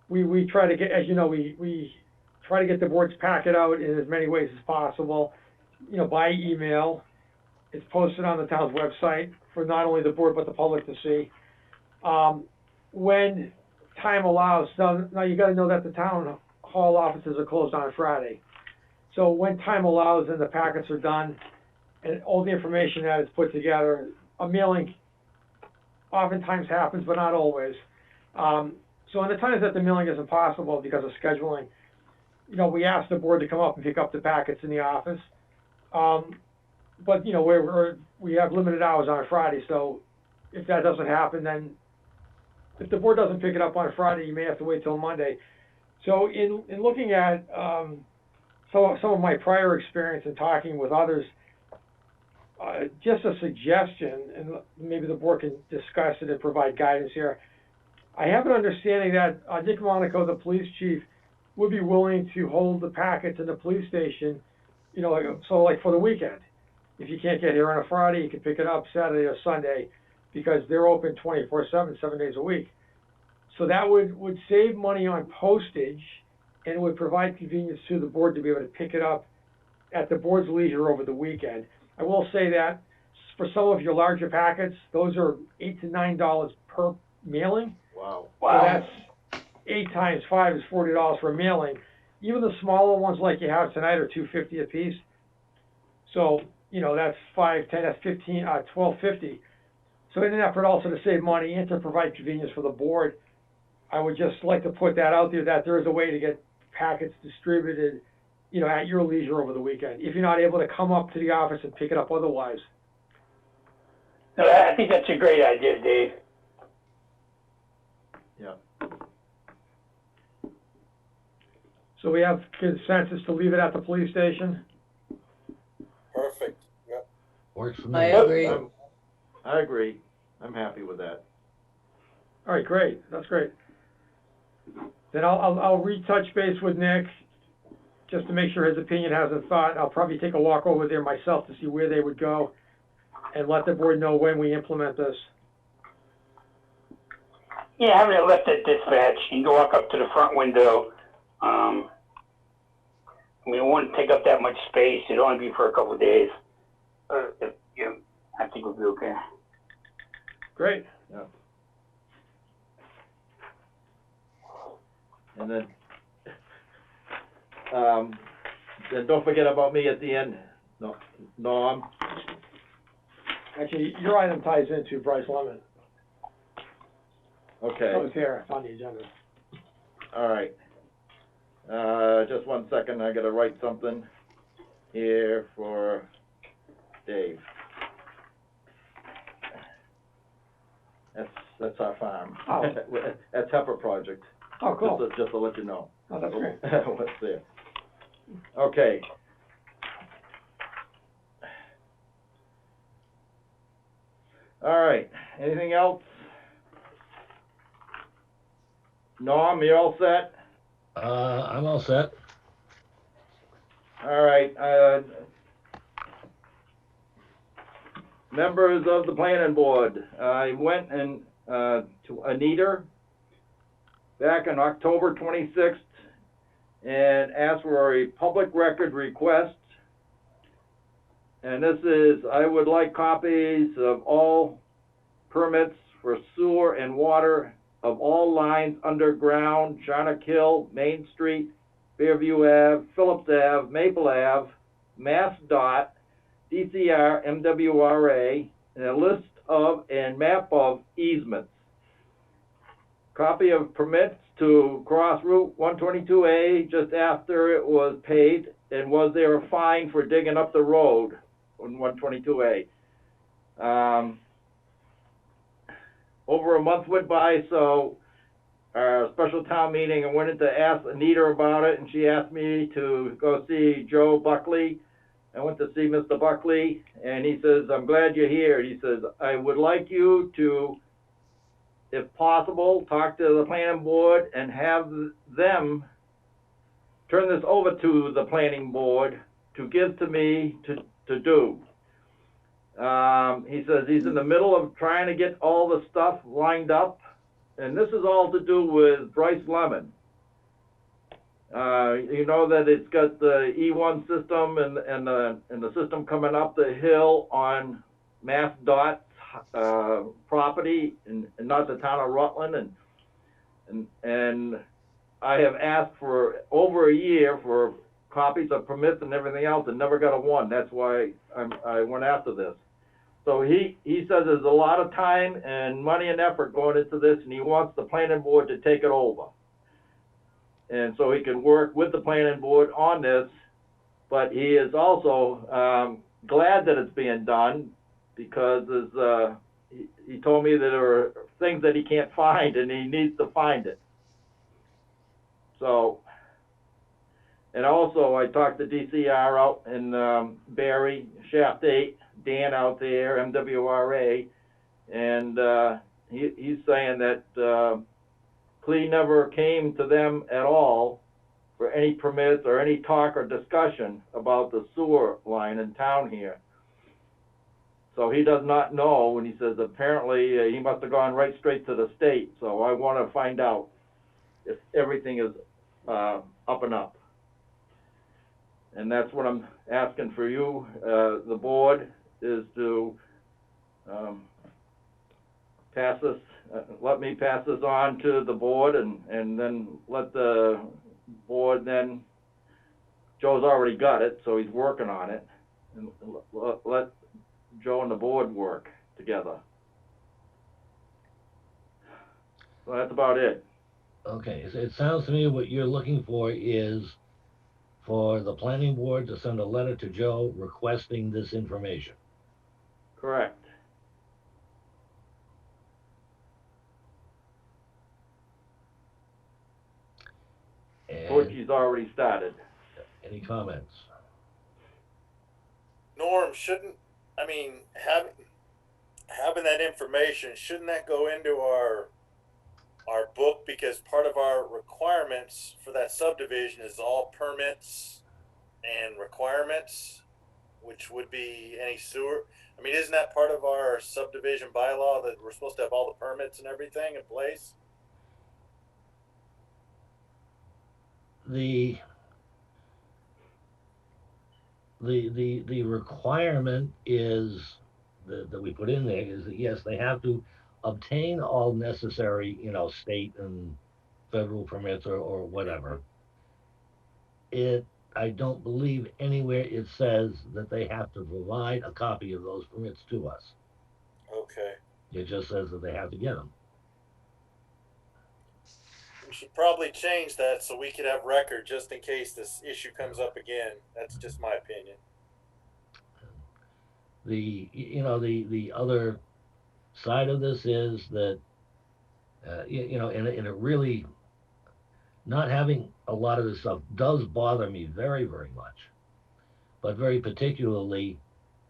S7: we try to get, as you know, we try to get the board's packet out in as many ways as possible, you know, by email. It's posted on the town's website for not only the board but the public to see. When time allows, now you got to know that the town hall offices are closed on Friday. So when time allows and the packets are done and all the information that is put together, a mailing oftentimes happens, but not always. So in the times that the mailing isn't possible because of scheduling, you know, we ask the board to come up and pick up the packets in the office. But you know, we have limited hours on a Friday, so if that doesn't happen, then if the board doesn't pick it up on Friday, you may have to wait till Monday. So in looking at some of my prior experience in talking with others, just a suggestion, and maybe the board can discuss it and provide guidance here. I have an understanding that Nick Monaco, the police chief, would be willing to hold the packets in the police station, you know, like for the weekend. If you can't get here on a Friday, you can pick it up Saturday or Sunday, because they're open 24/7, 7 days a week. So that would save money on postage and would provide convenience to the board to be able to pick it up at the board's leisure over the weekend. I will say that for some of your larger packets, those are $8 to $9 per mailing.
S5: Wow.
S7: So that's 8 times 5 is $40 for a mailing. Even the smaller ones like you have tonight are $2.50 a piece. So, you know, that's 5, 10, that's 15, $12.50. So in an effort also to save money and to provide convenience for the board, I would just like to put that out there, that there is a way to get packets distributed, you know, at your leisure over the weekend, if you're not able to come up to the office and pick it up otherwise.
S2: No, I think that's a great idea, Dave.
S5: Yeah.
S7: So we have consensus to leave it at the police station?
S4: Perfect. Yep.
S1: Works for
S3: I
S1: me.
S3: agree.
S5: I agree. I'm happy with that.
S7: All right, great, that's great. Then I'll retouch base with Nick, just to make sure his opinion hasn't thought. I'll probably take a walk over there myself to see where they would go, and let the board know when we implement this.
S2: Yeah, having it left at dispatch, you can walk up to the front window. I mean, it wouldn't take up that much space. It'd only be for a couple of days. Yeah, I think we'll be okay.
S7: Great.
S5: Yeah. And then, then don't forget about me at the end. No, Norm.
S7: Actually, your item ties into Brice Lemon.
S5: Okay.
S7: That was here, it's on the agenda.
S5: All right. Just 1 second, I gotta write something here for Dave. That's our farm.
S7: Oh.
S5: That's Heifer Project.
S7: Oh, cool.
S5: Just to let you know.
S7: Oh, that's great.
S5: What's there? Okay. All right, anything else? Norm, you all set?
S1: I'm all set.
S5: All right, members of the planning board, I went and, to Anita back on October 26th and asked for a public record request. And this is, I would like copies of all permits for sewer and water of all lines underground, Charnock Hill, Main Street, Fairview Ave, Phillips Ave, Maple Ave, Mass Dot, DCR, MWRA, and a list of and map of easements. Copy of permits to cross Route 122A just after it was paved, and was there a fine for digging up the road on 122A? Over a month went by, so our special town meeting, I went in to ask Anita about it, and she asked me to go see Joe Buckley. I went to see Mr. Buckley, and he says, I'm glad you're here. He says, I would like you to, if possible, talk to the planning board and have them turn this over to the planning board to give to me to do. He says he's in the middle of trying to get all the stuff lined up, and this is all to do with Brice Lemon. You know that it's got the E1 system and the system coming up the hill on Mass Dot's property, and not the town of Rutland, and I have asked for over a year for copies of permits and everything else, and never got a one. That's why I went after this. So he says there's a lot of time and money and effort going into this, and he wants the planning board to take it over. And so he can work with the planning board on this, but he is also glad that it's being done, because he told me that there are things that he can't find, and he needs to find it. So, and also I talked to DCR out in Barry, Shaft 8, Dan out there, MWRA, and he's saying that Clee never came to them at all for any permits or any talk or discussion about the sewer line in town here. So he does not know, and he says apparently he must have gone right straight to the state. So I want to find out if everything is up and up. And that's what I'm asking for you, the board, is to pass this, let me pass this on to the board, and then let the board then, Joe's already got it, so he's working on it, and let Joe and the board work together. So that's about it.
S1: Okay, so it sounds to me what you're looking for is for the planning board to send a letter to Joe requesting this information.
S5: Correct. Which he's already started.
S1: Any comments?
S4: Norm, having that information, shouldn't that go into our book? Because part of our requirements for that subdivision is all permits and requirements, which would be any sewer. I mean, isn't that part of our subdivision bylaw that we're supposed to have all the permits and everything in place?
S1: The requirement is that we put in there is that, yes, they have to obtain all necessary, state and federal permits or whatever. I don't believe anywhere it says that they have to provide a copy of those permits to us.
S4: Okay.
S1: It just says that they have to get them.
S4: We should probably change that so we could have record just in case this issue comes up again. That's just my opinion.
S1: The other side of this is that in a really not having a lot of this stuff does bother me very, very much, but very particularly,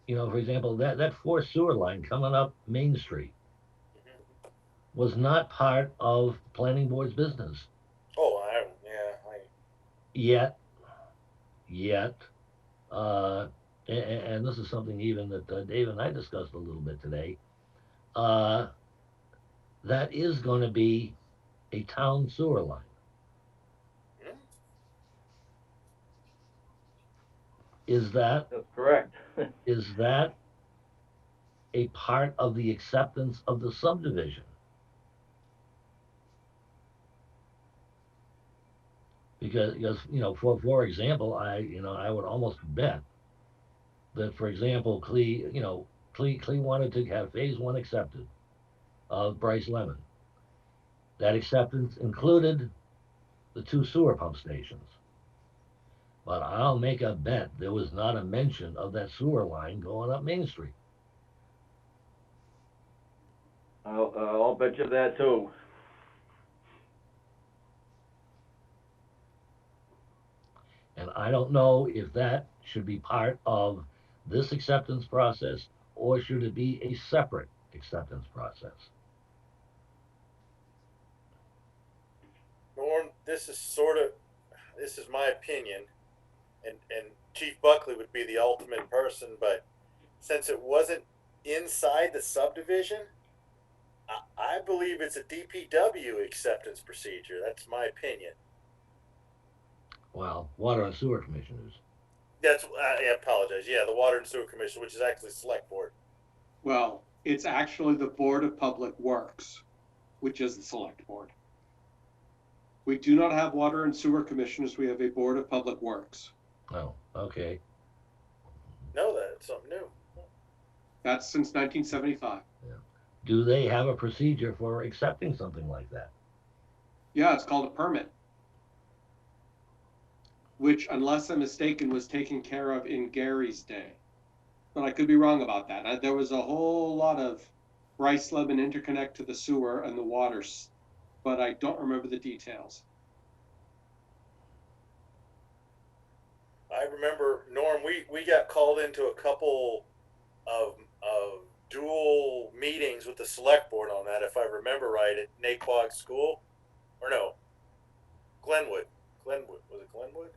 S1: for example, that fourth sewer line coming up Main Street
S4: Hmm.
S1: was not part of planning board's business
S4: Oh,
S1: yet. Yet, uh, and this is something even that Dave and I discussed a little bit today. Uh, that is going to be a town sewer line.
S4: hmm?
S1: Is that
S5: That's correct.
S1: is that a part of the acceptance of the subdivision? Because for example, I would almost bet that, for example, Clee wanted to have phase one accepted of Brice Lemon. That acceptance included the two sewer pump stations. But I'll make a bet there was not a mention of that sewer line going up Main Street.
S5: I'll bet you that too.
S1: And I don't know if that should be part of this acceptance process or should it be a separate acceptance process.
S4: Norm, this is my opinion, and Chief Buckley would be the ultimate person, but since it wasn't inside the subdivision, I believe it's a DPW acceptance procedure. That's my opinion.
S1: Well, Water and Sewer Commissioners.
S4: I apologize. Yeah, the Water and Sewer Commission, which is actually Select Board.
S8: Well, it's actually the Board of Public Works, which is the Select Board. We do not have Water and Sewer Commissioners. We have a Board of Public Works.
S1: Oh, okay.
S4: No, that's something new.
S8: That's since 1975.
S1: Do they have a procedure for accepting something like that?
S8: Yeah, it's called a permit, which, unless I'm mistaken, was taken care of in Gary's day. But I could be wrong about that. There was a whole lot of Brice Lemon interconnect to the sewer and the waters, but I don't remember the details.
S4: I remember, Norm, we got called into a couple of dual meetings with the Select Board on that, if I remember right, at Naquag School. Or no, Glenwood. Was it Glenwood?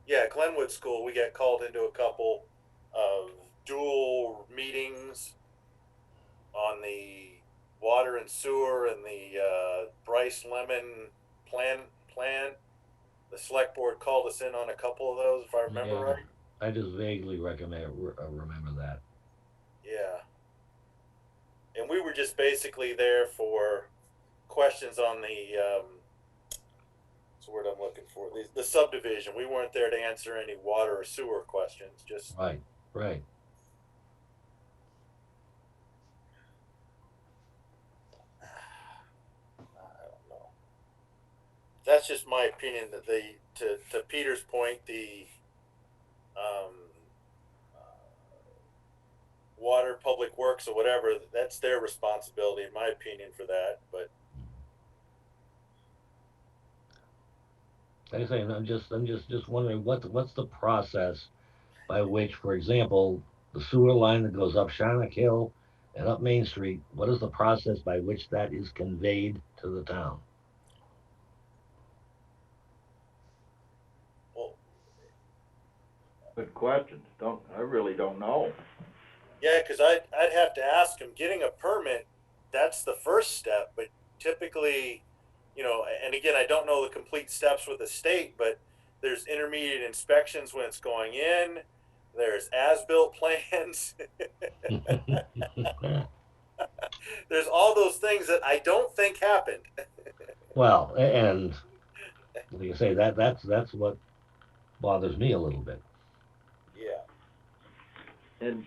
S4: Yeah, Glenwood School. We got called into a couple of dual meetings on the water and sewer and the Brice Lemon plan. The Select Board called us in on a couple of those, if I remember right.
S1: I just vaguely remember that.
S4: Yeah. And we were just basically there for questions on the what's the word I'm looking for? The subdivision. We weren't there to answer any water or sewer questions. Just
S1: Right.
S4: I don't know. That's just my opinion. That to Peter's point, the water, public works, or whatever, that's their responsibility, in my opinion, for that. But
S1: like I say, I'm just wondering what's the process by which, for example, the sewer line that goes up Sharnock Hill and up Main Street, what is the process by which that is conveyed to the town?
S4: well,
S5: Good question. I really don't know.
S4: yeah, because I'd have to ask him. Getting a permit, that's the first step, but typically, and again, I don't know the complete steps with the state, but there's intermediate inspections when it's going in. There's as-built plans. There's all those things that I don't think happened.
S1: Well, and like I say, that's what bothers me a little bit.
S4: Yeah.
S5: And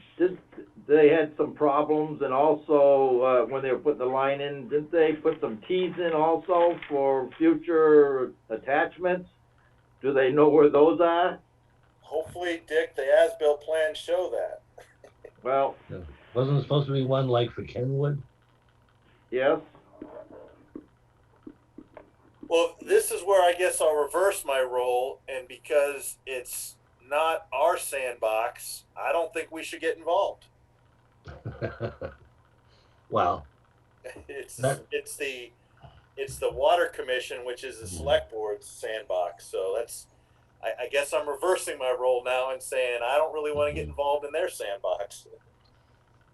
S5: they had some problems, and also, when they were putting the line in, didn't they put some T's in also for future attachments? Do they know where those are?
S4: Hopefully, Dick, the as-built plans show that.
S5: Well,
S1: Wasn't there supposed to be one like for Kenwood?
S5: yes.
S4: Well, this is where I guess I'll reverse my role, and because it's not our sandbox, I don't think we should get involved.
S1: Well,
S4: It's
S1: That-
S4: it's the water commission, which is the select board's sandbox. So I guess I'm reversing my role now and saying I don't really want to get involved in their sandbox.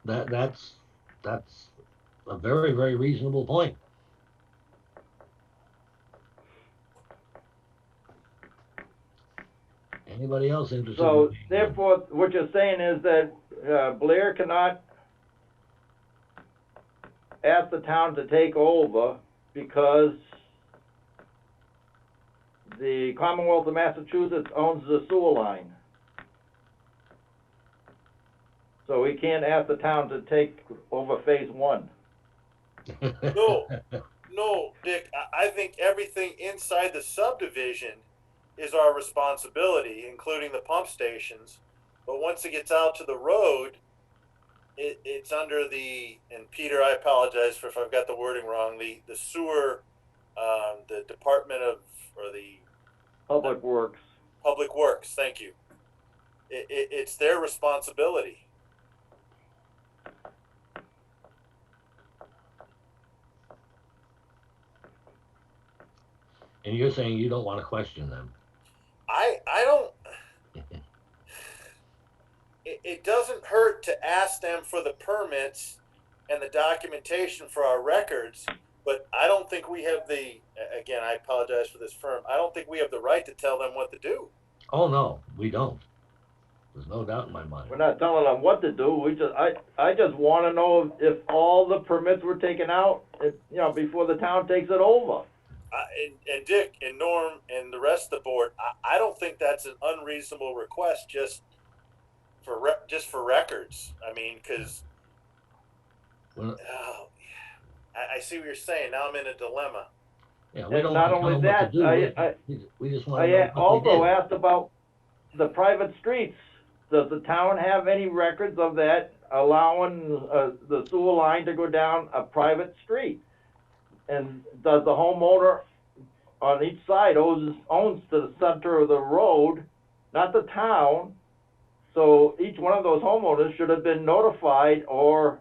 S1: that's a very, very reasonable point. Anybody else interested?
S5: So
S1: in-
S5: therefore, what you're saying is that Blair cannot ask the town to take over because the Commonwealth of Massachusetts owns the sewer line. So we can't ask the town to take over phase one.
S4: No. No, Dick, I think everything inside the subdivision is our responsibility, including the pump stations. But once it gets out to the road, it's under the, and Peter, I apologize for if I've got the wording wrong, the sewer, the Department of, or the
S5: Public Works.
S4: Public Works, thank you. It's their responsibility.
S1: And you're saying you don't want to question them.
S4: I don't. It doesn't hurt to ask them for the permits and the documentation for our records, but I don't think we have the. Again, I apologize for this firm. I don't think we have the right to tell them what to do.
S1: Oh no, we don't. There's no doubt in my mind.
S5: We're not telling them what to do. I just want to know if all the permits were taken out, before the town takes it over.
S4: And Dick and Norm and the rest of the board, I don't think that's an unreasonable request just for records. I mean, because
S1: Well,
S4: I see what you're saying. Now I'm in a dilemma.
S1: yeah, we
S5: And
S1: don't
S5: not
S1: want to tell
S5: only
S1: them what
S5: that,
S1: to do. We just want to know
S5: I
S1: what they
S5: also
S1: did.
S5: asked about the private streets. Does the town have any records of that allowing the sewer line to go down a private street? And does the homeowner on each side owns to the center of the road, not the town? So each one of those homeowners should have been notified, or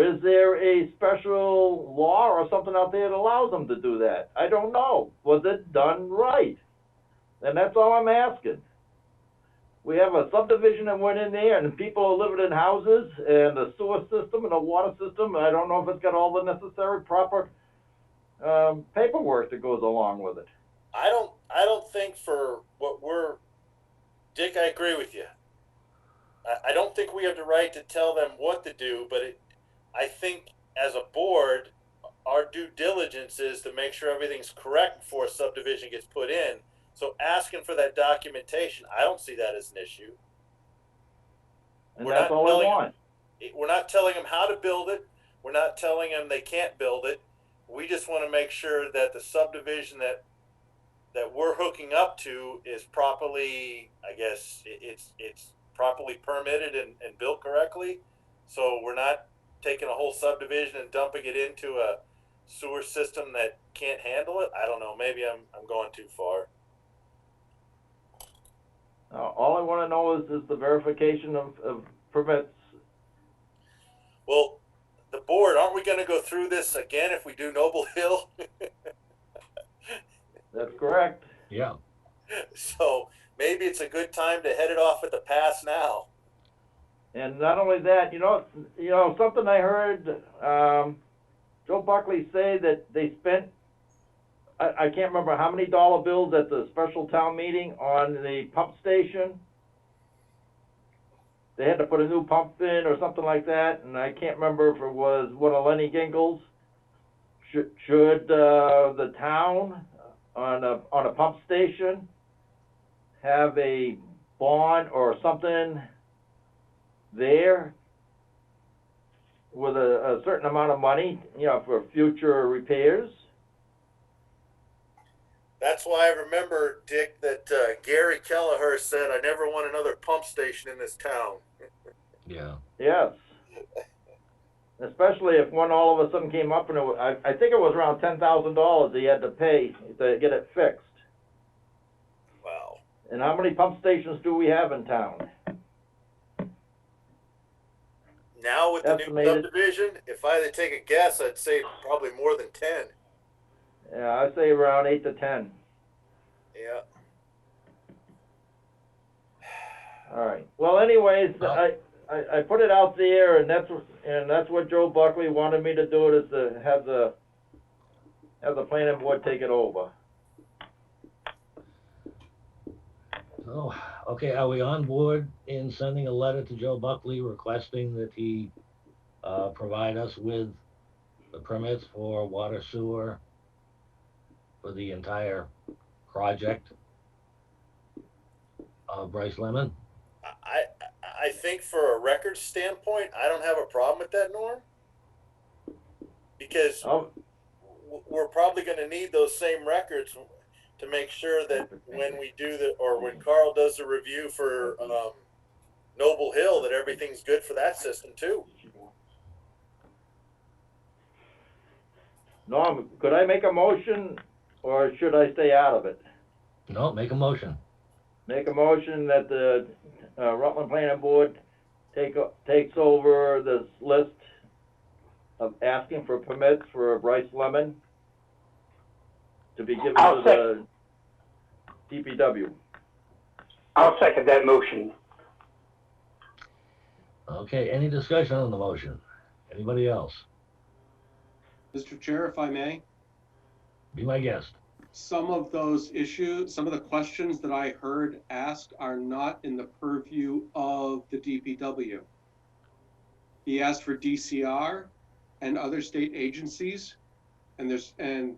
S5: is there a special law or something out there that allows them to do that? I don't know. Was it done right? And that's all I'm asking. We have a subdivision that went in there, and people are living in houses, and the sewer system and the water system, I don't know if it's got all the necessary proper paperwork that goes along with it.
S4: I don't think for what we're, Dick, I agree with you. I don't think we have the right to tell them what to do, but I think as a board, our due diligence is to make sure everything's correct before a subdivision gets put in. So asking for that documentation, I don't see that as an issue.
S5: And that's all I want.
S4: We're not telling them how to build it. We're not telling them they can't build it. We just want to make sure that the subdivision that we're hooking up to is properly, I guess, it's properly permitted and built correctly. So we're not taking a whole subdivision and dumping it into a sewer system that can't handle it. I don't know. Maybe I'm going too far.
S5: All I want to know is the verification of permits.
S4: Well, the board, aren't we going to go through this again if we do Noble Hill?
S5: That's correct.
S1: Yeah.
S4: So maybe it's a good time to head it off at the pass now.
S5: And not only that, something I heard Joe Buckley say that they spent, I can't remember how many dollar bills at the special town meeting on the pump station. They had to put a new pump in or something like that, and I can't remember if it was one of Lenny Gingell's. Should the town on a pump station have a bond or something there with a certain amount of money, you know, for future repairs?
S4: That's why I remember, Dick, that Gary Kelleher said, "I never want another pump station in this town."
S1: Yeah.
S5: Yes. Especially if one all of a sudden came up and I think it was around $10,000 he had to pay to get it fixed.
S4: Wow.
S5: And how many pump stations do we have in town?
S4: Now with the new
S5: Estimated.
S4: subdivision, if I had to take a guess, I'd say probably more than 10.
S5: Yeah, I'd say around 8 to 10.
S4: Yeah.
S5: All right. Well, anyways,
S1: Well-
S5: I put it out there, and that's what Joe Buckley wanted me to do, is to have the planning board take it over.
S1: Oh, okay, are we on board in sending a letter to Joe Buckley requesting that he provide us with the permits for water sewer for the entire project of Bryce Lemon?
S4: I think for a record standpoint, I don't have a problem with that, Norm, because
S5: Oh,
S4: we're probably going to need those same records to make sure that when we do when Carl does the review for Noble Hill, that everything's good for that system too.
S5: Norm, could I make a motion, or should I stay out of it?
S1: No, make a motion.
S5: Make a motion that the Rutland Planning Board takes over this list of asking for permits for Bryce Lemon to be given to the DPW.
S2: I'll second that motion.
S1: Okay, any discussion on the motion? Anybody else?
S8: Mr. Chair, if I may,
S1: Be my guest.
S8: some of those issues, some of the questions that I heard asked are not in the purview of the DPW. He asked for DCR and other state agencies, and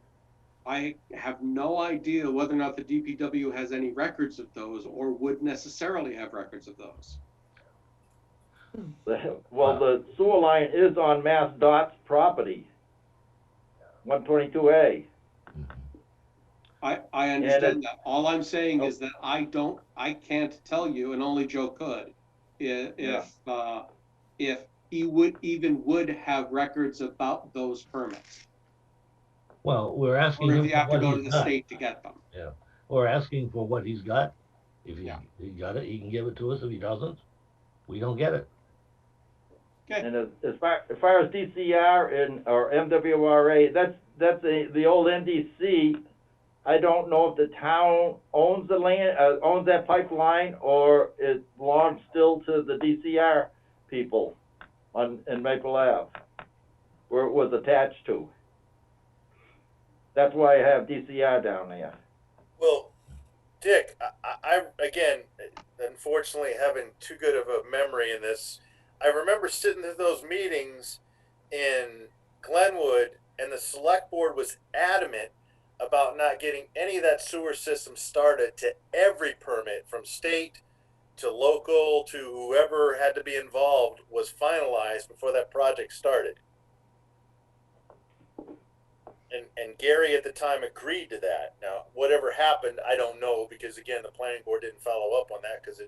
S8: I have no idea whether or not the DPW has any records of those or would necessarily have records of those.
S5: Well, the sewer line is on Mass Dot's property, 122A.
S8: I understand that. All I'm saying is that I can't tell you, and only Joe could, if he would have records about those permits,
S1: Well, we're asking
S8: or if
S1: him
S8: you
S1: for
S8: have to
S1: what
S8: go to
S1: he's
S8: the
S1: got.
S8: state to get them.
S1: Yeah, we're asking for what he's got. If
S8: Yeah.
S1: he got it, he can give it to us. If he doesn't, we don't get it.
S5: And as far as DCR or MWRA, that's the old NDC. I don't know if the town owns the land, owns that pipeline, or it belongs still to the DCR people in Maple Ave, where it was attached to. That's why I have DCR down there.
S4: Well, Dick, I again, unfortunately, having too good of a memory in this, I remember sitting in those meetings in Glenwood, and the select board was adamant about not getting any of that sewer system started to every permit from state to local to whoever had to be involved was finalized before that project started. And Gary at the time agreed to that. Now, whatever happened, I don't know, because again, the planning board didn't follow up on that because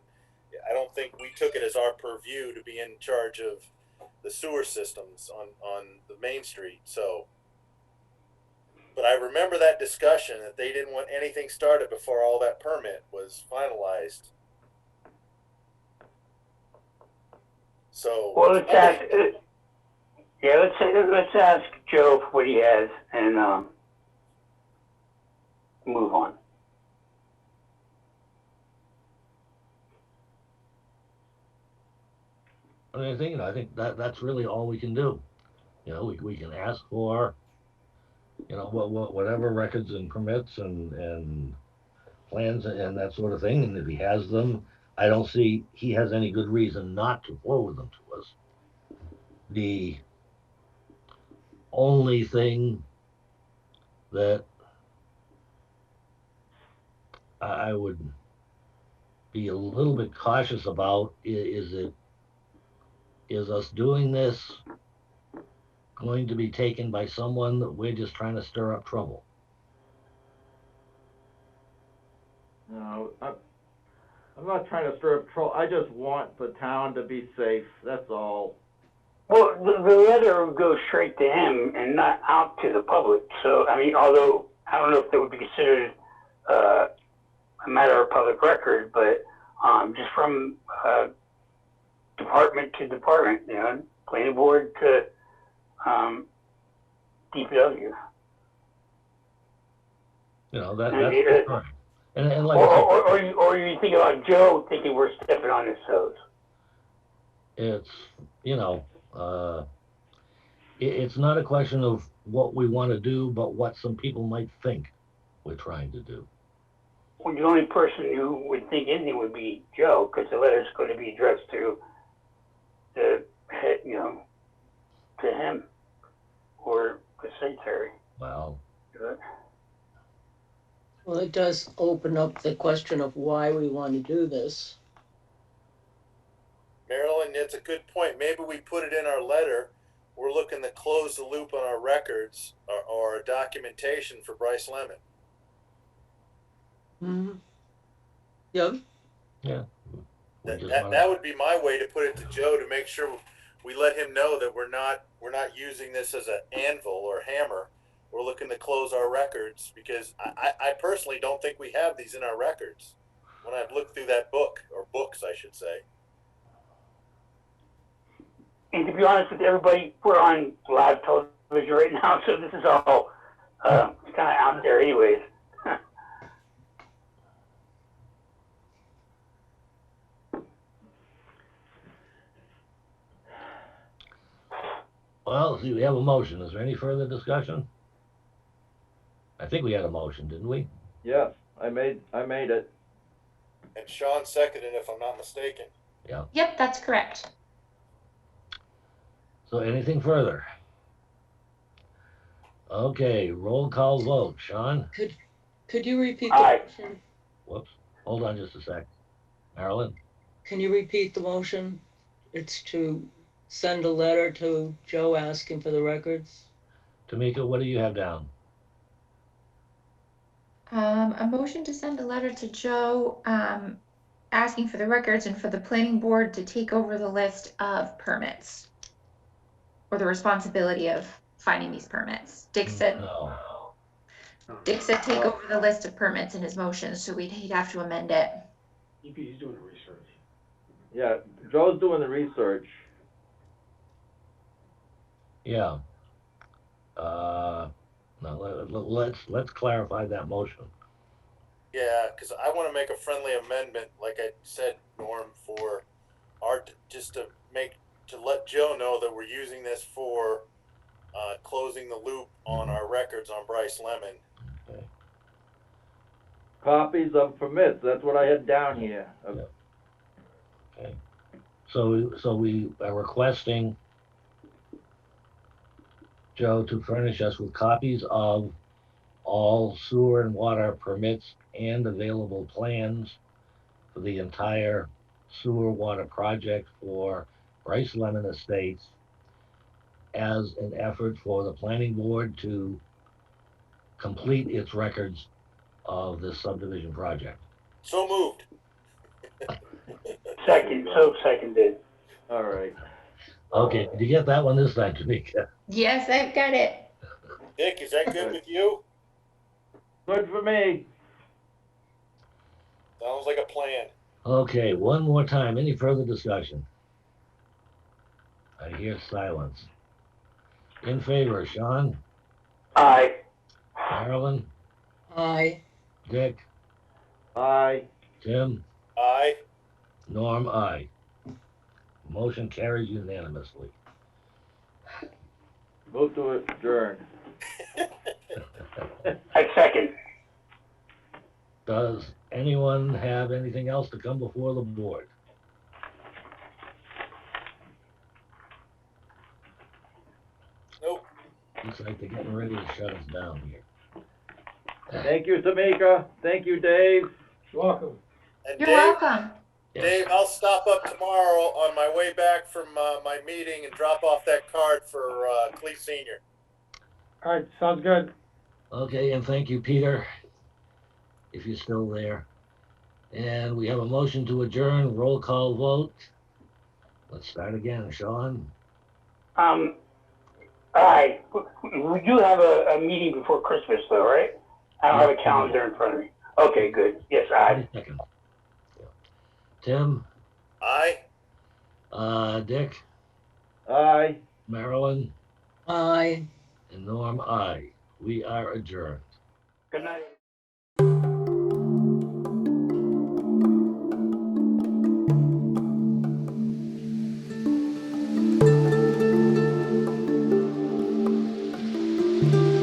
S4: I don't think we took it as our purview to be in charge of the sewer systems on the main street. So, but I remember that discussion that they didn't want anything started before all that permit was finalized. So,
S2: Well, let's ask. Yeah, let's ask Joe for what he has and move on.
S1: I think that's really all we can do. You know, we can ask for, you know, whatever records and permits and plans and that sort of thing. And if he has them, I don't see he has any good reason not to forward them to us. The only thing that I would be a little bit cautious about is us doing this going to be taken by someone that we're just trying to stir up trouble?
S5: No, I'm not trying to stir up trouble. I just want the town to be safe. That's all.
S2: Well, the letter goes straight to him and not out to the public. So, I mean, although I don't know if that would be considered a matter of public record, but just from department to department, you know, planning board to DPW.
S1: You know, that's fine. And like
S2: or you think about Joe thinking we're stepping on his toes.
S1: It's, you know, it's not a question of what we want to do, but what some people might think we're trying to do.
S2: Well, the only person who would think anything would be Joe, because the letter's going to be addressed to the head, you know, to him or the secretary.
S1: Well,
S3: Well, it does open up the question of why we want to do this.
S4: Marilyn, that's a good point. Maybe we put it in our letter. We're looking to close the loop on our records or documentation for Brice Lemon.
S3: Mm-hmm. Yep.
S1: yeah.
S4: That would be my way to put it to Joe, to make sure we let him know that we're not using this as an anvil or hammer. We're looking to close our records, because I personally don't think we have these in our records when I've looked through that book, or books, I should say.
S2: And to be honest with everybody, we're on live television right now, so this is all kind of out there anyways.
S1: Well, see, we have a motion. Is there any further discussion? I think we had a motion, didn't we?
S5: Yes, I made it.
S4: And Sean seconded, if I'm not mistaken.
S1: Yeah.
S6: Yep, that's correct.
S1: So anything further? Okay, roll call vote. Sean?
S3: Could you repeat the
S2: Aye.
S3: motion?
S1: Whoops. Hold on just a sec. Marilyn?
S3: Can you repeat the motion? It's to send a letter to Joe asking for the records.
S1: Tamika, what do you have down?
S6: A motion to send a letter to Joe, asking for the records and for the planning board to take over the list of permits, or the responsibility of finding these permits. Dick said take over the list of permits in his motion, so he'd have to amend it.
S7: He's doing the research.
S5: Yeah, Joe's doing the research.
S1: Yeah. Now let's clarify that motion.
S4: Yeah, because I want to make a friendly amendment, like I said, Norm, for just to let Joe know that we're using this for closing the loop on our records on Brice Lemon.
S1: Okay.
S5: Copies of permits, that's what I had down here.
S1: Okay. So we are requesting Joe to furnish us with copies of all sewer and water permits and available plans for the entire sewer water project for Brice Lemon Estates, as an effort for the planning board to complete its records of this subdivision project.
S4: So moved.
S2: Seconded.
S5: All right.
S1: Okay, did you get that one this time, Tamika?
S6: Yes, I've got it.
S4: Dick, is that good with you?
S5: Good for me.
S4: Sounds like a plan.
S1: Okay, one more time. Any further discussion? I hear silence. In favor, Sean?
S2: Aye.
S1: Marilyn?
S3: Aye.
S1: Dick?
S5: Aye.
S1: Tim?
S4: Aye.
S1: Norm? Aye. Motion carries unanimously.
S5: Move to adjourn.
S2: I second.
S1: Does anyone have anything else to come before the board?
S4: Nope.
S1: Looks like they're getting ready to shut us down here.
S5: Thank you, Tamika. Thank you, Dave.
S7: You're welcome.
S4: And
S6: You're
S4: Dave,
S6: welcome.
S1: Yes.
S4: Dave, I'll stop up tomorrow on my way back from my meeting and drop off that card for Clee Senior.
S7: All right, sounds good.
S1: Okay, and thank you, Peter, if you're still there. And we have a motion to adjourn, roll call vote. Let's start again, Sean.
S2: All right, we do have a meeting before Christmas though, right? I don't have a calendar in front of me. Okay, good. Yes, aye.
S1: 22nd. Yeah. Tim,
S4: Aye.
S1: Dick,
S5: Aye.
S1: Marilyn,
S3: Aye.
S1: and Norm, aye. We are adjourned.
S2: Good night.
S6: Thank you.